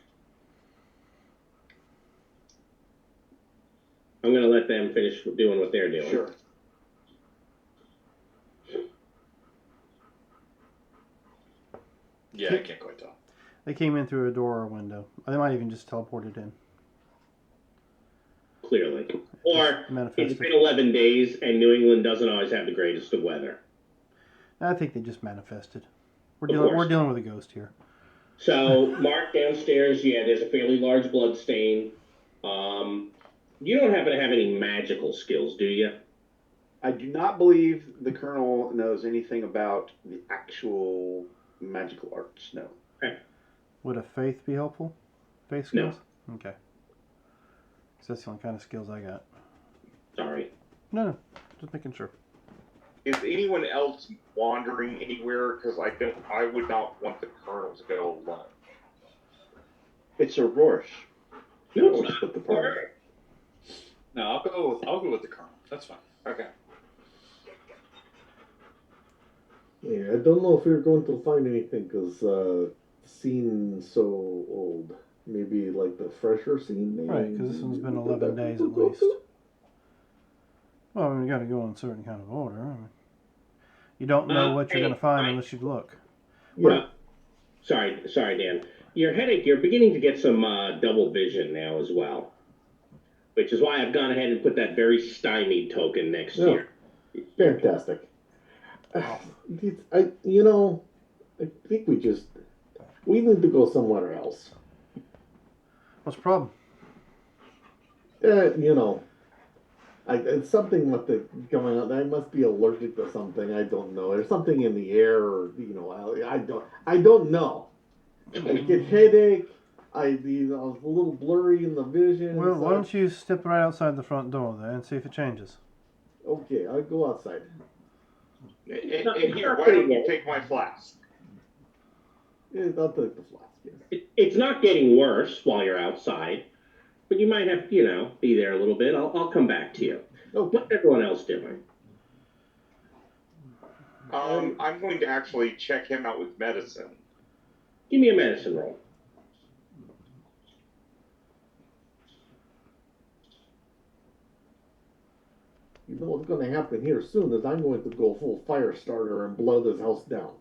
I'm going to let them finish doing what they're doing. Sure. yeah, I can't quite tell. They came in through a door or a window. They might even just teleported in. Clearly. Or it's Manifested. been 11 days and New England doesn't always have the greatest of weather. I think they just manifested. Of We're course. dealing with a ghost here. So, Mark, downstairs, yeah, there's a fairly large blood stain. You don't happen to have any magical skills, do you? I do not believe the Colonel knows anything about the actual magical arts. No. Would a faith be helpful? Faith No. skills? Okay. 'Cause that's the only kind of skills I got. Sorry. No, just making sure. Is anyone else wandering anywhere? Because I would not want the Colonel to go alone. It's a Rorsch. No, it's Or not. split the party. No, I'll go with the Colonel. That's fine. Okay. Yeah, I don't know if we're going to find anything because scene's so old. Maybe like the fresher scene. Maybe. Right, because this one's been 11 days at least. Well, I mean, you got to go in a certain kind of order. I mean, you don't know what you're going to find unless you look. Yeah. Sorry, Dan. Your headache, you're beginning to get some double vision now as well. Which is why I've gone ahead and put that very stymied token next Yeah. year. Fantastic. I think we need to go somewhere else. What's the problem? You know, it's something with the going on. I must be allergic to something. I don't know. There's something in the air, or I don't know. I get headache. I was a little blurry in the vision. Well, and why don't such. you step right outside the front door there and see if it changes? Okay, I'll go outside. And here, why don't you take my flask? Yeah, I'll take the flask. Yes. It's not getting worse while you're outside, but you might have to, be there a little bit. I'll come back to you. Okay. What's everyone else doing? I'm going to actually check him out with medicine. Give me a medicine roll. You know what's going to happen here soon is I'm going to go full fire starter and blow this house down.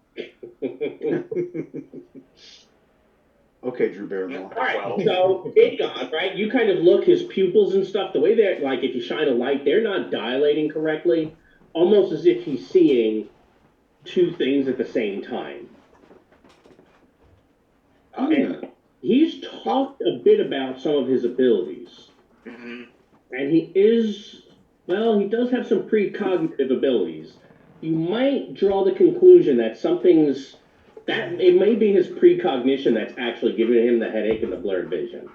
Okay, Drew Barrymore. All right, Well. so Dagon, right? You kind of look his pupils and stuff. The way they're like, if you shine a light, they're not dilating correctly, almost as if he's seeing two things at the same time. And he's talked a bit about some of his abilities, Mm-hmm. and he does have some precognitive abilities. You might draw the conclusion that that it may be his precognition that's actually giving him the headache and the blurred vision.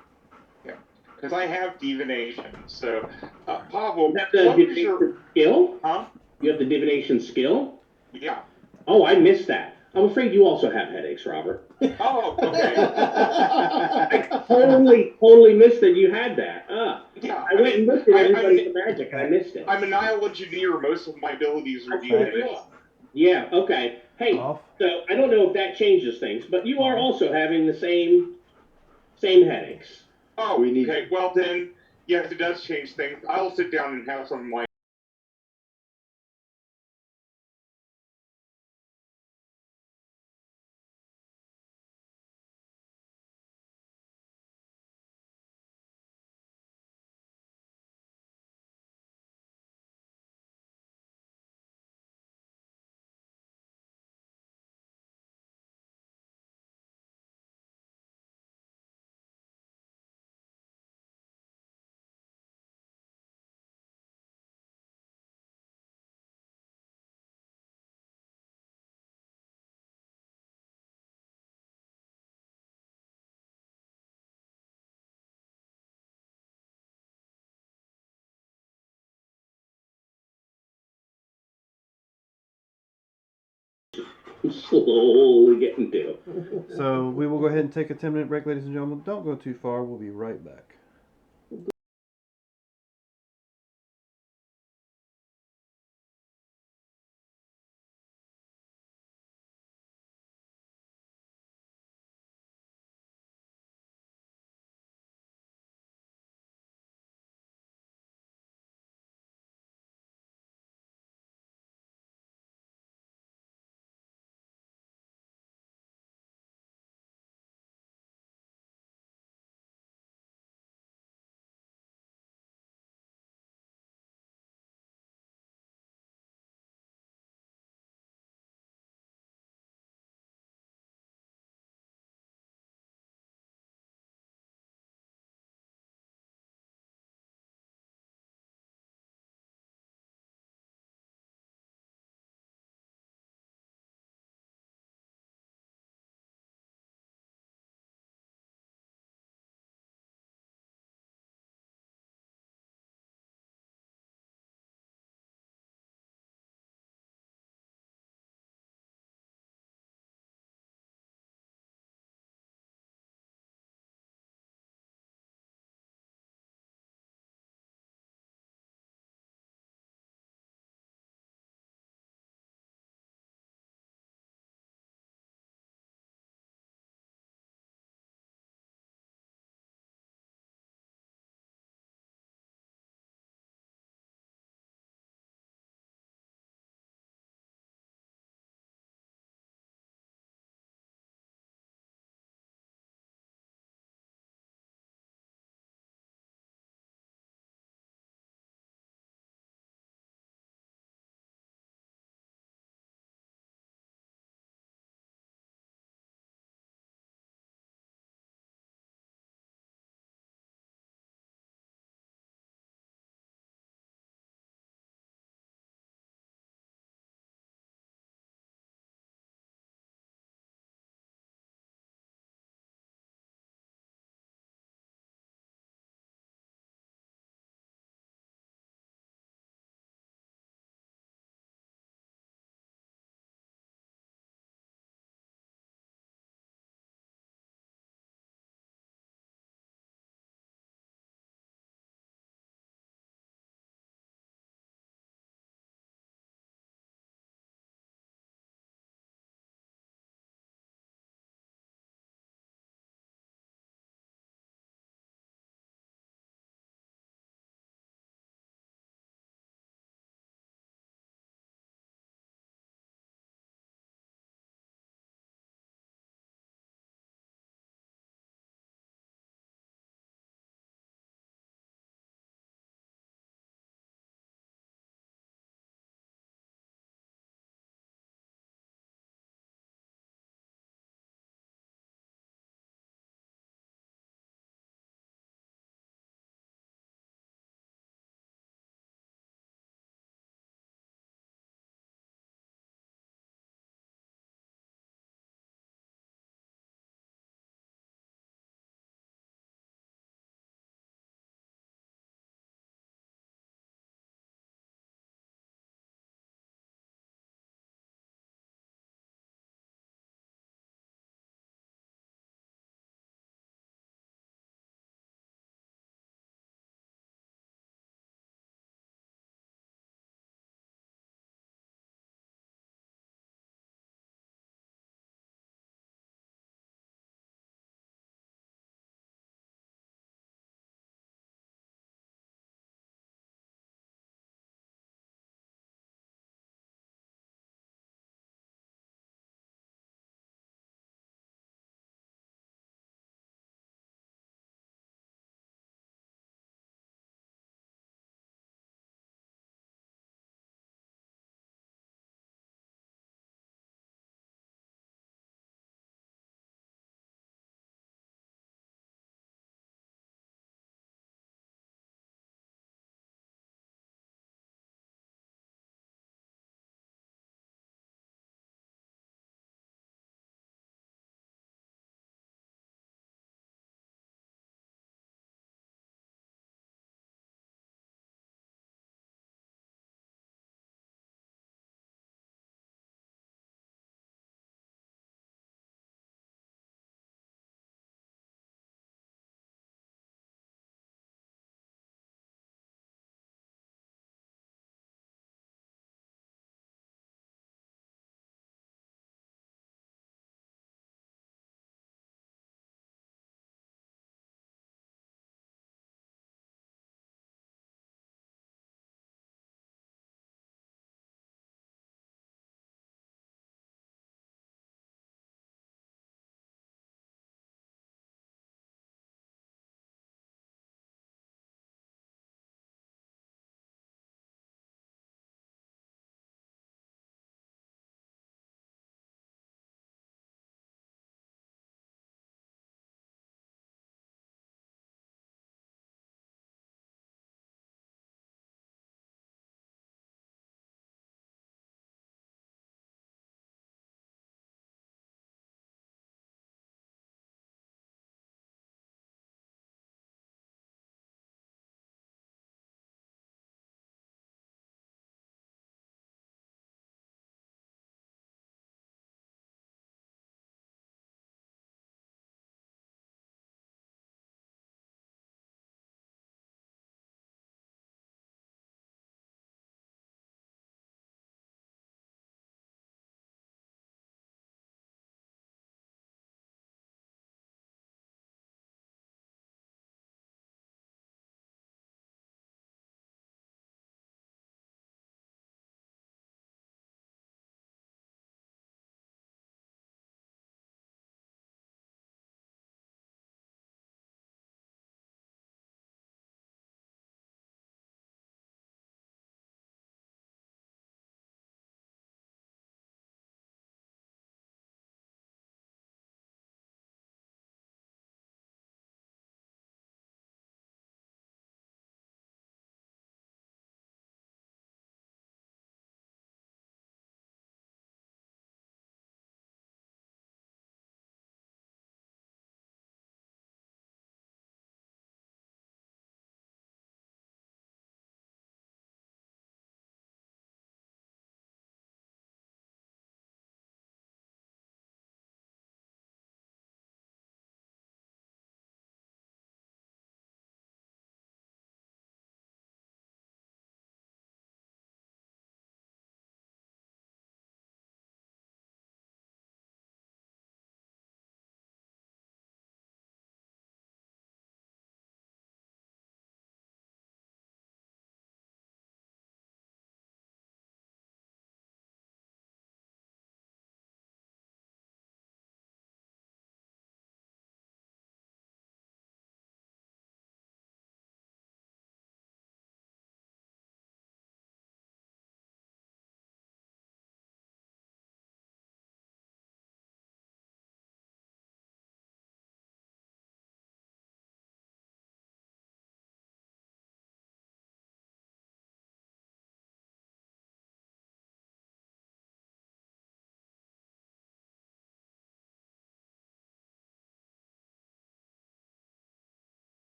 Yeah, because I have divination. So, Pavel, You have the what was divination your skill? huh? You have the divination skill? Yeah. Oh, I missed that. I'm afraid you also have headaches, Robert. Oh, okay. I totally missed that you had that. Yeah. I went and looked at everybody's magic and I missed it. I'm a Nile engineer. Most of my abilities are divination. Yeah, okay. Hey, Off. so I don't know if that changes things, but you are also having the same headaches. Oh, We need- okay. Well then, yes, it does change things. I'll sit down and have some of my I'm slowly getting to. So we will go ahead and take a 10-minute break, ladies and gentlemen. Don't go too far. We'll be right back.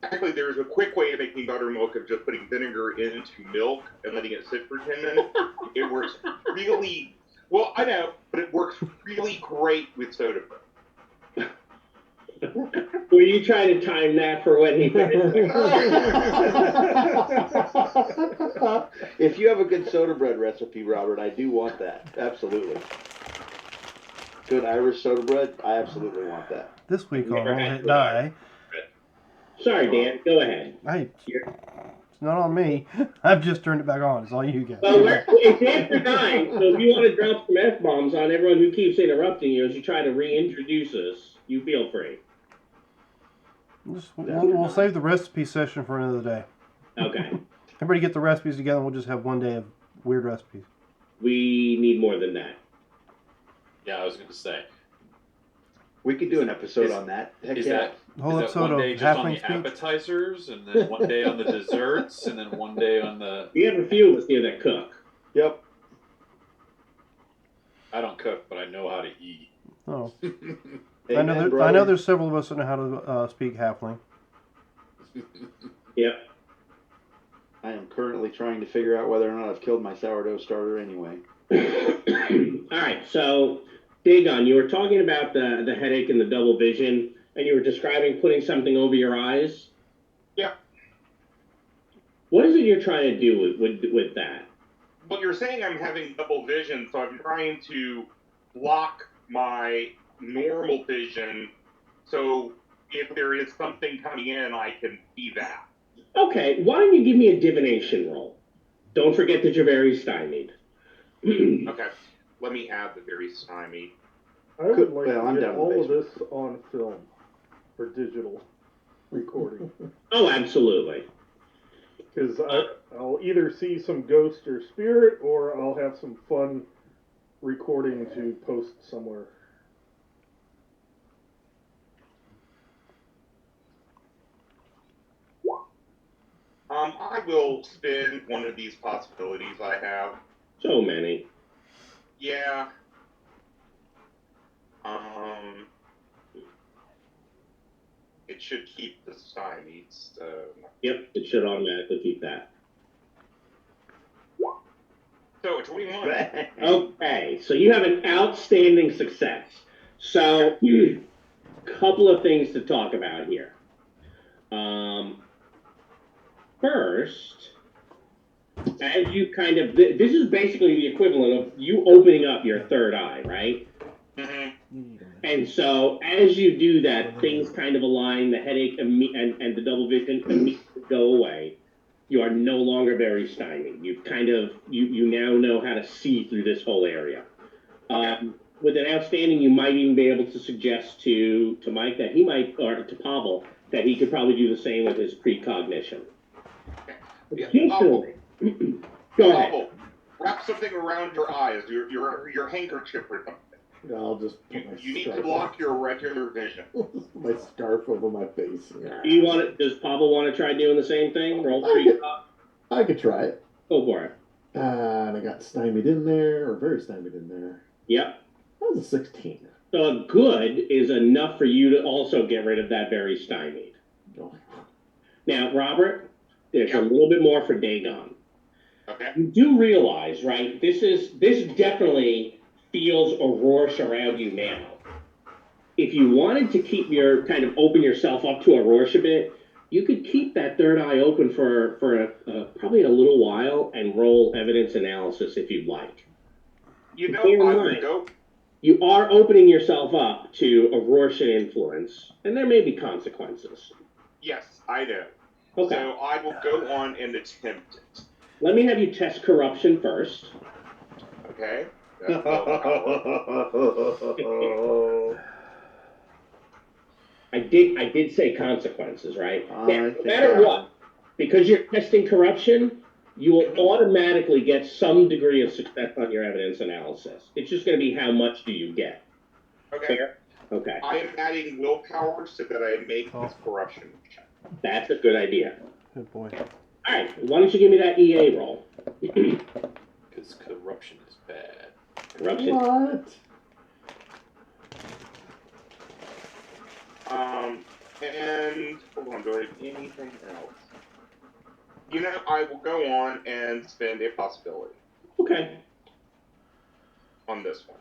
Actually, there's a quick way of making buttermilk of just putting vinegar into milk and letting it sit for 10 minutes. It works really well. I know, but it works really great with soda bread. Were you trying to time that for when he finished? If you have a good soda bread recipe, Robert, I do want that. Absolutely. Good Irish soda bread, I absolutely want that. This week on Never Roll had Hit good Die. Sorry, Dan. Go ahead. Hey, it's not on me. I've just turned it back on. It's all you guys. Well, it's after 9, so if you want to drop some F-bombs on everyone who keeps interrupting you as you try to reintroduce us, you feel free. We'll save the recipe session for another day. Okay. Everybody get the recipes together and we'll just have one day of weird recipes. We need more than that. Yeah, I was going to say. We could do an episode on that. Heck Is yeah. that The whole is that episode one day of just on the Halfling Speech. appetizers, and then one day on the desserts, and then one day on the... We have a few of us here that cook. Yep. I don't cook, but I know how to eat. Oh. Amen, I brother. know there's several of us that know how to speak Halfling. Yep. I am currently trying to figure out whether or not I've killed my sourdough starter anyway. All right, so Dagon, you were talking about the headache and the double vision, and you were describing putting something over your eyes. Yeah. What is it you're trying to do with that? Well, you're saying I'm having double vision, so I'm trying to block my normal vision, so if there is something coming in, I can see that. Okay, why don't you give me a divination roll? Don't forget that you're very stymied. Okay, let me add the very stymied. I would like Well, I'm to down get in the all of basement. this on film for digital recording. Oh, absolutely. Because I'll either see some ghost or spirit, or I'll have some fun recording to post somewhere. I will spin one of these possibilities I have. So many. Yeah. It should keep the stymied, so... Yep, it should automatically keep that. So, 21. Okay, so you have an outstanding success. So, couple of things to talk about here. First, as you kind of, this is basically the equivalent of you opening up your third eye, right? Mm-hmm. And so, as you do that, things kind of align, the headache and the double vision immediately go away. You are no longer very stymied. You've kind of, you now know how to see through this whole area. With an outstanding, you might even be able to suggest to Mike that he might, or to Pavel, that he could probably do the same with his precognition. Yeah, Additionally, go ahead. Pavel, wrap something around your eyes, your handkerchief or something. I'll just put my You need to scarf block your regular vision. my scarf over my face. Do you want it? Does Pavel want to try doing the same thing? Roll precog. I could try it. Go for it. And I got stymied in there, or very stymied in there. Yep. That was a 16. So a good is enough for you to also get rid of that very stymied. Oh. Now, Robert, there's a little bit more for Dagon. Okay. You do realize, right? This definitely feels a Rorsch around you now. If you wanted to keep your kind of open yourself up to a Rorsch a bit, you could keep that third eye open for probably a little while and roll evidence analysis if you'd like. You know, Bear in I mind, would go. you are opening yourself up to a Rorschach influence, and there may be consequences. Yes, I know. Okay. So I will go on and attempt it. Let me have you test corruption first. Okay. That's willpower. Oh. I did say consequences, right? Now, no think matter I- what, because you're testing corruption, you will automatically get some degree of success on your evidence analysis. It's just going to be how much do you get. Okay. Fair? Okay. I am adding willpower so that I make this corruption check. That's a good idea. Good boy. All right. Why don't you give me that EA roll? Because corruption is bad. Corruption. What? And hold on, do I have anything else? You know, I will go on and spend a possibility Okay. on this one.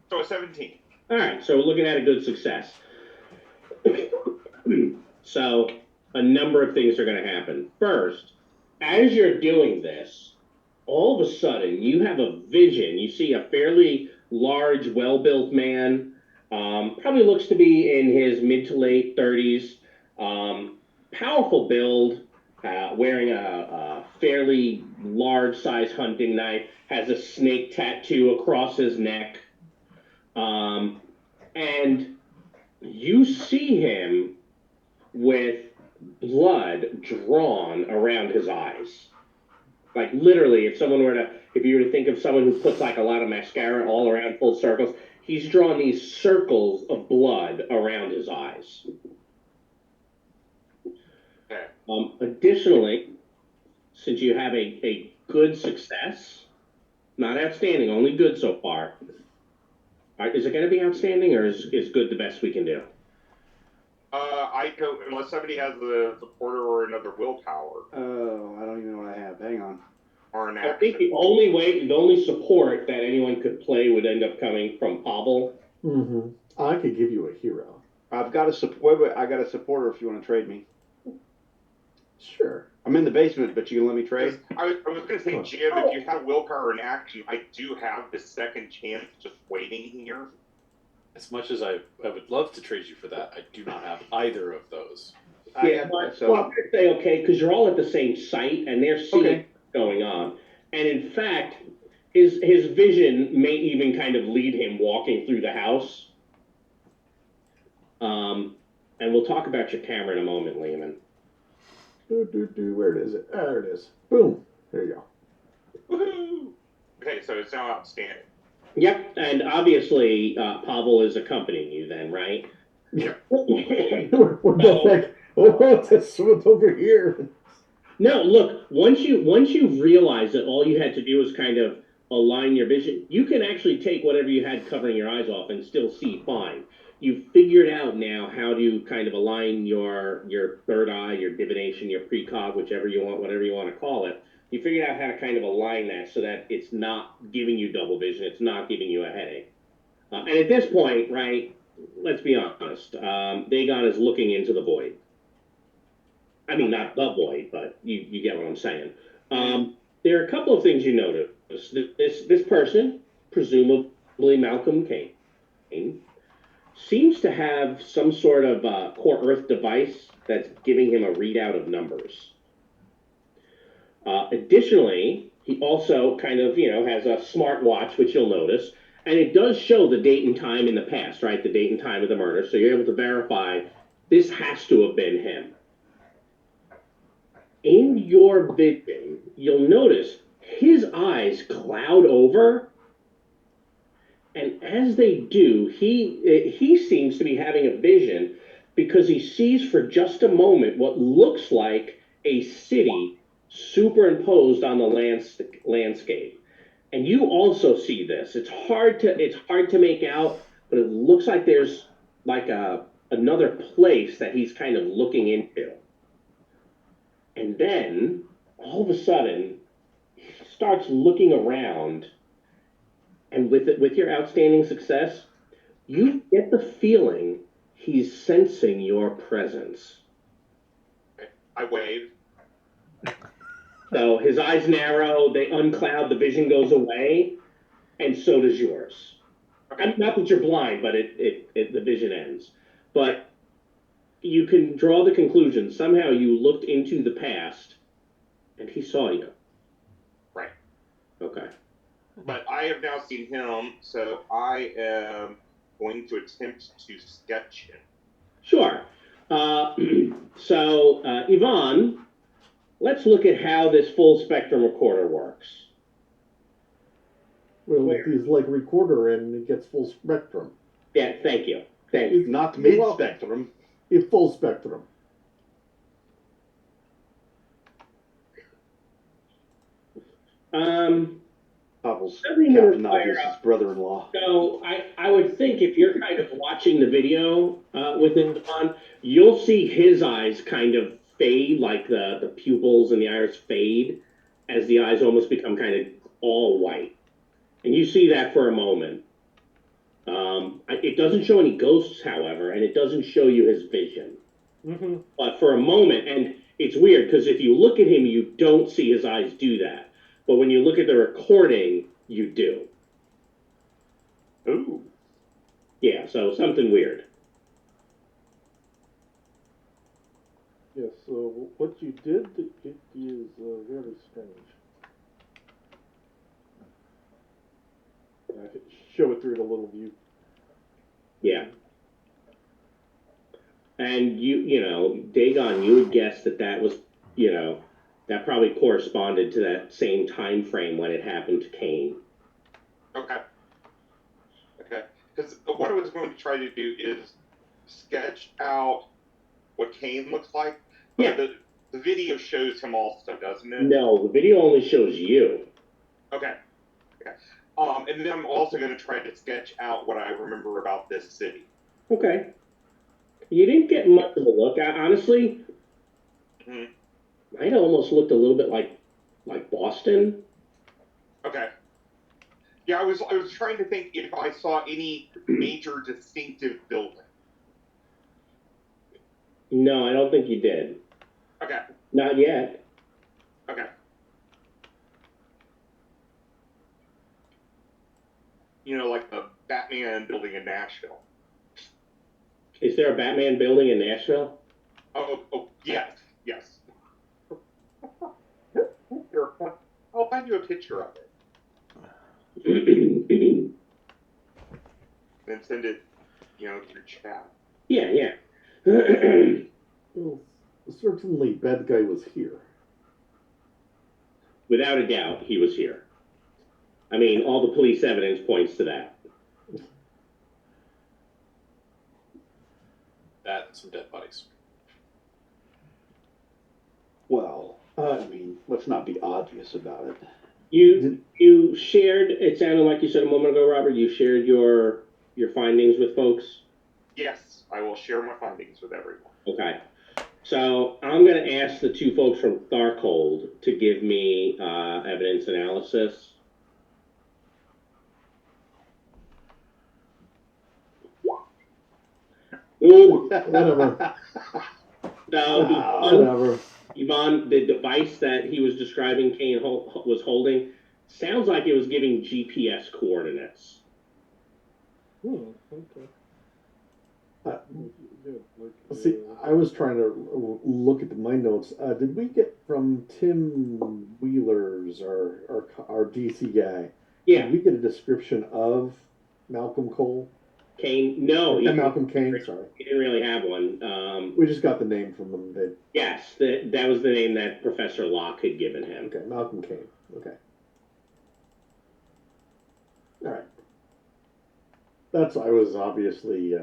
So a 17. All right, so we're looking at a good success. So a number of things are going to happen. First, as you're doing this, all of a sudden you have a vision. You see a fairly large, well-built man. Probably looks to be in his mid to late 30s. Powerful build, wearing a fairly large-size hunting knife. Has a snake tattoo across his neck. And you see him with blood drawn around his eyes. Like literally, if you were to think of someone who puts like a lot of mascara all around full circles, he's drawn these circles of blood around his eyes. Okay. Additionally, since you have a good success, not outstanding, only good so far, is it going to be outstanding, or is good the best we can do? I go unless somebody has the supporter or another willpower Oh, I don't even know what I have. Hang on. or an I action. think the only support that anyone could play would end up coming from Pavel. Mm-hmm. I could give you a hero. I've got a support. I got a supporter if you want to trade me. Sure. I'm in the basement, but you can let me trade. I was going to say, Jim, if you had willpower and action, I do have the second chance just waiting here. As much as I would love to trade you for that, I do not have either of those. Yeah, well, I'm going to say okay, because you're all at the same site and they're seeing what's going on. And in fact, his vision may even kind of lead him walking through the house. And we'll talk about your camera in a moment, Lehman. Where is it? There it is. Boom. There you go. Woohoo! Okay, so it's now outstanding. Yep, and obviously Pavel is accompanying you then, right? Yeah. We're both like, oh, that's what's over here. No, look, once you realize that all you had to do was kind of align your vision, you can actually take whatever you had covering your eyes off and still see fine. You've figured out now how to kind of align your third eye, your divination, your precog, whatever you want to call it. You figured out how to kind of align that so that it's not giving you double vision, it's not giving you a headache. And at this point, right, let's be honest, Dagon is looking into the void. I mean, not the void, but you get what I'm saying. There are a couple of things you notice. This person, presumably Malcolm Kane, seems to have some sort of core Earth device that's giving him a readout of numbers. Additionally, he also kind of, has a smartwatch, which you'll notice, and it does show the date and time in the past, right? The date and time of the murder. So you're able to verify this has to have been him. In your vision, you'll notice his eyes cloud over, and as they do, he seems to be having a vision because he sees for just a moment what looks like a city superimposed on the landscape. And you also see this. It's hard to make out, but it looks like there's like another place that he's kind of looking into. And then, all of a sudden, he starts looking around, and with your outstanding success, you get the feeling he's sensing your presence. I wave. So his eyes narrow, they uncloud, the vision goes away, and so does yours. I mean, not that you're blind, but the vision ends. But you can draw the conclusion somehow you looked into the past and he saw you. Right. Okay. But I have now seen him, so I am going to attempt to sketch him. Sure. So, Yvonne, let's look at how this full spectrum recorder works. Well, he's like recorder and it gets full spectrum. Yeah, thank you. Thank you. Not mid-spectrum. It's full spectrum. Pavel's Doesn't even Captain require Obvious's brother-in-law. So I would think if you're kind of watching the video with it on, you'll see his eyes kind of fade, like the pupils and the iris fade as the eyes almost become kind of all white. And you see that for a moment. It doesn't show any ghosts, however, and it doesn't show you his vision. Mm-hmm. But for a moment, and it's weird because if you look at him, you don't see his eyes do that. But when you look at the recording, you do. Ooh. Yeah, so something weird. Yes, so what you did to get you is very strange. I could show it through the little view. Yeah. And you know, Dagon, you would guess that was, that probably corresponded to that same time frame when it happened to Cain. Okay. Because what I was going to try to do is sketch out what Kane looks like. Yeah. The video shows him also, doesn't it? No, the video only shows you. Okay. And then I'm also going to try to sketch out what I remember about this city. Okay. You didn't get much of a look. Honestly, might almost looked a little bit like Boston. Okay. Yeah, I was trying to think if I saw any major distinctive building. No, I don't think you did. Okay. Not yet. Okay. You know, like the Batman building in Nashville. Is there a Batman building in Nashville? Oh, yes. Here, I'll find you a picture of it. And send it, to your chat. Yeah. Well, certainly bad guy was here. Without a doubt, he was here. I mean, all the police evidence points to that. That and some dead bodies. Well, I mean, let's not be obvious about it. You shared, it sounded like you said a moment ago, Robert, you shared your findings with folks? Yes, I will share my findings with everyone. Okay. So I'm going to ask the two folks from Tharcold to give me evidence analysis. Ooh. Whatever. So, Whatever. Yvonne, the device that he was describing Kane was holding sounds like it was giving GPS coordinates. Okay. See, I was trying to look at my notes. Did we get from Tim Wheeler's our DC guy? Yeah. Did we get a description of Malcolm Cole? Kane? No. Malcolm Kane, sorry. He didn't really have one. We just got the name from him. Yes, that was the name that Professor Locke had given him. Okay, Malcolm Kane. Okay. All right. I was obviously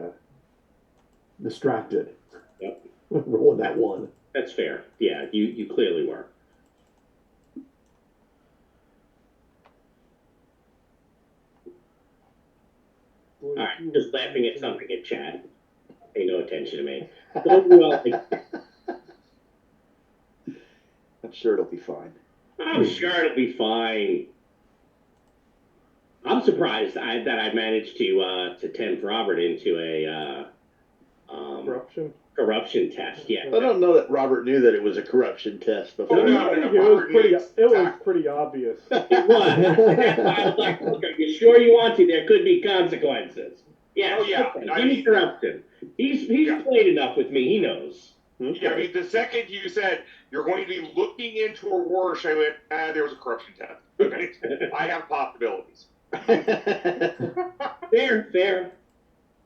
distracted. Yep. Rolling that one. That's fair. Yeah, you clearly were. All right, just laughing at something in chat. Pay no attention to me. I'm sure it'll be fine. I'm sure it'll be fine. I'm surprised that I managed to tempt Robert into a corruption test. Yeah. I don't know that Robert knew that it was a corruption test before. It was pretty obvious. It was. That's why I was like, look, are you sure you want to? There could be consequences. Yeah. Oh, yeah. Give me corruption. He's played enough with me. He knows. Okay. Yeah, I mean, the second you said you're going to be looking into a wash, I went, there was a corruption test. Okay. I have possibilities. Fair.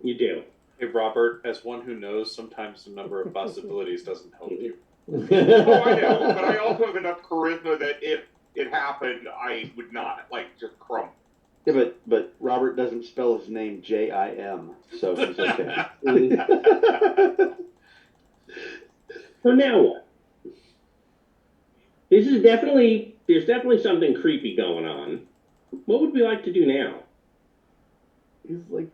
You do. Hey, Robert, as one who knows, sometimes the number of possibilities doesn't help you. Oh, I know, but I also have enough charisma that if it happened, I would not, just crumble. Yeah, but Robert doesn't spell his name Jim, so he's okay. So now what? There's definitely something creepy going on. What would we like to do now? Is like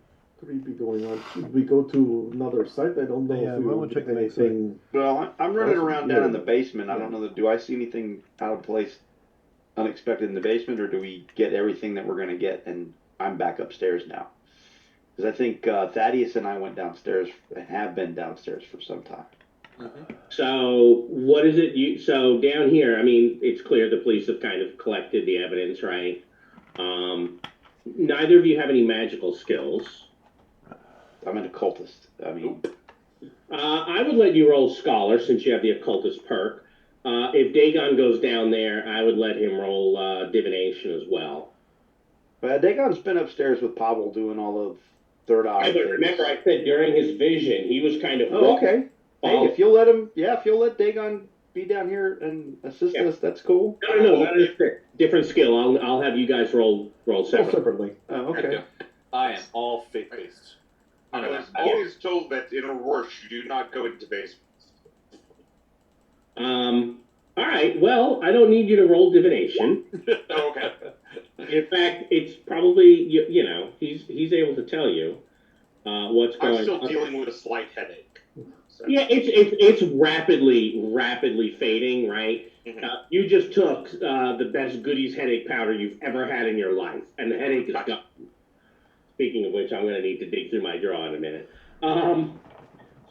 3B going on? Should we go to another site? I don't know Yeah, if we why don't will we check get the next anything. Well, I'm running around down in the basement. I Yeah. don't know that. Do I see anything out of place, unexpected in the basement, or do we get everything that we're going to get and I'm back upstairs now? Because I think Thaddeus and I went downstairs and have been downstairs for some time. So what is it so down here, I mean, it's clear the police have kind of collected the evidence, right? Neither of you have any magical skills. I'm an occultist. I mean, I would let you roll Scholar since you have the occultist perk. If Dagon goes down there, I would let him roll Divination as well. Dagon's been upstairs with Pavel doing all of third eye. Yeah, but remember, I said during his vision, he was kind of. Oh, okay. Hey, if you'll let him, if you'll let Dagon be down here and assist us, that's cool. No, that is different skill. I'll have you guys roll Separately. Oh, okay. I am all faith based. I was always told that in a rush, you do not go into basements. All right. Well, I don't need you to roll divination. Oh, okay. In fact, it's probably you know he's able to tell you what's going on. I'm still dealing with a slight headache. So. Yeah, it's rapidly fading, right? Mm-hmm. You just took the best goodies headache powder you've ever had in your life, and the headache is gone. Speaking of which, I'm going to need to dig through my drawer in a minute.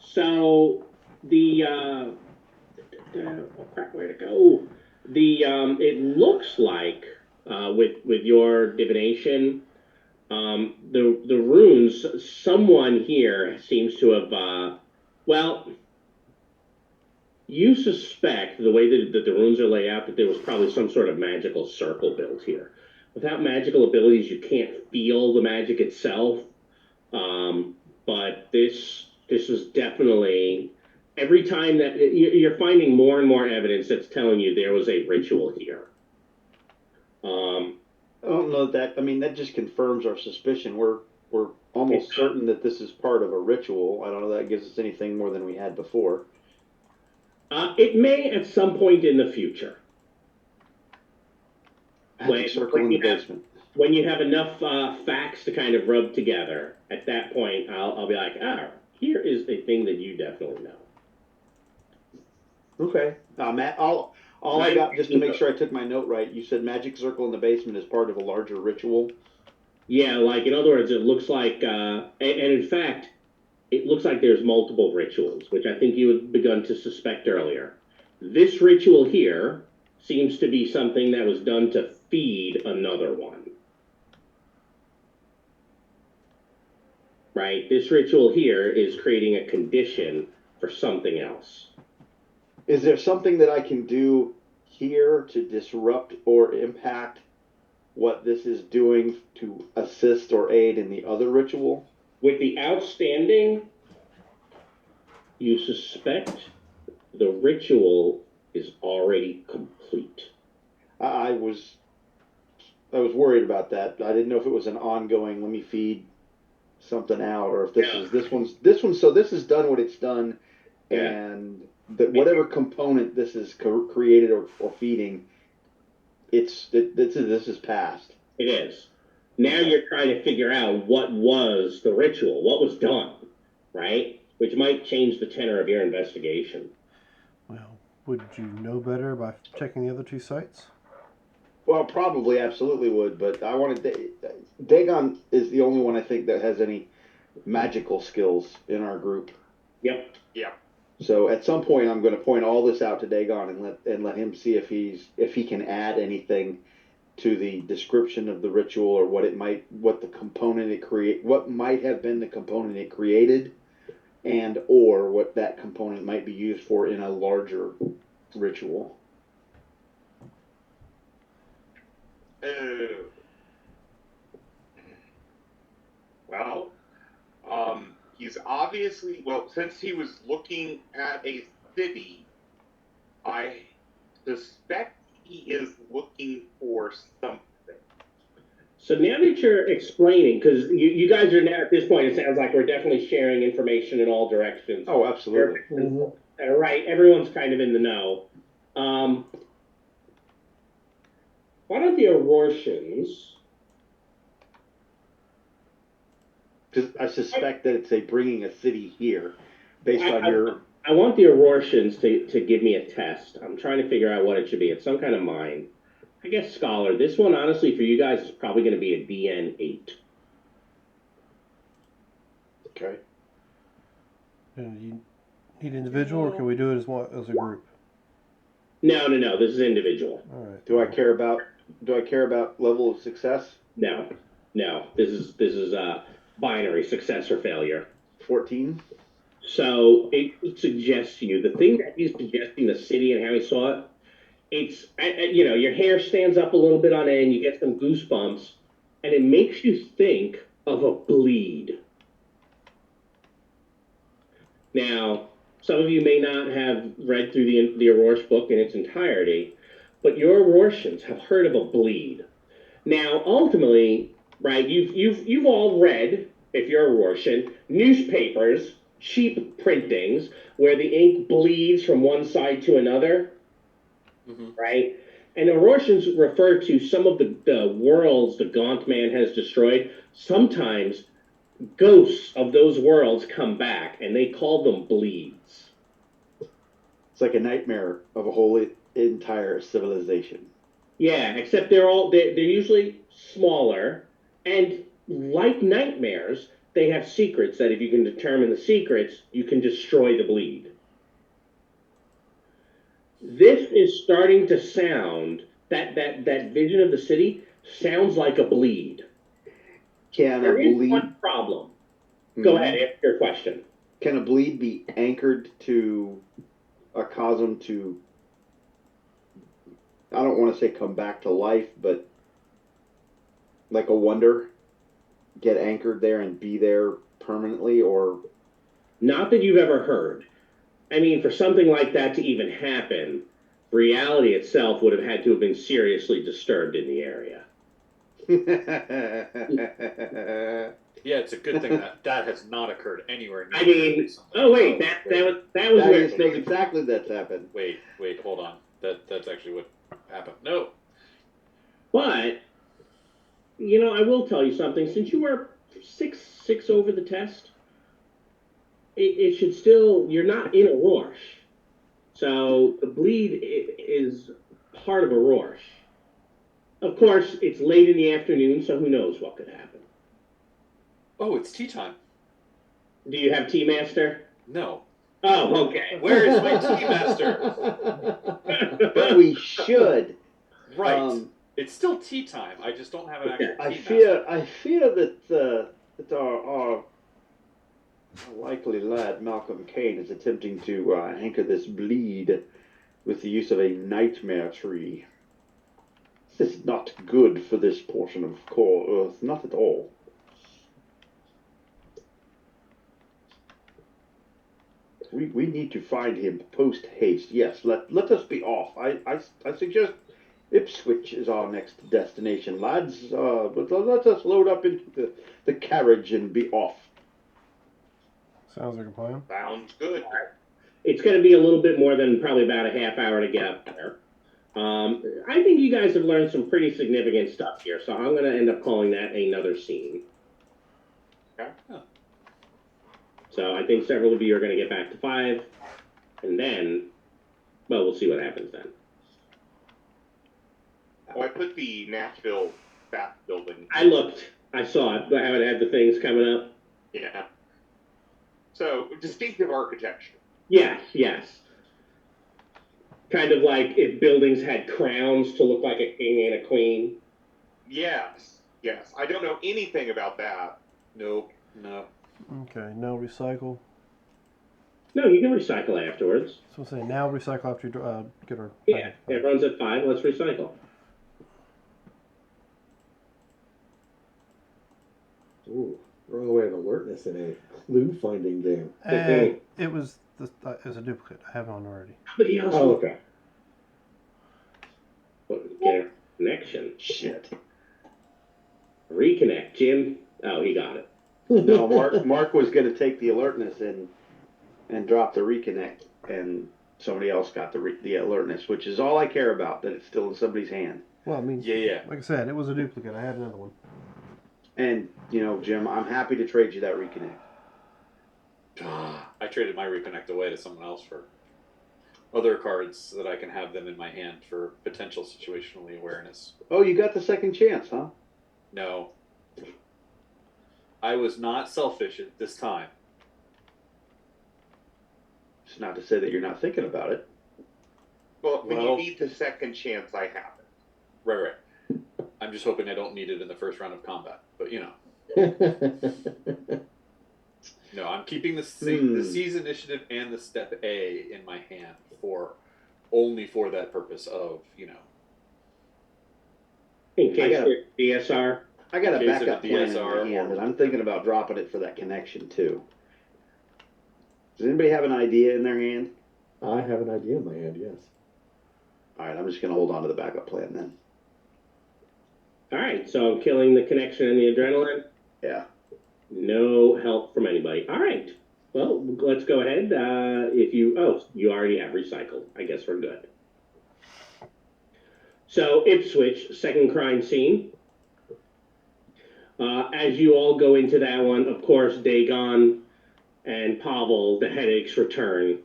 So the oh crap, where to go? The it looks like with your divination, the runes. Someone here seems to have well. You suspect the way that the runes are laid out that there was probably some sort of magical circle built here. Without magical abilities, you can't feel the magic itself. But this is definitely every time that you're finding more and more evidence that's telling you there was a ritual here. I don't know that. I mean, that just confirms our suspicion. We're almost certain that this is part of a ritual. I don't know that gives us anything more than we had before. It may at some point in the future. Circle in the basement. When you have enough facts to kind of rub together, at that point, I'll be like, here is a thing that you definitely know. Okay, Matt. All I got, just to make sure I took my note right. You said magic circle in the basement is part of a larger ritual. Yeah, like in other words, it looks like, and in fact, it looks like there's multiple rituals, which I think you had begun to suspect earlier. This ritual here seems to be something that was done to feed another one. Right? This ritual here is creating a condition for something else. Is there something that I can do here to disrupt or impact what this is doing to assist or aid in the other ritual? With the outstanding, you suspect the ritual is already complete. I was worried about that. I didn't know if it was an ongoing, let me feed something out, or if this one's so this has done what it's done, and that whatever component this is created or feeding, this is past. It is. Now you're trying to figure out what was the ritual, what was done, right? Which might change the tenor of your investigation. Well, would you know better by checking the other two sites? Well, probably, absolutely would, but I wanted Dagon is the only one I think that has any magical skills in our group. Yep. Yeah. So at some point, I'm going to point all this out to Dagon and let him see if he can add anything to the description of the ritual, or what might have been the component it created, and or what that component might be used for in a larger ritual. Well, he's obviously, since he was looking at a city, I suspect he is looking for something. So now that you're explaining, because you guys are now at this point, it sounds like we're definitely sharing information in all directions. Oh, absolutely. Right, everyone's kind of in the know. Why don't the Aurortians I suspect that it's a bringing a city here, based on I, your. I want the Aurortians to give me a test. I'm trying to figure out what it should be. It's some kind of mine. I guess Scholar. This one, honestly, for you guys, is probably going to be a DN8. Okay. And you need individual, or can we do it as a group? No. This is individual. All right. Do I care about level of success? No. This is binary success or failure. 14. So it suggests to you the thing that he's suggesting the city and how he saw it. It's your hair stands up a little bit on end. You get some goosebumps, and it makes you think of a bleed. Now, some of you may not have read through the Aurorsh book in its entirety, but your Aurortians have heard of a bleed. Now, ultimately, right? You've all read, if you're a Aurortian, newspapers, cheap printings where the ink bleeds from one side to another, right? And Aurortians refer to some of the worlds the Gaunt Man has destroyed. Sometimes ghosts of those worlds come back, and they call them bleeds. It's like a nightmare of a whole entire civilization. Yeah, except they're usually smaller, and like nightmares, they have secrets that if you can determine the secrets, you can destroy the bleed. This is starting to sound that vision of the city sounds like a bleed. There is one problem. Go ahead, ask your question. Can a bleed be anchored to a cosm to, I don't want to say come back to life, but like a wonder, get anchored there and be there permanently, or? Not that you've ever heard. I mean, for something like that to even happen, reality itself would have had to have been seriously disturbed in the area. Yeah, it's a good thing that has not occurred anywhere near. I mean, oh wait, that was Thaddeus knows exactly that's happened. Wait, hold on. That's actually what happened. No. But I will tell you something. Since you were six over the test, it should still. You're not in Aurorsh, so the bleed is part of Aurorsh. Of course, it's late in the afternoon, so who knows what could happen. Oh, it's tea time. Do you have Tea Master? No. Oh, okay. Where is my Tea Master? But we should. Right. It's still tea time. I just don't have an actual tea master. I fear that our likely lad Malcolm Kane is attempting to anchor this bleed with the use of a nightmare tree. This is not good for this portion of core Earth, not at all. We need to find him post haste. Yes, let us be off. I suggest Ipswich is our next destination, lads. But let us load up into the carriage and be off. Sounds like a plan. Sounds good. It's going to be a little bit more than probably about a half hour to get up there. I think you guys have learned some pretty significant stuff here, so I'm going to end up calling that another scene. Okay. So I think several of you are going to get back to 5, and then, well, we'll see what happens then. Oh, I put the Nashville Bath building. I looked. I saw it. How it had the things coming up. Yeah. So, distinctive architecture. Yes. Kind of like if buildings had crowns to look like a king and a queen. Yes. I don't know anything about that. Nope. No. Okay, now recycle. No, you can recycle afterwards. So I'm saying now recycle after you get our. Yeah, it runs at 5. Let's recycle. Ooh, wrong way of alertness in a clue finding game. And it was a duplicate. I have one already. Somebody else. Oh, okay. Get a connection. Shit. Reconnect, Jim. Oh, he got it. No, Mark was going to take the alertness and drop the reconnect, and somebody else got the alertness, which is all I care about, that it's still in somebody's hand. Well, I mean, Yeah. like I said, it was a duplicate. I had another one. And Jim, I'm happy to trade you that reconnect. I traded my reconnect away to someone else for other cards so that I can have them in my hand for potential situational awareness. Oh, you got the second chance, huh? No. I was not selfish at this time. It's not to say that you're not thinking about it. Well, when Well- you need the second chance, I have it. Right. I'm just hoping I don't need it in the first round of combat. But no, I'm keeping the seize initiative and the step A in my hand only for that purpose of In case gotta- there's DSR. I got a In case of a backup plan in DSR my hand, or- and I'm thinking about dropping it for that connection too. Does anybody have an idea in their hand? I have an idea in my hand, yes. All right, I'm just going to hold on to the backup plan then. All right, so I'm killing the connection and the adrenaline. Yeah. No help from anybody. All right. Well, let's go ahead. You already have recycled. I guess we're good. So Ipswich, second crime scene. As you all go into that one, of course, Dagon and Pavel, the headaches return.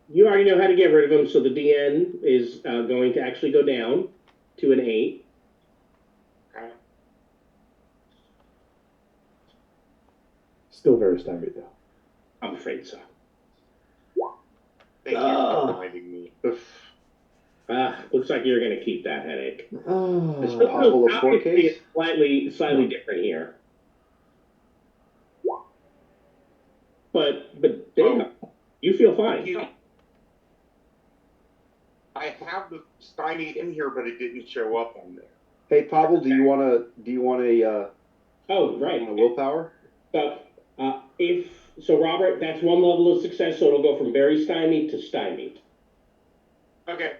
You already know how to get rid of them, so the DN is going to actually go down to an 8. Okay. Still very stymied, though. I'm afraid so. Thank you for reminding me. Looks like you're going to keep that headache. Is Oh, Pavel a Obviously, 4 case? it's slightly different here. But Dagon, you feel fine. I have the stymied in here, but it didn't show up on there. Hey, Pavel, do you want a Oh, right. willpower? So, Robert, that's one level of success, so it'll go from very stymied to stymied. Okay.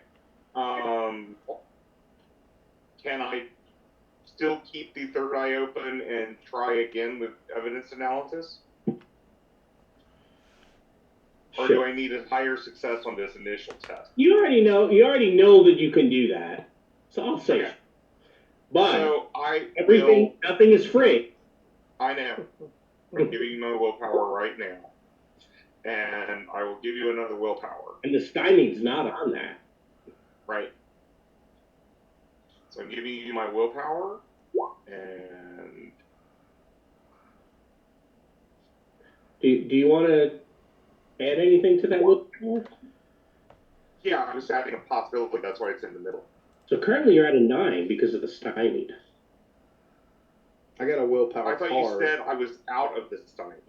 Can I still keep the third eye open and try again with evidence analysis? Or do I need a higher success on this initial test? You already know that you can do that. So I'll say Okay. But So nothing is free. I know. I'm giving you my willpower right now. And I will give you another willpower. And the stymied's not on that. Right. So I'm giving you my willpower. And Do you want to add anything to that willpower? yeah, I'm just adding a possibility. That's why it's in the middle. So currently you're at a 9 because of the stymied. I got a willpower I thought card. you said I was out of the stymied.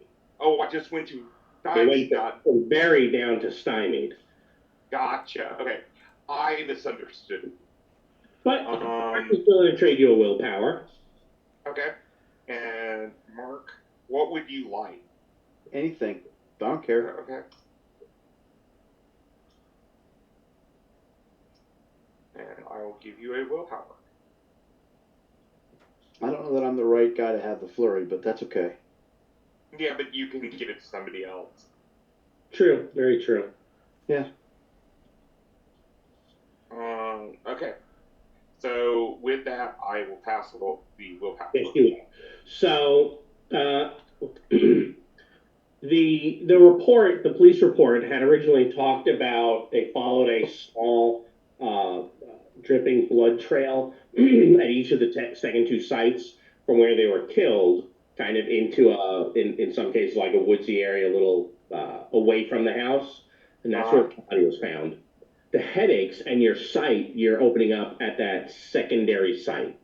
Oh, I just went to They stymied. went from very down to stymied. Gotcha. Okay. I misunderstood. But I'm still going to trade you a willpower. Okay. And Mark, what would you like? Anything. I don't care. Okay. And I will give you a willpower. I don't know that I'm the right guy to have the flurry, but that's okay. Yeah, but you can give it to somebody else. True. Very true. Yeah. Okay. So with that, I will pass the willpower. Yes, you will. So the police report had originally talked about they followed a small dripping blood trail at each of the second 2 sites from where they were killed, kind of into in some cases like a woodsy area, a little away from the house, and that's where the body was found. The headaches and your sight, you're opening up at that secondary site,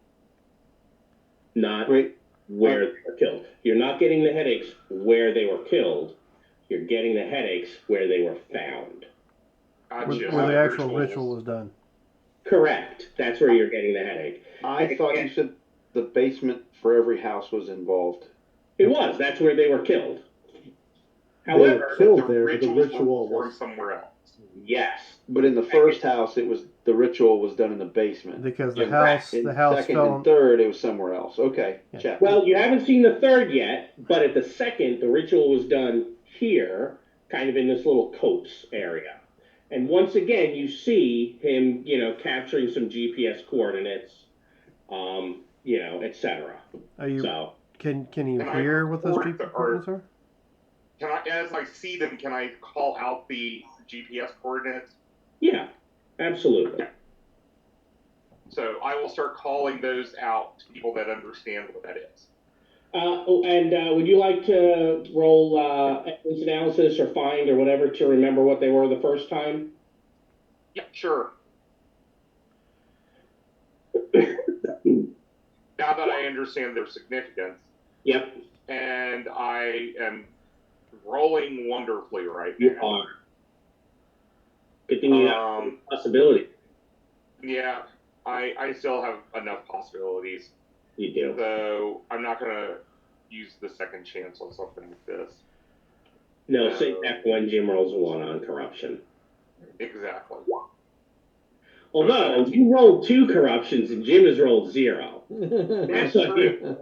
not Wait. where they were killed. You're not getting the headaches where they were killed. You're getting the headaches where they were found. Gotcha. Where the actual ritual was done. Correct. That's where you're getting the headache. I thought you said the basement for every house was involved. It was. That's where they were killed. They were However, killed there, but the ritual were was... somewhere else. yes. But in the first house, the ritual was done in the basement. Because Yeah, In the house second fell. and third, it was somewhere else. Okay, Yeah. check. Well, you haven't seen the third yet, but at the second, the ritual was done here, kind of in this little copse area. And once again, you see him, capturing some GPS coordinates etc. Are you? So Can you Can I hear what those record GPS or coordinates are? can I, as I see them, can I call out the GPS coordinates? yeah, absolutely. So I will start calling those out to people that understand what that is. Would you like to roll evidence analysis or find or whatever to remember what they were the first time? Yeah, sure. Now that I understand their significance, Yep, and I am rolling wonderfully right you now. are. Good thing you have possibility. Yeah, I still have enough possibilities. You do. So I'm not going to use the second chance on something like this. No, save that when Jim rolls a 1 on corruption. Exactly. Although you rolled 2 corruptions and Jim has rolled 0. That's true.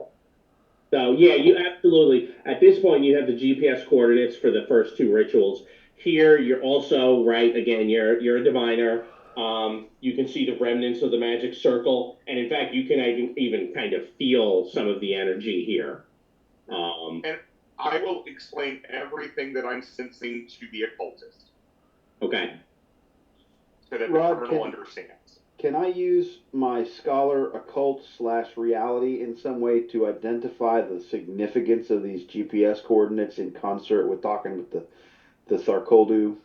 So yeah, you absolutely. At this point, you have the GPS coordinates for the first 2 rituals. Here, you're also right. Again, you're a diviner. You can see the remnants of the magic circle, and in fact, you can even kind of feel some of the energy here. And I will explain everything that I'm sensing to the occultist. Okay. So that Rob, the criminal understands. Can I use my scholar occult / reality in some way to identify the significance of these GPS coordinates in concert with talking with the Sarkoldu?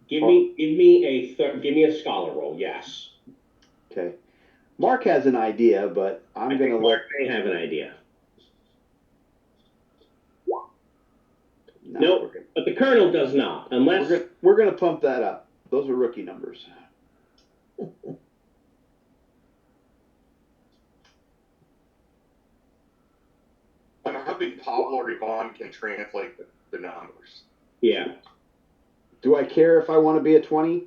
Give me a scholar roll. Yes. Okay. Mark has an idea, but I'm going to Mark may have an idea. No, Nope, but the Colonel does not, unless we're gonna pump that up. Those are rookie numbers. I'm hoping Pablo or Yvonne can translate the numbers. Yeah. Do I care if I want to be a 20?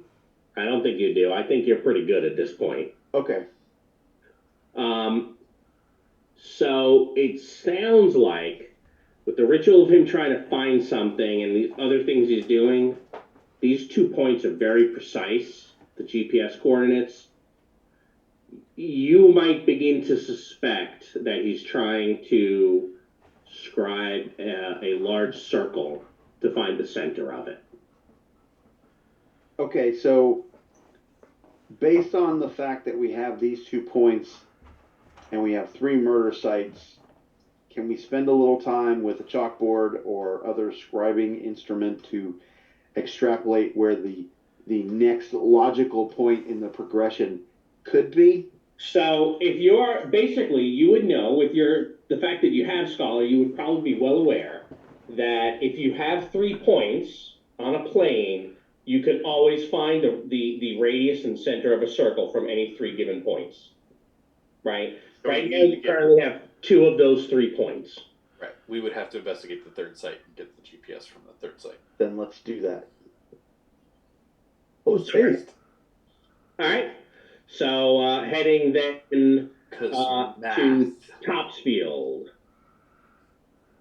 I don't think you do. I think you're pretty good at this point. Okay. So it sounds like with the ritual of him trying to find something and the other things he's doing, these 2 points are very precise, the GPS coordinates. You might begin to suspect that he's trying to scribe a large circle to find the center of it. Okay, so based on the fact that we have these 2 points and we have 3 murder sites, can we spend a little time with a chalkboard or other scribing instrument to extrapolate where the next logical point in the progression could be? So if you're basically, you would know with the fact that you have scholar, you would probably be well aware that if you have 3 points on a plane, you can always find the radius and center of a circle from any 3 given points. Right? So right now, you currently have 2 of those 3 points. Right. We would have to investigate the 3rd site and get the GPS from the 3rd site. Then let's do that. Post haste. All right. So heading then to Topsfield.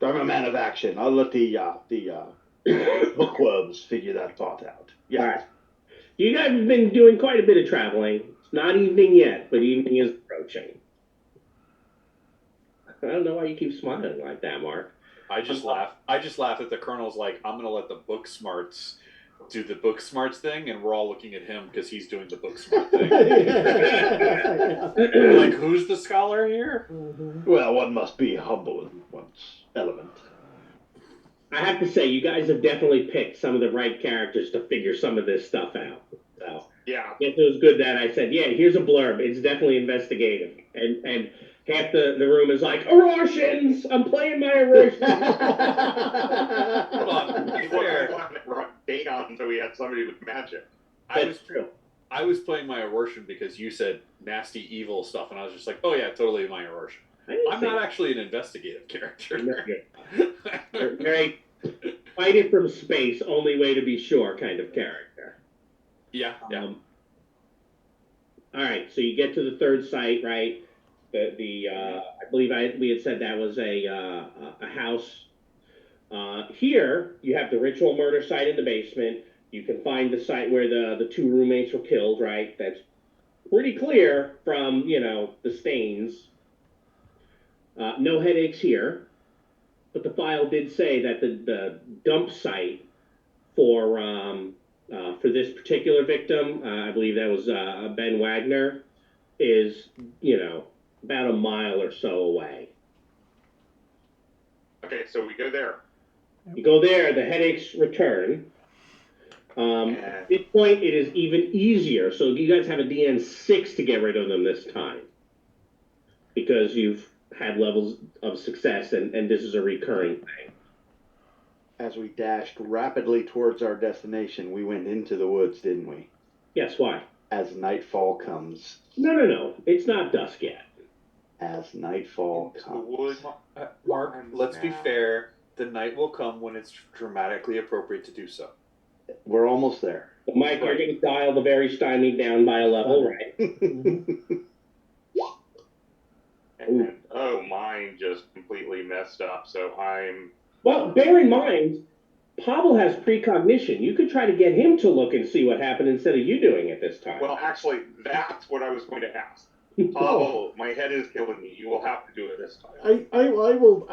I'm a man of action. I'll let the bookworms figure that thought out. Yeah. All right. You guys have been doing quite a bit of traveling. It's not evening yet, but evening is approaching. I don't know why you keep smiling like that, Mark. I just laugh that the Colonel's like, I'm gonna let the book smarts do the book smarts thing, and we're all looking at him because he's doing the book smart thing. Like, who's the scholar here? Well, one must be humble in one's element. I have to say, you guys have definitely picked some of the right characters to figure some of this stuff out. So yeah, it was good that I said, yeah, here's a blurb. It's definitely investigative, and half the room is like, Aurortians! I'm playing my Aurortians! Hold on. he wasn't Dagon, so we had somebody with magic. That's true. I was playing my Aurortian because you said nasty, evil stuff, and I was just like, oh yeah, totally my Aurortian. I'm not actually an investigative character. Very fight it from space, only way to be sure kind of character. Yeah. All right, so you get to the 3rd site, right? I believe we had said that was a house. Here you have the ritual murder site in the basement. You can find the site where the 2 roommates were killed, right? That's pretty clear from the stains. No headaches here, but the file did say that the dump site for this particular victim, I believe that was Ben Wagner, is about a mile or so away. Okay, so we go there. You go there, the headaches return. At this point, it is even easier. So you guys have a DN6 to get rid of them this time, because you've had levels of success, and this is a recurring thing. As we dashed rapidly towards our destination, we went into the woods, didn't we? Yes, why? As nightfall comes. No. It's not dusk yet. As nightfall Into the comes. woods. Mark, let's be Now. fair. The night will come when it's dramatically appropriate to do so. We're almost there. Mike, you're going to dial the very stymied down by a level, right? And mine just completely messed up. So I'm. Well, bear in mind, Pavel has precognition. You could try to get him to look and see what happened instead of you doing it this time. Well, actually, that's what I was going to ask. Pavel, my head is killing me. You will have to do it this time. I will.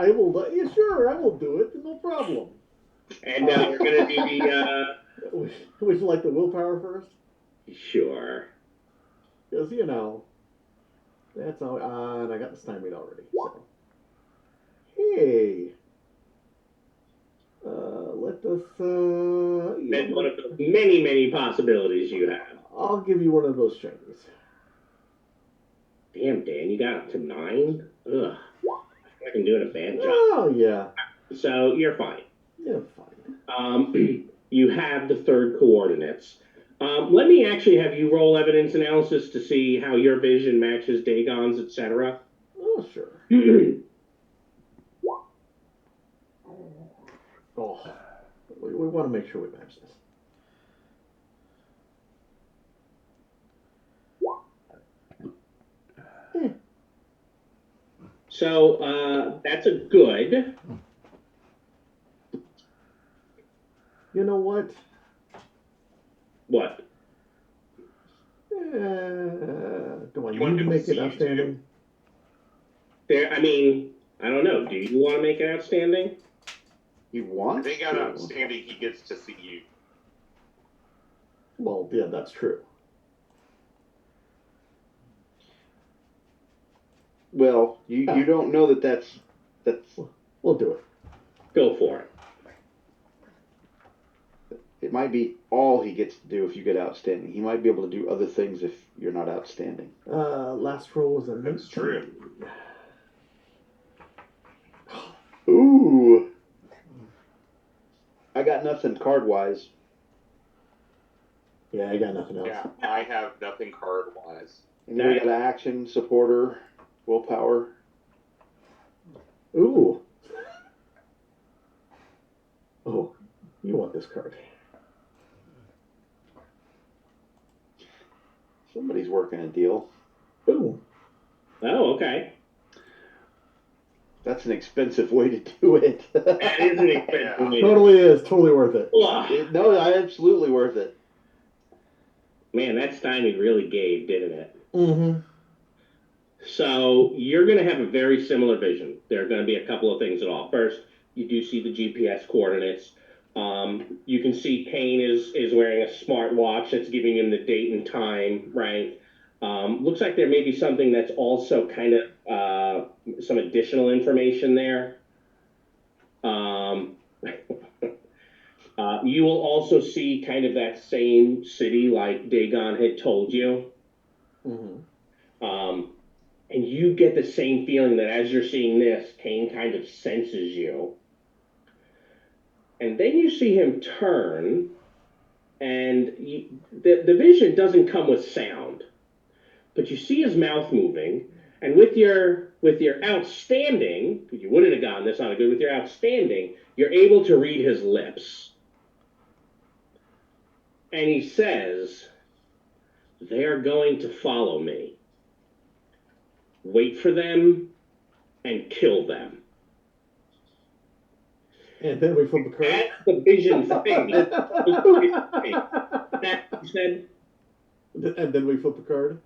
Yeah, sure, I will do it. No problem. And you're going to do the. Would you like the willpower first? Sure. Because that's all. And I got the stymied already. So, hey, let us. That's one of the many, many possibilities you have. I'll give you one of those shinies. Damn, Dan, you got up to 9? Ugh. I feel like I'm doing a bad job. Oh yeah. So you're fine. Yeah, fine. You have the third coordinates. Let me actually have you roll evidence analysis to see how your vision matches Dagon's, etc. Oh sure. Oh, we want to make sure we match this. So that's a good. You know what? What? Do I You want need to to make it see outstanding? I don't know. Do you want to make it outstanding? You I want think to? out outstanding, he gets to see you. Well, yeah, that's true. Well, you don't know that's. We'll do it. Go for it. It might be all he gets to do if you get outstanding. He might be able to do other things if you're not outstanding. Last roll was a 19. That's true. Ooh. I got nothing card wise. Yeah, I got nothing else. Yeah, I have nothing card wise. Anybody got action, supporter, willpower? Ooh. Oh, you want this card. Somebody's working a deal. Ooh. Oh, okay. That's an expensive way to do it. That is an expensive way. Totally is. Totally worth it. Ugh. No, absolutely worth it. Man, that stymied really gave, didn't it? Mm-hmm. So you're going to have a very similar vision. There are going to be a couple of things at all. First, you do see the GPS coordinates. You can see Kane is wearing a smartwatch that's giving him the date and time, right? Looks like there may be something that's also kind of some additional information there. You will also see kind of that same city like Dagon had told you. Mm-hmm. And you get the same feeling that as you're seeing this, Kane kind of senses you. And then you see him turn, and the vision doesn't come with sound, but you see his mouth moving, and with your outstanding, because you wouldn't have gotten this on a good, with your outstanding, you're able to read his lips. And he says, "They're going to follow me. Wait for them and kill them." And then we flip the card. That's the vision thing. That you said. And then we flip the card.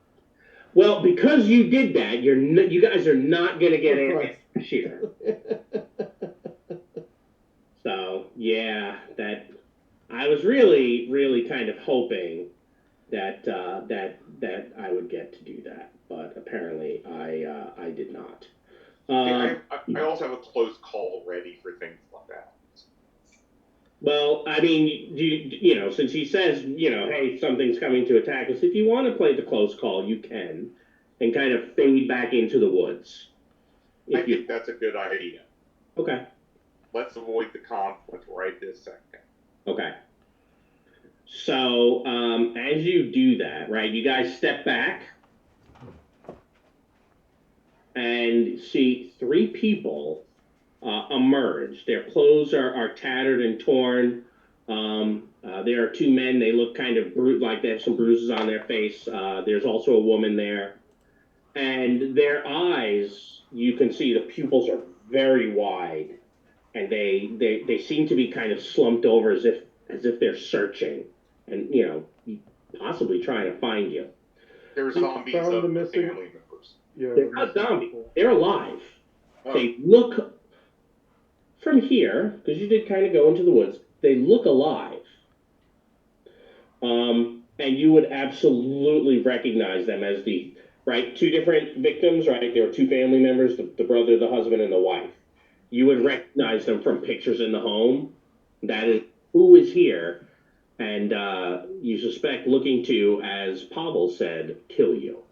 Well, because you did that, you guys are not going to get anything. cashier. So yeah, that I was really, really kind of hoping that that I would get to do that, but apparently I did not. I also have a close call ready for things like that. Well, I mean, you know, since he says, you know, hey, something's coming to attack us, if you want to play the close call, you can, and kind of fade back into the woods. I think that's a good idea. Okay. Let's avoid the conflict right this second. Okay. So, as you do that, right, you guys step back and see three people emerge. Their clothes are tattered and torn. There are two men. They look kind of like they have some bruises on their face. There's also a woman there. And their eyes, you can see the pupils are very wide. And they seem to be kind of slumped over as if they're searching and, you know, possibly trying to find you. They're zombies found of the the missing- family members. Yeah, They're not zombies. people. They're alive. Oh. They look from here, because you did kind of go into the woods, they look alive. And you would absolutely recognize them as the, right, two different victims, right? There were two family members, the brother, the husband, and the wife. You would recognize them from pictures in the home. That is who is here. And you suspect looking to, as Pavel said, kill you.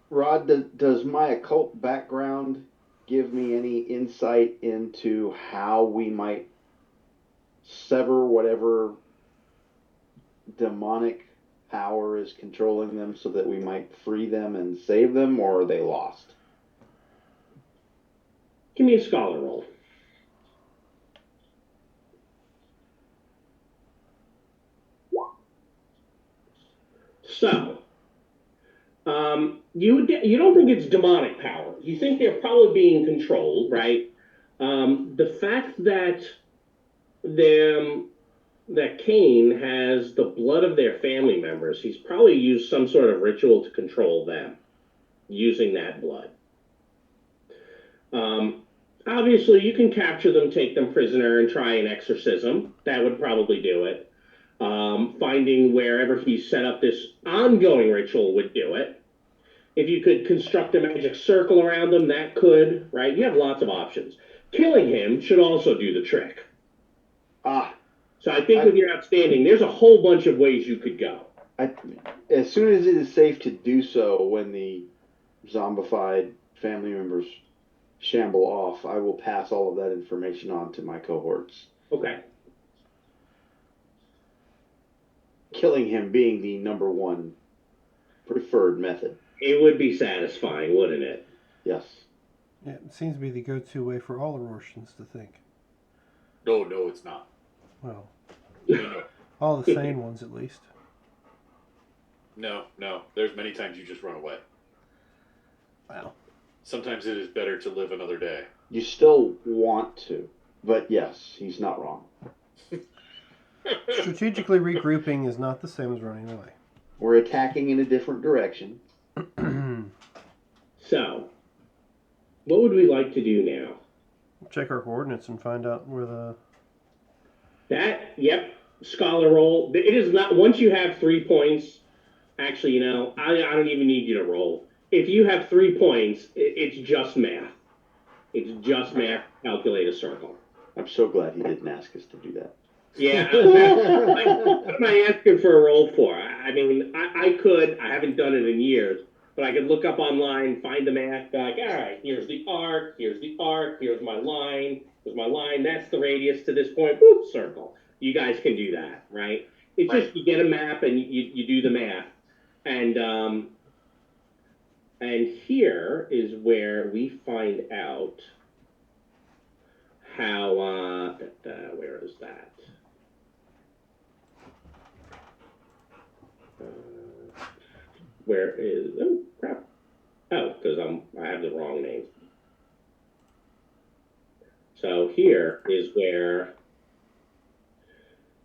Rod, does my occult background give me any insight into how we might sever whatever demonic power is controlling them so that we might free them and save them, or are they lost? Give me a scholar roll. So, you don't think it's demonic power. You think they're probably being controlled, right? The fact that that Cain has the blood of their family members, he's probably used some sort of ritual to control them using that blood. Obviously, you can capture them, take them prisoner, and try an exorcism. That would probably do it. Finding wherever he set up this ongoing ritual would do it. If you could construct a magic circle around them, that could, right? You have lots of options. Killing him should also do the trick. So I think with your outstanding, there's a whole bunch of ways you could go. As soon as it is safe to do so, when the zombified family members shamble off, I will pass all of that information on to my cohorts. Okay. Killing him being the number one preferred method. It would be satisfying, wouldn't it? Yes. Yeah, it seems to be the go-to way for all Rorschans to think. No, it's not. Well, No. all the sane ones at least. No. There's many times you just run away. Wow. Sometimes it is better to live another day. You still want to, but yes, he's not wrong. Strategically regrouping is not the same as running away. We're attacking in a different direction. So, what would we like to do now? Check our coordinates and find out where the... Yep, scholar roll. It is not, once you have 3 points, actually, you know, I don't even need you to roll. If you have 3 points, it's just math. It's just math, calculate a circle. I'm so glad he didn't ask us to do that. Yeah, what am I asking for a roll for? I mean, I could, I haven't done it in years, but I could look up online, find the math, be like, all right, here's the arc, here's my line, that's the radius to this point, boop, circle. You guys can do that, right? It's just, you get a map and you do the math. And here is where we find out how, where is that? Where is, oh crap, oh, because I have the wrong name. So here is where,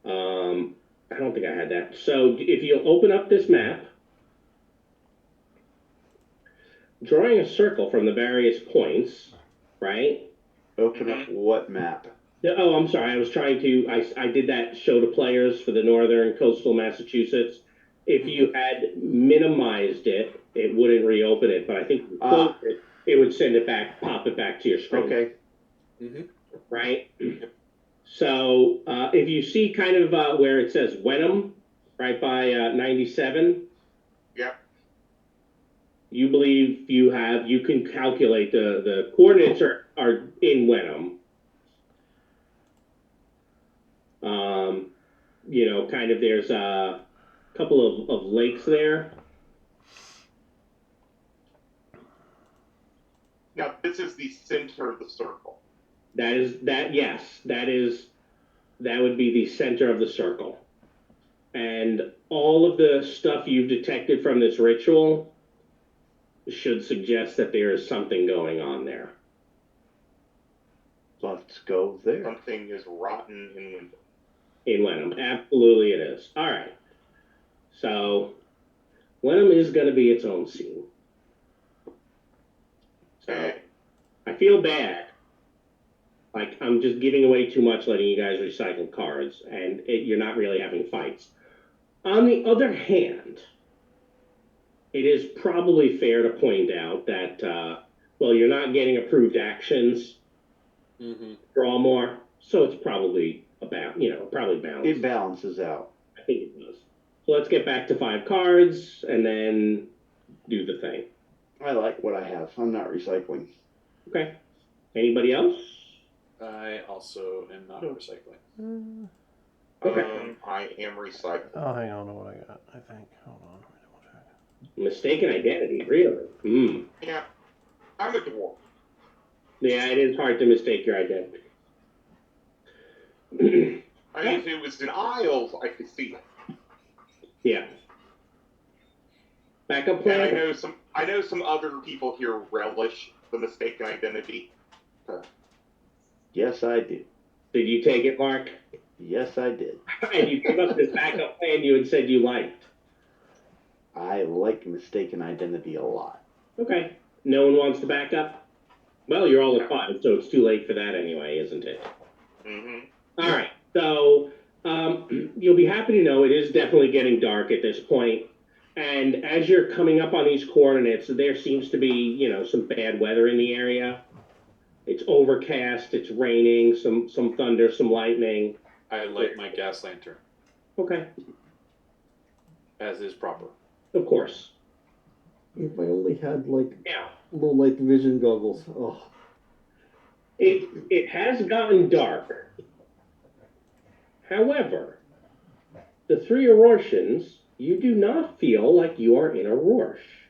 I don't think I had that. So if you open up this map, drawing a circle from the various points, right? Open up what map? Oh, I'm sorry. I was trying to. I did that show to players for the northern coastal Massachusetts. If you had minimized it, it wouldn't reopen it. But I think if you closed it, it would send it back, pop it back to your screen. Okay. Right. So if you see kind of where it says Wenham, right by 97. Yep. You believe you can calculate the coordinates are in Wenham. You know, kind of there's a couple of lakes there. Now, this is the center of the circle. That would be the center of the circle. And all of the stuff you've detected from this ritual should suggest that there is something going on there. Let's go there. Something is rotten in Wyndham. In Wenham. Absolutely it is. All right. So Wenham is going to be its own scene. So I feel bad. Like, I'm just giving away too much letting you guys recycle cards, and you're not really having fights. On the other hand, it is probably fair to point out that, well, you're not getting approved actions. Draw more, so it's probably probably balanced. It balances out. I think it does. So let's get back to 5 cards and then do the thing. I like what I have. I'm not recycling. Okay. Anybody else? I also am not recycling. Okay. I am recycling. Oh, hang on to what I got, I think. Hold on. Let me double check. Mistaken identity, really? Yeah, I'm a dwarf. Yeah, it is hard to mistake your identity. I mean, if it was in Isles, I could see it. Yeah. Backup plan? And I know some other people here relish the mistaken identity. Yes, I do. Did you take it, Mark? Yes, I did. And you gave us this backup plan you had said you liked. I like mistaken identity a lot. Okay. No one wants to back up? Well, you're all at 5, so it's too late for that anyway, isn't it? All right. So you'll be happy to know it is definitely getting dark at this point. And as you're coming up on these coordinates, there seems to be, some bad weather in the area. It's overcast, it's raining, some thunder, some lightning. I light my gas lantern, Okay. as is proper. Of course. If I only had like Yeah. low light vision goggles. Oh. It has gotten dark. However, the 3 Aurortians, you do not feel like you are in a Rorsch.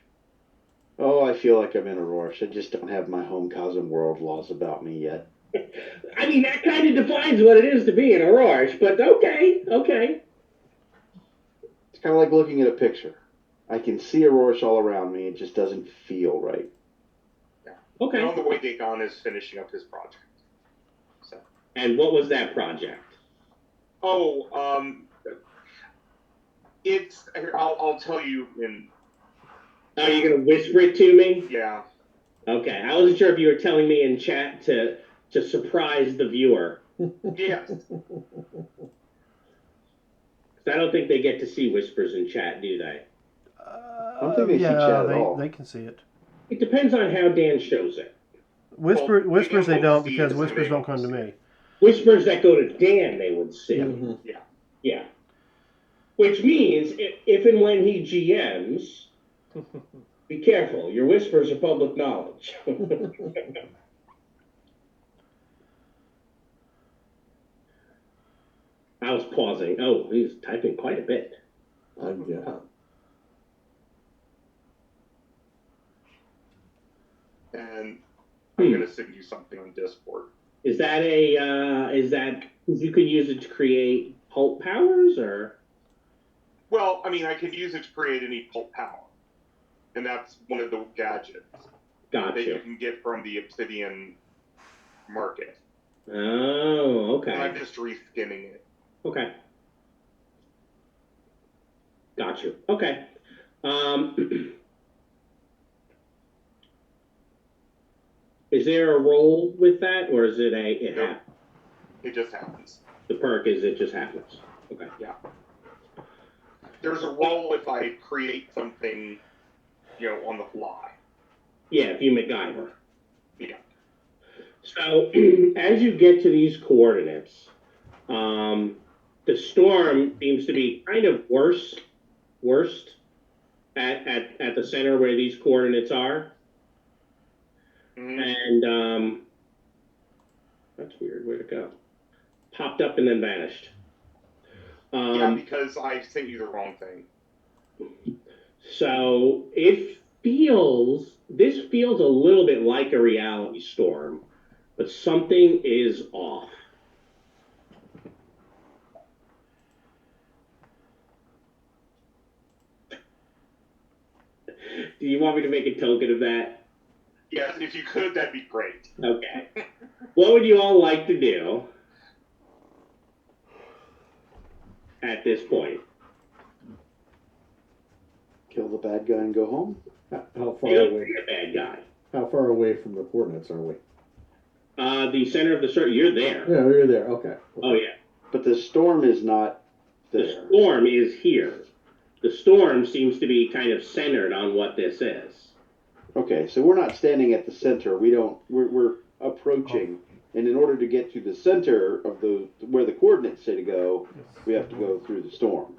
Oh, I feel like I'm in a Rorsch. I just don't have my home cosm world laws about me yet. I mean, that kind of defines what it is to be in a Rorsch, but okay. It's kind of like looking at a picture. I can see a Rorsch all around me. It just doesn't feel right. Okay. And on the way, Dagon is finishing up his project. So. And what was that project? It's. I'll tell you in. Are you going to whisper it to me? Yeah. Okay. I wasn't sure if you were telling me in chat to surprise the viewer. Yes. I don't think they get to see whispers in chat, do they? I don't think they see chat at all. They can see it. It depends on how Dan shows it. Whispers they don't, because see whispers it. don't come to me. Whispers that go to Dan, they would see. Mm-hmm. Yeah. Which means, if and when he GMs, be careful. Your whispers are public knowledge. I was pausing. Oh, he's typing quite a bit. Yeah. And I'm going to send you something on Discord. Is that you can use it to create pulp powers, or? Well, I mean, I can use it to create any pulp power. And that's one of the gadgets that you Gotcha. can get from the Obsidian market. Oh, okay. And I'm just reskinning it. Okay. Gotcha. Okay. Is there a roll with that, or is it it Nope. happens? It just happens. The perk is it just happens. Okay. Yeah. There's a roll if I create something, on the fly. Yeah, if you MacGyver. Yeah. So as you get to these coordinates, the storm seems to be kind of worst at the center where these coordinates are. Mm-hmm. And that's weird. Where'd it go? Popped up and then vanished. Yeah, because I sent you the wrong thing. So this feels a little bit like a reality storm, but something is off. Do you want me to make a token of that? Yes, if you could, that'd be great. Okay. What would you all like to do at this point? Kill the bad guy and go home. How far You don't away? see a bad guy. How far away from the coordinates are we? The center of the circle. You're there. Yeah, we're there. Okay. Oh yeah. But the storm is not The there. storm is here. The storm seems to be kind of centered on what this is. Okay, so we're not standing at the center. We're approaching, and in order to get to the center of where the coordinates say to go, we have to go through the storm.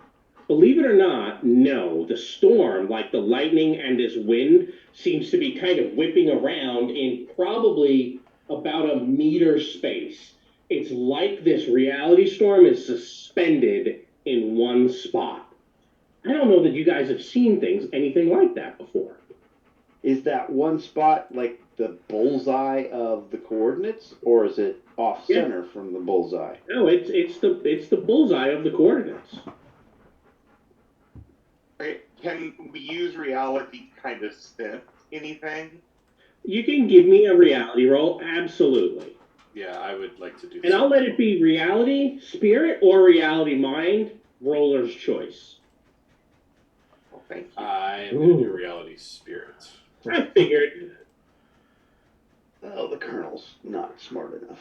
Believe it or not, no. The storm, like the lightning and this wind, seems to be kind of whipping around in probably about a meter space. It's like this reality storm is suspended in one spot. I don't know that you guys have seen anything like that before. Is that one spot like the bullseye of the coordinates, or is it off center from the bullseye? No, it's the bullseye of the coordinates. Okay, can we use reality to kind of sniff anything? You can give me a reality roll, absolutely. Yeah, I would like to do. And I'll let it be reality spirit or reality mind, roller's choice. Well, thank you. I am going to do reality spirit. I figured. Oh, the Colonel's not smart enough.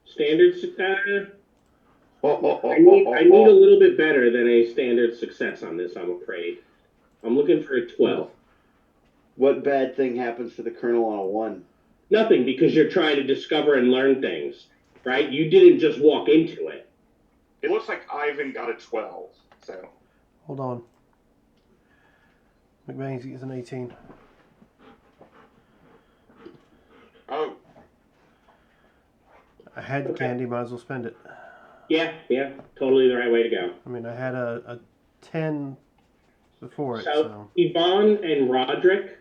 Standard I need a little bit better than a standard success on this, I'm afraid. I'm looking for a 12. What bad thing happens to the Colonel on a 1? Nothing, because you're trying to discover and learn things, right? You didn't just walk into it. It looks like Ivan got a 12, so. Hold on. McBain's gets an 18. Oh, I had the candy, might as well spend it. Yeah, totally the right way to go. I mean, I had a 10 before it, So, Yvonne and Roderick,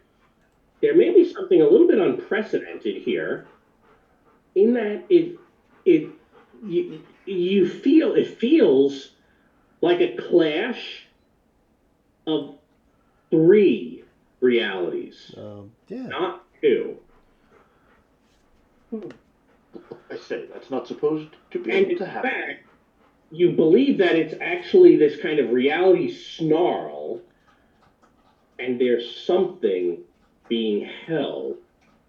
there may be something a little bit unprecedented here, in that it feels like a clash of 3 realities, yeah. not 2. I say that's not supposed to be And able in to happen. fact, you believe that it's actually this kind of reality snarl, and there's something being held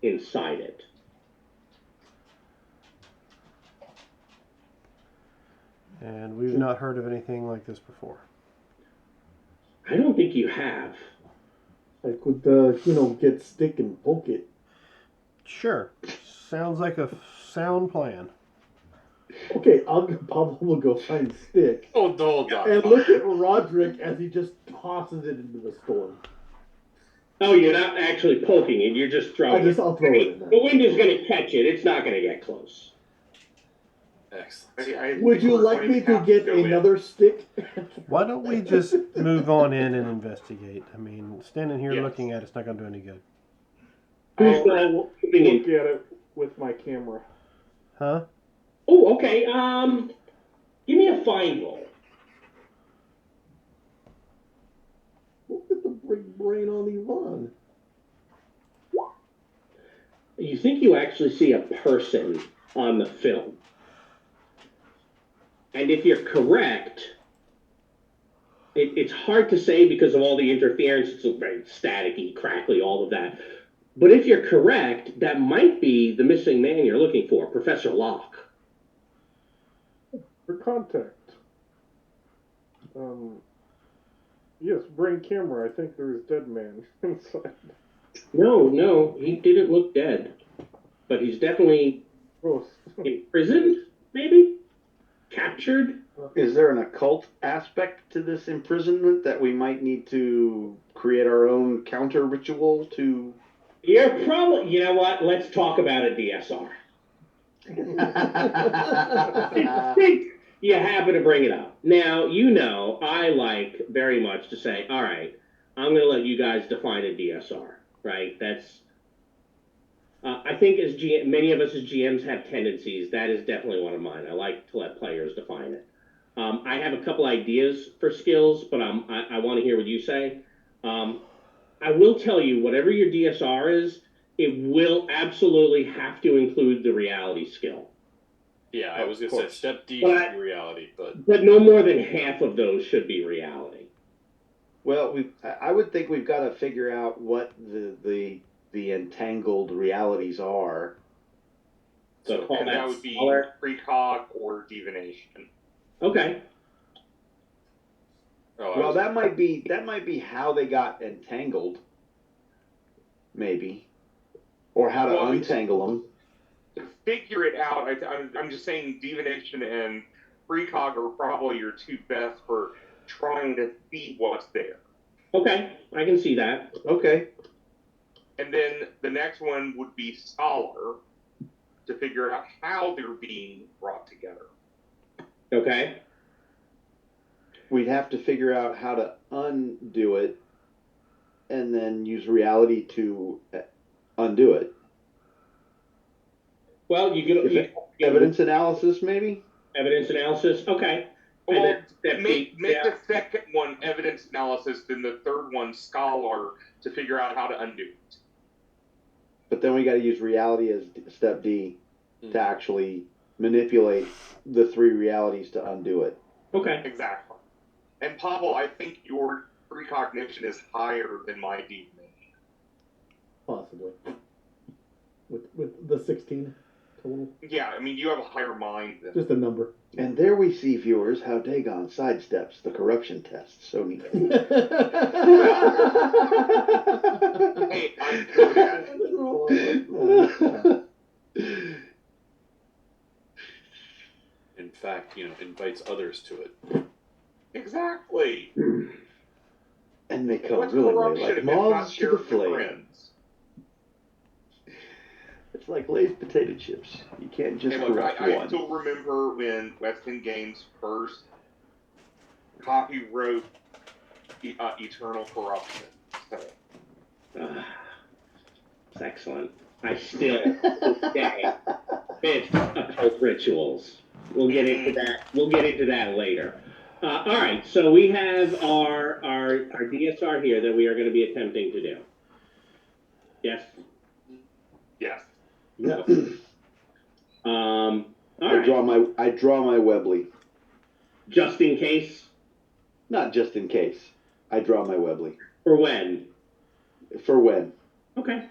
inside it. And we've not heard of anything like this before. I don't think you have. I could, get stick and poke it. Sure. Sounds like a sound plan. Okay, Pablo will go find stick Oh, no, and look at Roderick as he just tosses it into the storm. Oh, you're not actually poking it, you're just throwing it. I'll throw it in there. The wind is going to catch it, it's not going to get close. Excellent. Would you like me to get another stick? Why don't we just move on in and investigate? I mean, standing here Yes. looking at it's not going to do any good. Who's I'll look at it with my camera. Huh? Oh, okay, give me a find roll. Look at the big brain on Yvonne. You think you actually see a person on the film. And if you're correct, it's hard to say because of all the interference. It's very staticky, crackly, all of that. But if you're correct, that might be the missing man you're looking for, Professor Locke. For contact. Yes, bring camera. I think there's dead man inside. No, he didn't look dead. But he's definitely Gross. imprisoned, maybe? Captured? Is there an occult aspect to this imprisonment that we might need to create our own counter ritual to? You're probably, you know what? Let's talk about a DSR. You happen to bring it up. Now, you know, I like very much to say, all right, I'm going to let you guys define a DSR, right? That's, I think as many of us as GMs have tendencies. That is definitely one of mine. I like to let players define it. I have a couple ideas for skills, but I want to hear what you say. I will tell you, whatever your DSR is, it will absolutely have to include the reality skill. Yeah, I was going to say step D should be reality, but no more than half of those should be reality. Well, I would think we've got to figure out what the entangled realities are. So and that would be precog or divination. Okay. Well, that might be how they got entangled, maybe, or how to untangle them. To figure it out, I'm just saying divination and precog are probably your two best for trying to see what's there. Okay, I can see that. Okay. And then the next one would be scholar, to figure out how they're being brought together. Okay. We'd have to figure out how to undo it and then use reality to undo it. Well, you could evidence analysis, maybe? Evidence analysis, okay. Well, make the second one evidence analysis, then the third one scholar, to figure out how to undo it. But then we got to use reality as step D to actually manipulate the three realities to undo it. Okay. Exactly. And Pavel, I think your precognition is higher than my divination. Possibly. With the 16 total? Yeah, I mean, you have a higher mind than... Just a number. And there we see, viewers, how Dagon sidesteps the corruption test so neatly. Hey, I'm good at it. in fact, invites others to it. Exactly. And they come What's willingly like corruption moths if to not the shared with flame. friends? It's like Lay's potato chips. You can't just Hey, look, corrupt I one. still remember when West End Games first copywrote Eternal Corruption. So. It's excellent. I still today fit occult rituals. We'll get into that. We'll get into that later. All right, so we have our DSR here that we are going to be attempting to do. Yes. Yes. Yeah. All I right. draw my Webley. Just in case. Not just in case. I draw my Webley. For when? For when. Okay.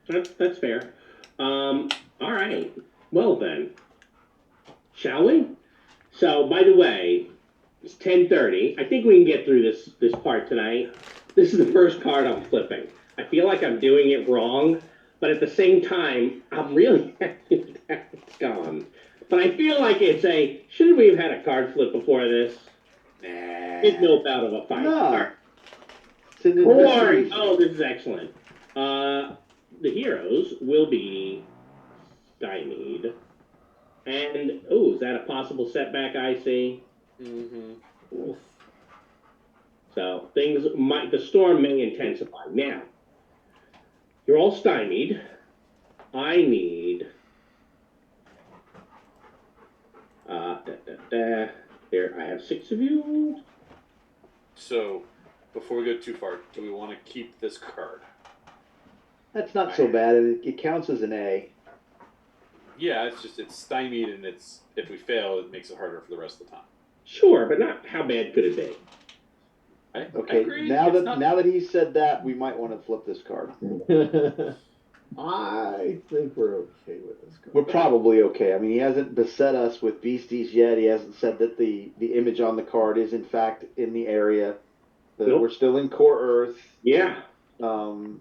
That's fair. All right. Well then, shall we? So, by the way, it's 10:30. I think we can get through this part tonight. This is the first card I'm flipping. I feel like I'm doing it wrong, but at the same time, I'm really happy that it's gone. But I feel like shouldn't we have had a card flip before this? Nah. It's no bout of a fight. No. All right. It's an investigation. Oh, this is excellent. The heroes will be stymied. And, is that a possible setback I see? Mm-hmm. So, the storm may intensify. Now, you're all stymied. I need, here, I have 6 of you. So, before we go too far, do we want to keep this card? That's not so bad. It counts as an A. Yeah, it's stymied, and if we fail, it makes it harder for the rest of the time. Sure, but not how bad could it be? I Okay, agree. now It's that not- now that he said that, we might want to flip this card. I think we're okay with this card. We're probably okay. I mean, he hasn't beset us with beasties yet. He hasn't said that the image on the card is in fact in the area. Nope. We're still in Core Earth. Yeah. I'm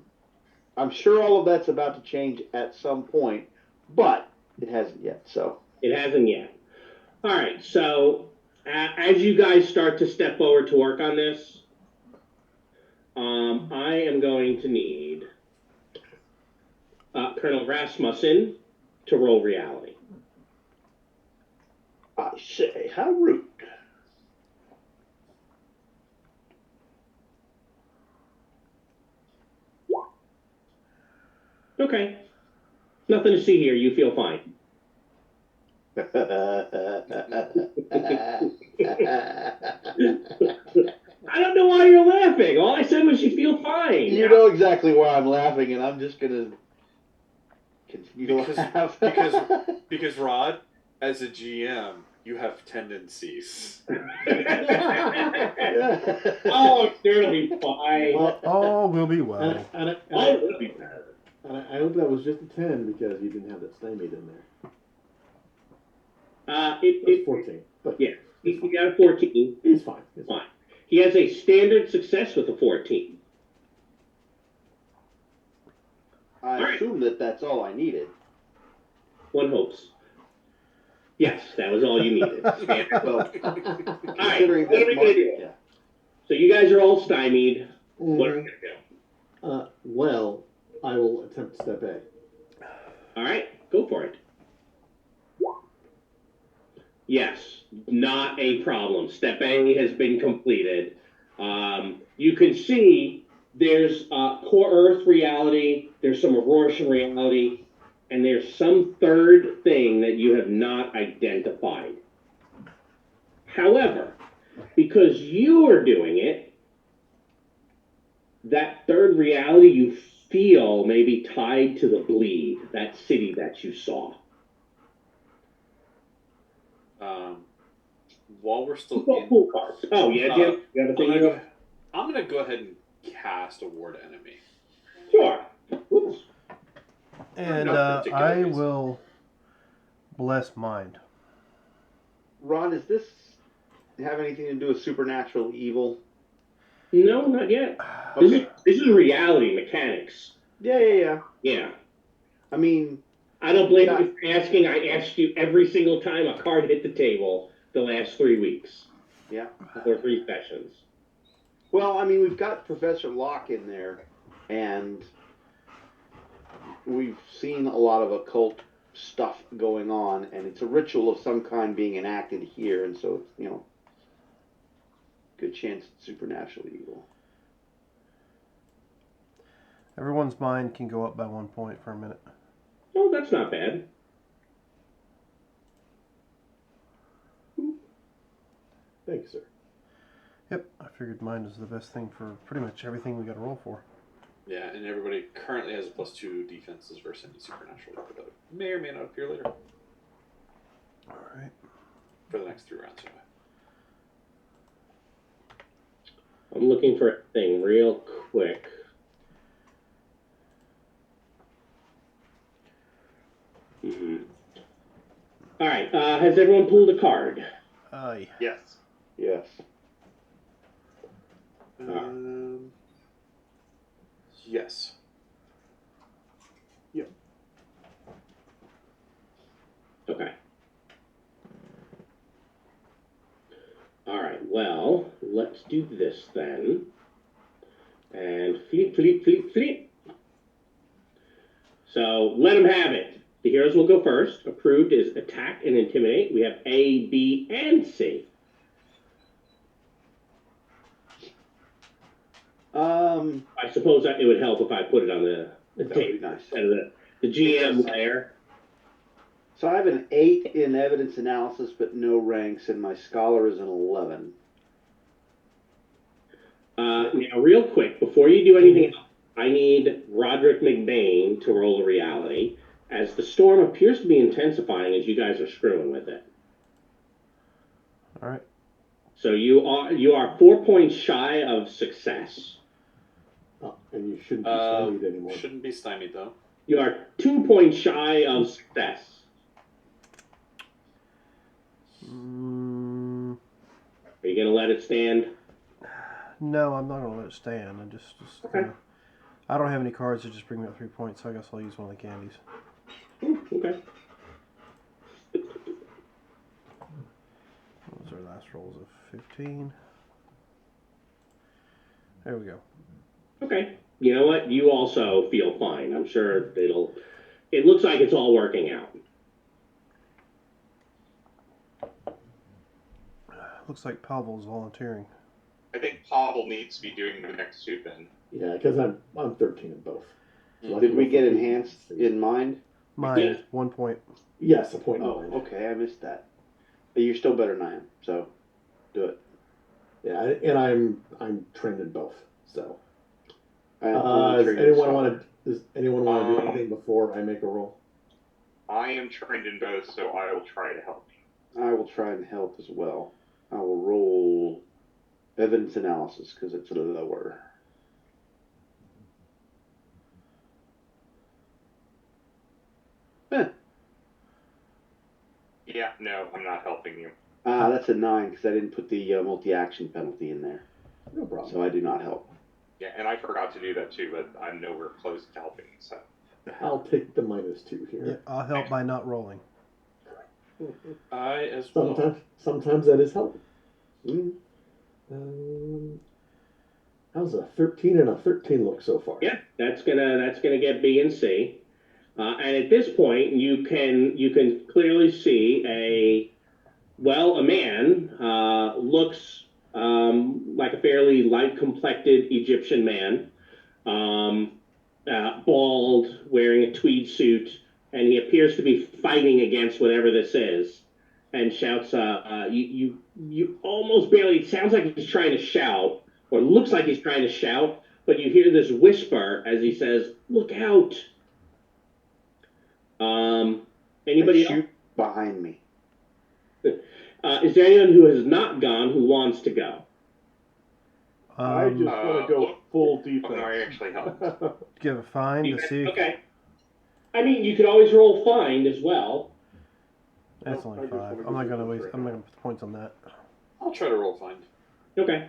sure all of that's about to change at some point, but it hasn't yet. So It hasn't yet. All right, so as you guys start to step forward to work on this, I am going to need Colonel Rasmussen to roll reality. I say, how rude. Okay. Nothing to see here. You feel fine. I don't know why you're laughing. All I said was you feel fine. You know exactly why I'm laughing, and I'm just gonna continue to laugh. Because Rod, as a GM, you have tendencies. Oh, it'll be fine. Well, All will be well. Oh, it'll be better. I hope that was just a 10 because you didn't have that stymied in there. It was 14. But yeah, he got a 14. He's fine. Fine. He has a standard success with a 14. I assume that that's all I needed. One hopes. Yes, that was all you needed. Well, All right, considering what are we going to do? yeah. So you guys are all stymied. What are we going to do? Well, I will attempt step A. All right, go for it. Yes, not a problem. Step A has been completed. You can see there's Core Earth reality, there's some Aurorian reality, and there's some third thing that you have not identified. However, because you are doing it, that third reality you feel may be tied to the bleed, that city that you saw. While we're still in, Pool cards. Oh yeah, Jim. You have a thing. I'm gonna go ahead and cast a ward enemy. Sure. Oops. And No particular I reason. will bless mind. Ron, does this have anything to do with supernatural evil? No, not yet. Okay. This is reality mechanics. Yeah. Yeah. I mean, I don't blame you for asking. I asked you every single time a card hit the table the last 3 weeks. yeah. Or 3 sessions. Well, I mean, we've got Professor Locke in there, and we've seen a lot of occult stuff going on, and it's a ritual of some kind being enacted here, and so it's, good chance it's supernatural evil. Everyone's mind can go up by 1 point for a minute. Oh, that's not bad. Thank you, sir. Yep, I figured mind is the best thing for pretty much everything we got to roll for. Yeah, and everybody currently has a +2 defenses versus any supernatural evil that may or may not appear later All right. for the next 3 rounds. Anyway. I'm looking for a thing real quick. All right. Has everyone pulled a card? Aye. Yes. Yes. Yes. Okay. All right. Well, let's do this then. And flip. So let them have it. The heroes will go first. Approved is attack and intimidate. We have A, B, and C. I suppose it would help if I put it on the That would table be nice. instead of the GM layer. So I have an 8 in evidence analysis, but no ranks, and my scholar is an 11. Now, real quick, before you do anything else, I need Roderick McBain to roll a reality, as the storm appears to be intensifying as you guys are screwing with it. All right. So you are 4 points shy of success. Oh, and you shouldn't be stymied anymore. Shouldn't be stymied though. You are 2 points shy of success. Are you gonna let it stand? No, I'm not gonna let it stand. I just Okay. I don't have any cards that just bring me up 3 points, so I guess I'll use one of the candies. Okay. What was our last rolls of 15? There we go. Okay. You know what? You also feel fine. I'm sure it looks like it's all working out. Looks like Pavel's volunteering. I think Pavel needs to be doing the next two then. Yeah, because I'm 13 in both. So Did we get enhanced in mind? Mine, Yeah. 1 point. Yes, a point. Oh, okay, I missed that. But you're still better than I am, so do it. Yeah, and I'm trained in both. So, I'm does trained in anyone Scotland. want to do anything before I make a roll? I am trained in both, so I will try to help you. I will try and help as well. I will roll evidence analysis because it's lower. Yeah, no, I'm not helping you. That's a 9 because I didn't put the multi-action penalty in there. No problem. So I do not help. Yeah, and I forgot to do that too, but I'm nowhere close to helping. So I'll take the -2 here. Yeah, I'll help by not rolling. I as well. Sometimes that is help. Mm. How's a 13 and a 13 look so far? Yeah, that's gonna get B and C. And at this point, you can clearly see a man looks like a fairly light complected Egyptian man, bald, wearing a tweed suit, and he appears to be fighting against whatever this is, and shouts, you almost barely. It sounds like he's trying to shout, or looks like he's trying to shout, but you hear this whisper as he says, "Look out!" Anybody else? Shoot behind me. Is there anyone who has not gone who wants to go? I just want to go full defense. no, I actually helped. Give a fine to see. Okay. I mean, you could always roll find as well. That's No, I only just 5. wanna I'm go not gonna defense waste. right I'm not now. gonna put points on that. I'll try to roll find. Okay.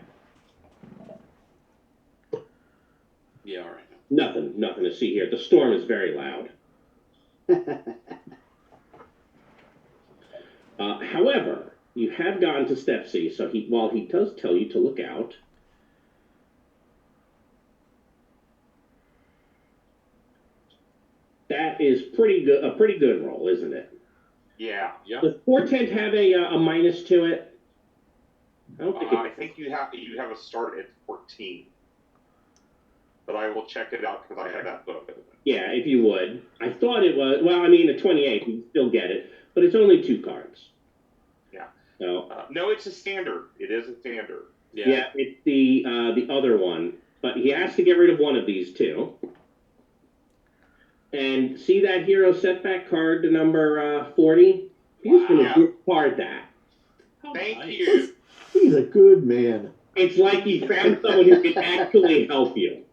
Yeah, all right. Nothing to see here. The storm is very loud. However, you have gone to step C, so while he does tell you to look out, that is a pretty good roll, isn't it? Yeah. Yeah. Does portent have a minus to it? I don't think I think you have a start at 14. But I will check it out because I have that book. Yeah, if you would. I thought it was. Well, I mean, a 28, you still get it, but it's only 2 cards. Yeah. So. No, it's a standard. It is a standard. Yeah, it's the other one, but he has to get rid of one of these two. And see that hero setback card to number 40? He's going to discard that. Thank you. He's a good man. It's like he found someone who can actually help you.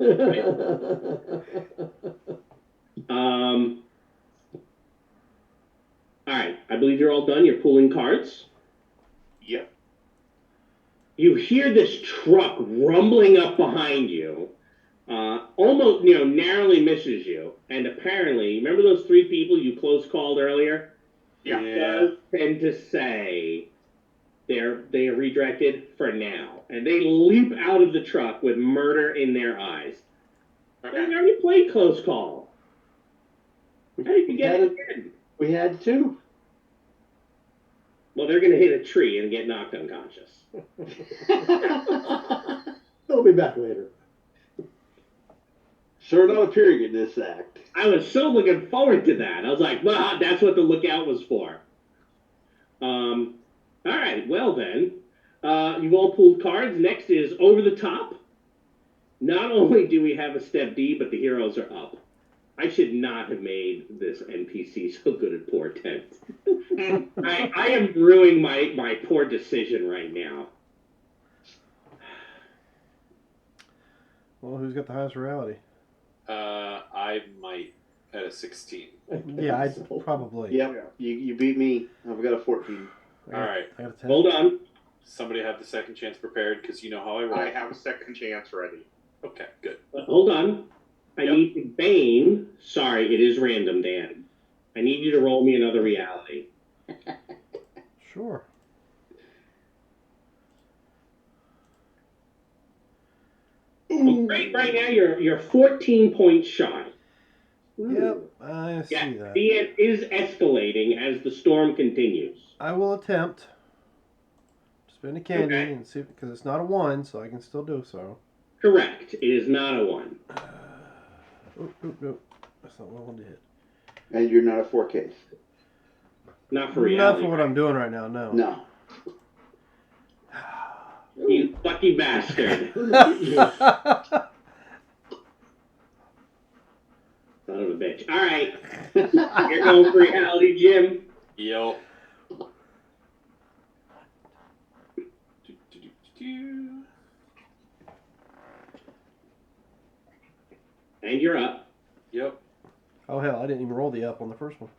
All right, I believe you're all done. You're pulling cards. Yep. You hear this truck rumbling up behind you. Almost, narrowly misses you. And apparently, remember those 3 people you close called earlier? Yeah. Does tend to say they are redirected for now, and they leap out of the truck with murder in their eyes. Okay. They already played close call. How did you get it again? We had 2. Well, they're going to hit a tree and get knocked unconscious. They'll be back later. Sure not appearing in this act. I was so looking forward to that. I was like, well, that's what the lookout was for. All right, well then, you've all pulled cards. Next is over the top. Not only do we have a step D, but the heroes are up. I should not have made this NPC so good at portent. I am ruining my poor decision right now. Well, who's got the highest reality? I might at a 16. Yeah, I So- probably. Yep. You beat me. I've got a 14. All right. I got a 10. Hold on. Somebody have the second chance prepared because you know how I roll. I have a second chance ready. Okay, good. Hold on. I Yep. need to Bane. Sorry, it is random, Dan. I need you to roll me another reality. Sure. Right now you're 14 points shy. Yep, I see Yeah, that. it is escalating as the storm continues. I will attempt. Spin a candy Okay. and see, because it's not a 1, so I can still do so. Correct. It is not a 1. Nope. That's not what I wanted to hit. And you're not a 4K. Not for Not reality. for what I'm doing right now, no. No. You lucky bastard. Son of a bitch. All right. You're going for reality, Jim. Yo. Do. And you're up. Yep. Oh, hell, I didn't even roll the up on the first one.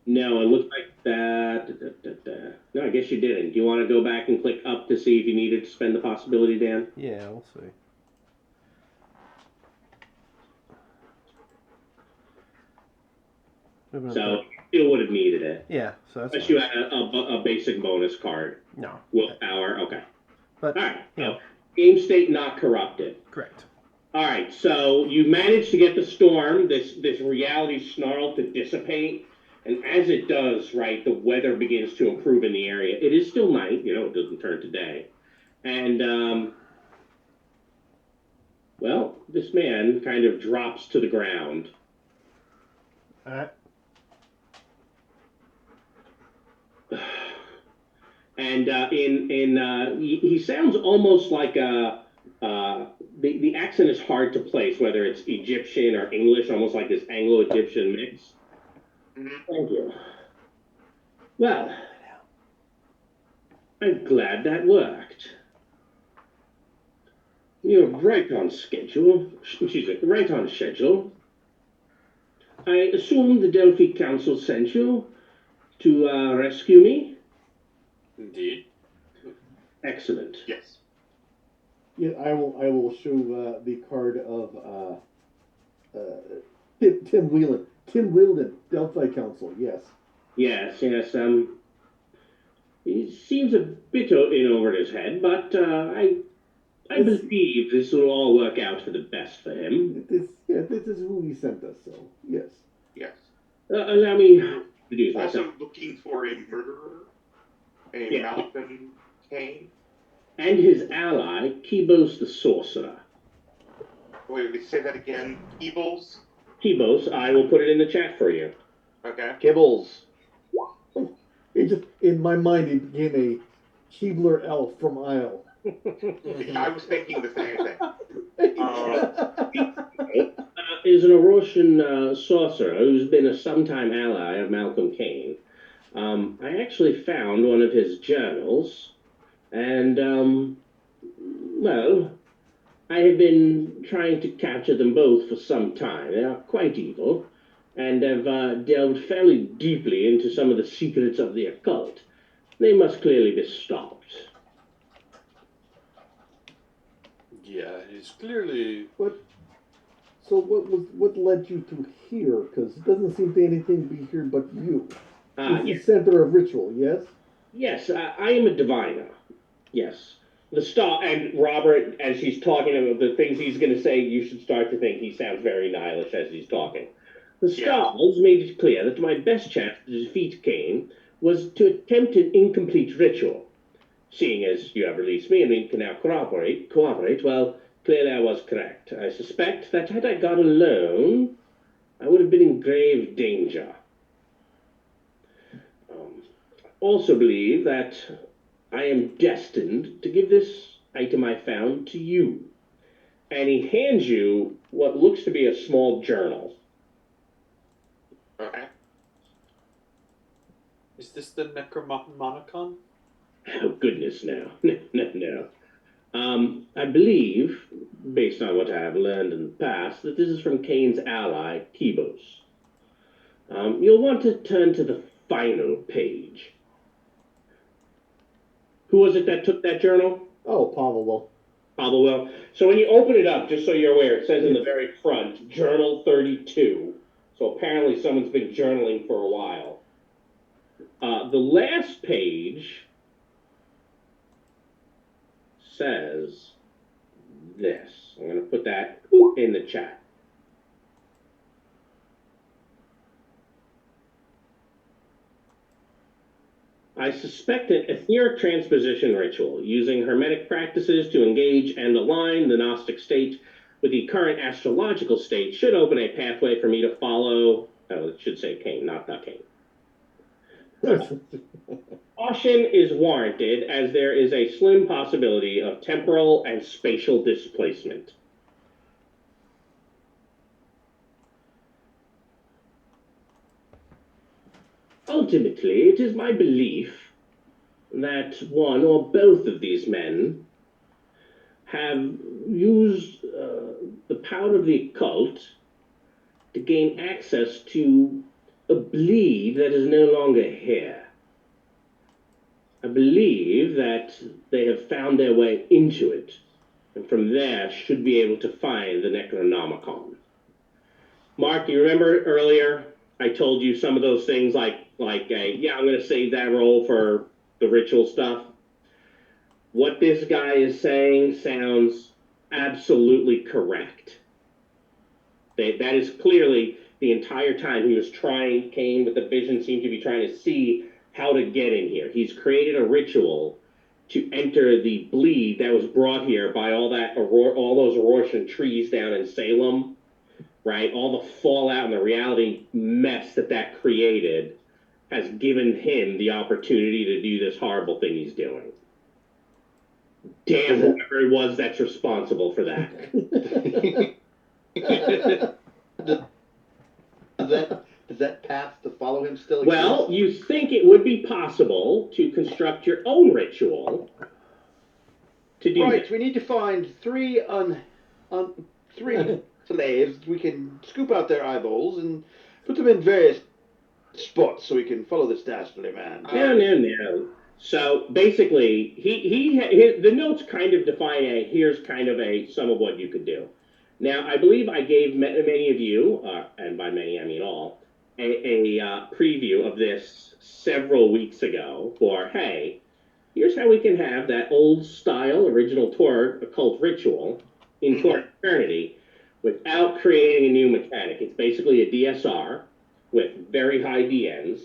No, it looks like that. No, I guess you didn't. Do you want to go back and click up to see if you needed to spend the possibility, Dan? Yeah, we'll see. Moving So up you still would have needed it. there. Yeah, so that's Unless fine. you had a basic bonus card. No. Willpower, okay. But, All right. yeah. So, game state not corrupted. Correct. All right, so you managed to get the storm, this reality snarl, to dissipate, and as it does, right, the weather begins to improve in the area. It is still night, it doesn't turn to day, and well, this man kind of drops to the ground. All right. And he sounds almost like the accent is hard to place, whether it's Egyptian or English, almost like this Anglo-Egyptian mix. Mhm. Thank you. Well, I'm glad that worked. You're right on schedule. Excuse me, right on schedule. I assume the Delphi Council sent you to rescue me? Indeed. Excellent. Yes. Yeah, I will show the card of Tim Whelan. Tim Whelan, Delphi Council. Yes. Yes. He seems a bit in over his head, but I believe this will all work out for the best for him. This is who he sent us. So yes. Yes. Allow me to introduce myself. Also looking for a murderer, a Yeah. Malcolm Kane. And his ally, Kibos the Sorcerer. Wait, say that again. Evils. Kibos, I will put it in the chat for you. Okay. Kibbles. It just in my mind it became a Keebler elf from Isle. I was thinking the same thing. Is an Orosian sorcerer who's been a sometime ally of Malcolm Kane. I actually found one of his journals, and, well, I have been trying to capture them both for some time. They are quite evil, and have delved fairly deeply into some of the secrets of the occult. They must clearly be stopped. Yeah, it's clearly. So what led you to here? Because it doesn't seem to be anything to be here but you. It's Yes. the center of ritual. Yes. Yes, I am a diviner. Yes. The star, and Robert, as he's talking about the things he's going to say, you should start to think he sounds very nihilish as he's talking. The stars made it clear that my best chance to defeat Kane was to attempt an incomplete ritual. Seeing as you have released me and we can now cooperate, well, clearly I was correct. I suspect that had I gone alone, I would have been in grave danger. Also believe that I am destined to give this item I found to you. And he hands you what looks to be a small journal. Okay. this the Necromonicon? Oh, goodness, no. No. I believe, based on what I have learned in the past, that this is from Kane's ally, Kibos. You'll want to turn to the final page. Who was it that took that journal? Oh, Pavel. Well. So when you open it up, just so you're aware, it says in the very front, Journal 32. So apparently someone's been journaling for a while. The last page says this. I'm going to put that in the chat. I suspect an etheric transposition ritual using hermetic practices to engage and align the Gnostic state with the current astrological state should open a pathway for me to follow. Oh, it should say Kane, not Kane. Caution is warranted as there is a slim possibility of temporal and spatial displacement. Ultimately, it is my belief that one or both of these men have used the power of the occult to gain access to a bleed that is no longer here. I believe that they have found their way into it, and from there should be able to find the Necronomicon. Mark, you remember earlier I told you some of those things like yeah, I'm going to save that role for the ritual stuff? What this guy is saying sounds absolutely correct. That is clearly the entire time he was trying, Kane with the vision seemed to be trying to see how to get in here. He's created a ritual to enter the bleed that was brought here by all those Rorschach trees down in Salem, right? All the fallout and the reality mess that created has given him the opportunity to do this horrible thing he's doing. Damn whoever it was that's responsible for that. Does that path to follow him still exist? Well, you think it would be possible to construct your own ritual to do right, that. we need to find three slaves. We can scoop out their eyeballs and put them in various spots so we can follow this dastardly man. No. So basically, the notes kind of define here's kind of some of what you could do. Now, I believe I gave many of you, and by many I mean all, a preview of this several weeks ago for, hey, here's how we can have that old style original Torg occult ritual in Torg Eternity without creating a new mechanic. It's basically a DSR with very high DNs,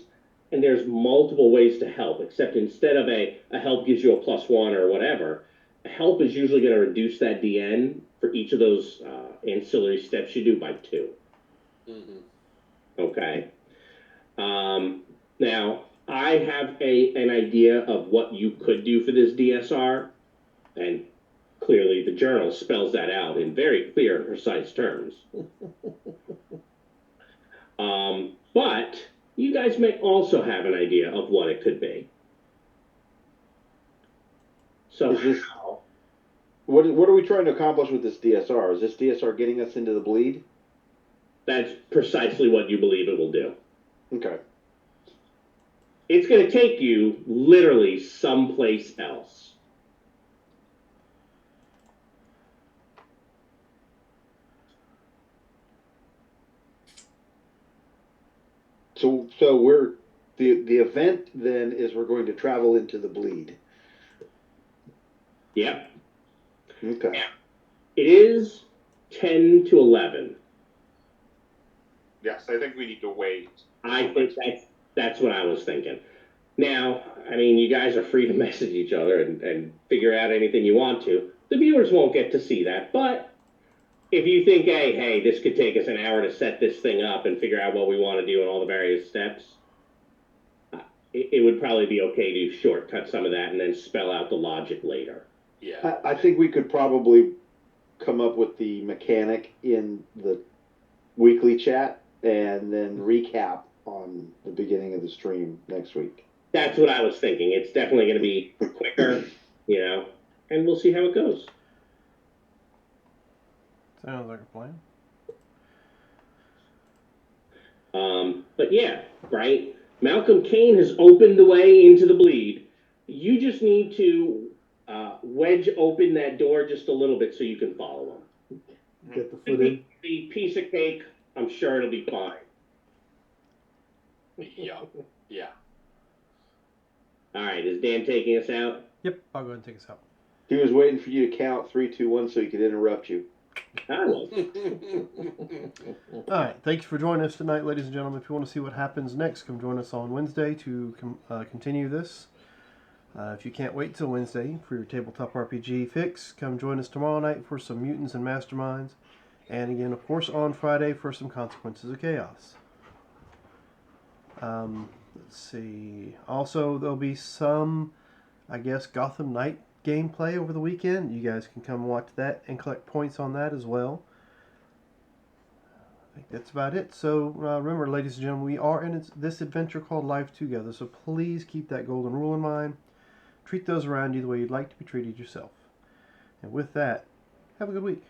and there's multiple ways to help, except instead of a help gives you a +1 or whatever, a help is usually going to reduce that DN for each of those ancillary steps you do by 2. Mm-hmm. Okay. Now, I have an idea of what you could do for this DSR, and clearly the journal spells that out in very clear and precise terms. But you guys may also have an idea of what it could be. So what are we trying to accomplish with this DSR? Is this DSR getting us into the bleed? That's precisely what you believe it will do. Okay. It's going to take you literally someplace else. So we're the event then is we're going to travel into the bleed. Yep. Okay. It is 10 to 11. Yes, I think we need to wait. I think that's what I was thinking. Now, I mean, you guys are free to message each other and figure out anything you want to. The viewers won't get to see that, but if you think, hey, this could take us an hour to set this thing up and figure out what we want to do and all the various steps, it would probably be okay to shortcut some of that and then spell out the logic later. Yeah. I think we could probably come up with the mechanic in the weekly chat and then recap on the beginning of the stream next week. That's what I was thinking. It's definitely going to be quicker, and we'll see how it goes. Sounds like a plan. But yeah, right? Malcolm Kane has opened the way into the bleed. You just need to wedge open that door just a little bit so you can follow him. Get the foot in. The piece of cake, I'm sure it'll be fine. Yeah. Yeah. All right, is Dan taking us out? Yep, I'll go ahead and take us out. He was waiting for you to count 3, 2, 1 so he could interrupt you. I will. All right, thanks for joining us tonight, ladies and gentlemen. If you want to see what happens next, come join us on Wednesday to continue this. If you can't wait till Wednesday for your tabletop RPG fix, come join us tomorrow night for some Mutants and Masterminds. And again, of course, on Friday for some Consequences of Chaos. Let's see. Also, there'll be some, I guess, Gotham Knight gameplay over the weekend. You guys can come watch that and collect points on that as well. I think that's about it. So remember, ladies and gentlemen, we are in this adventure called Life Together. So please keep that golden rule in mind. Treat those around you the way you'd like to be treated yourself. And with that, have a good week.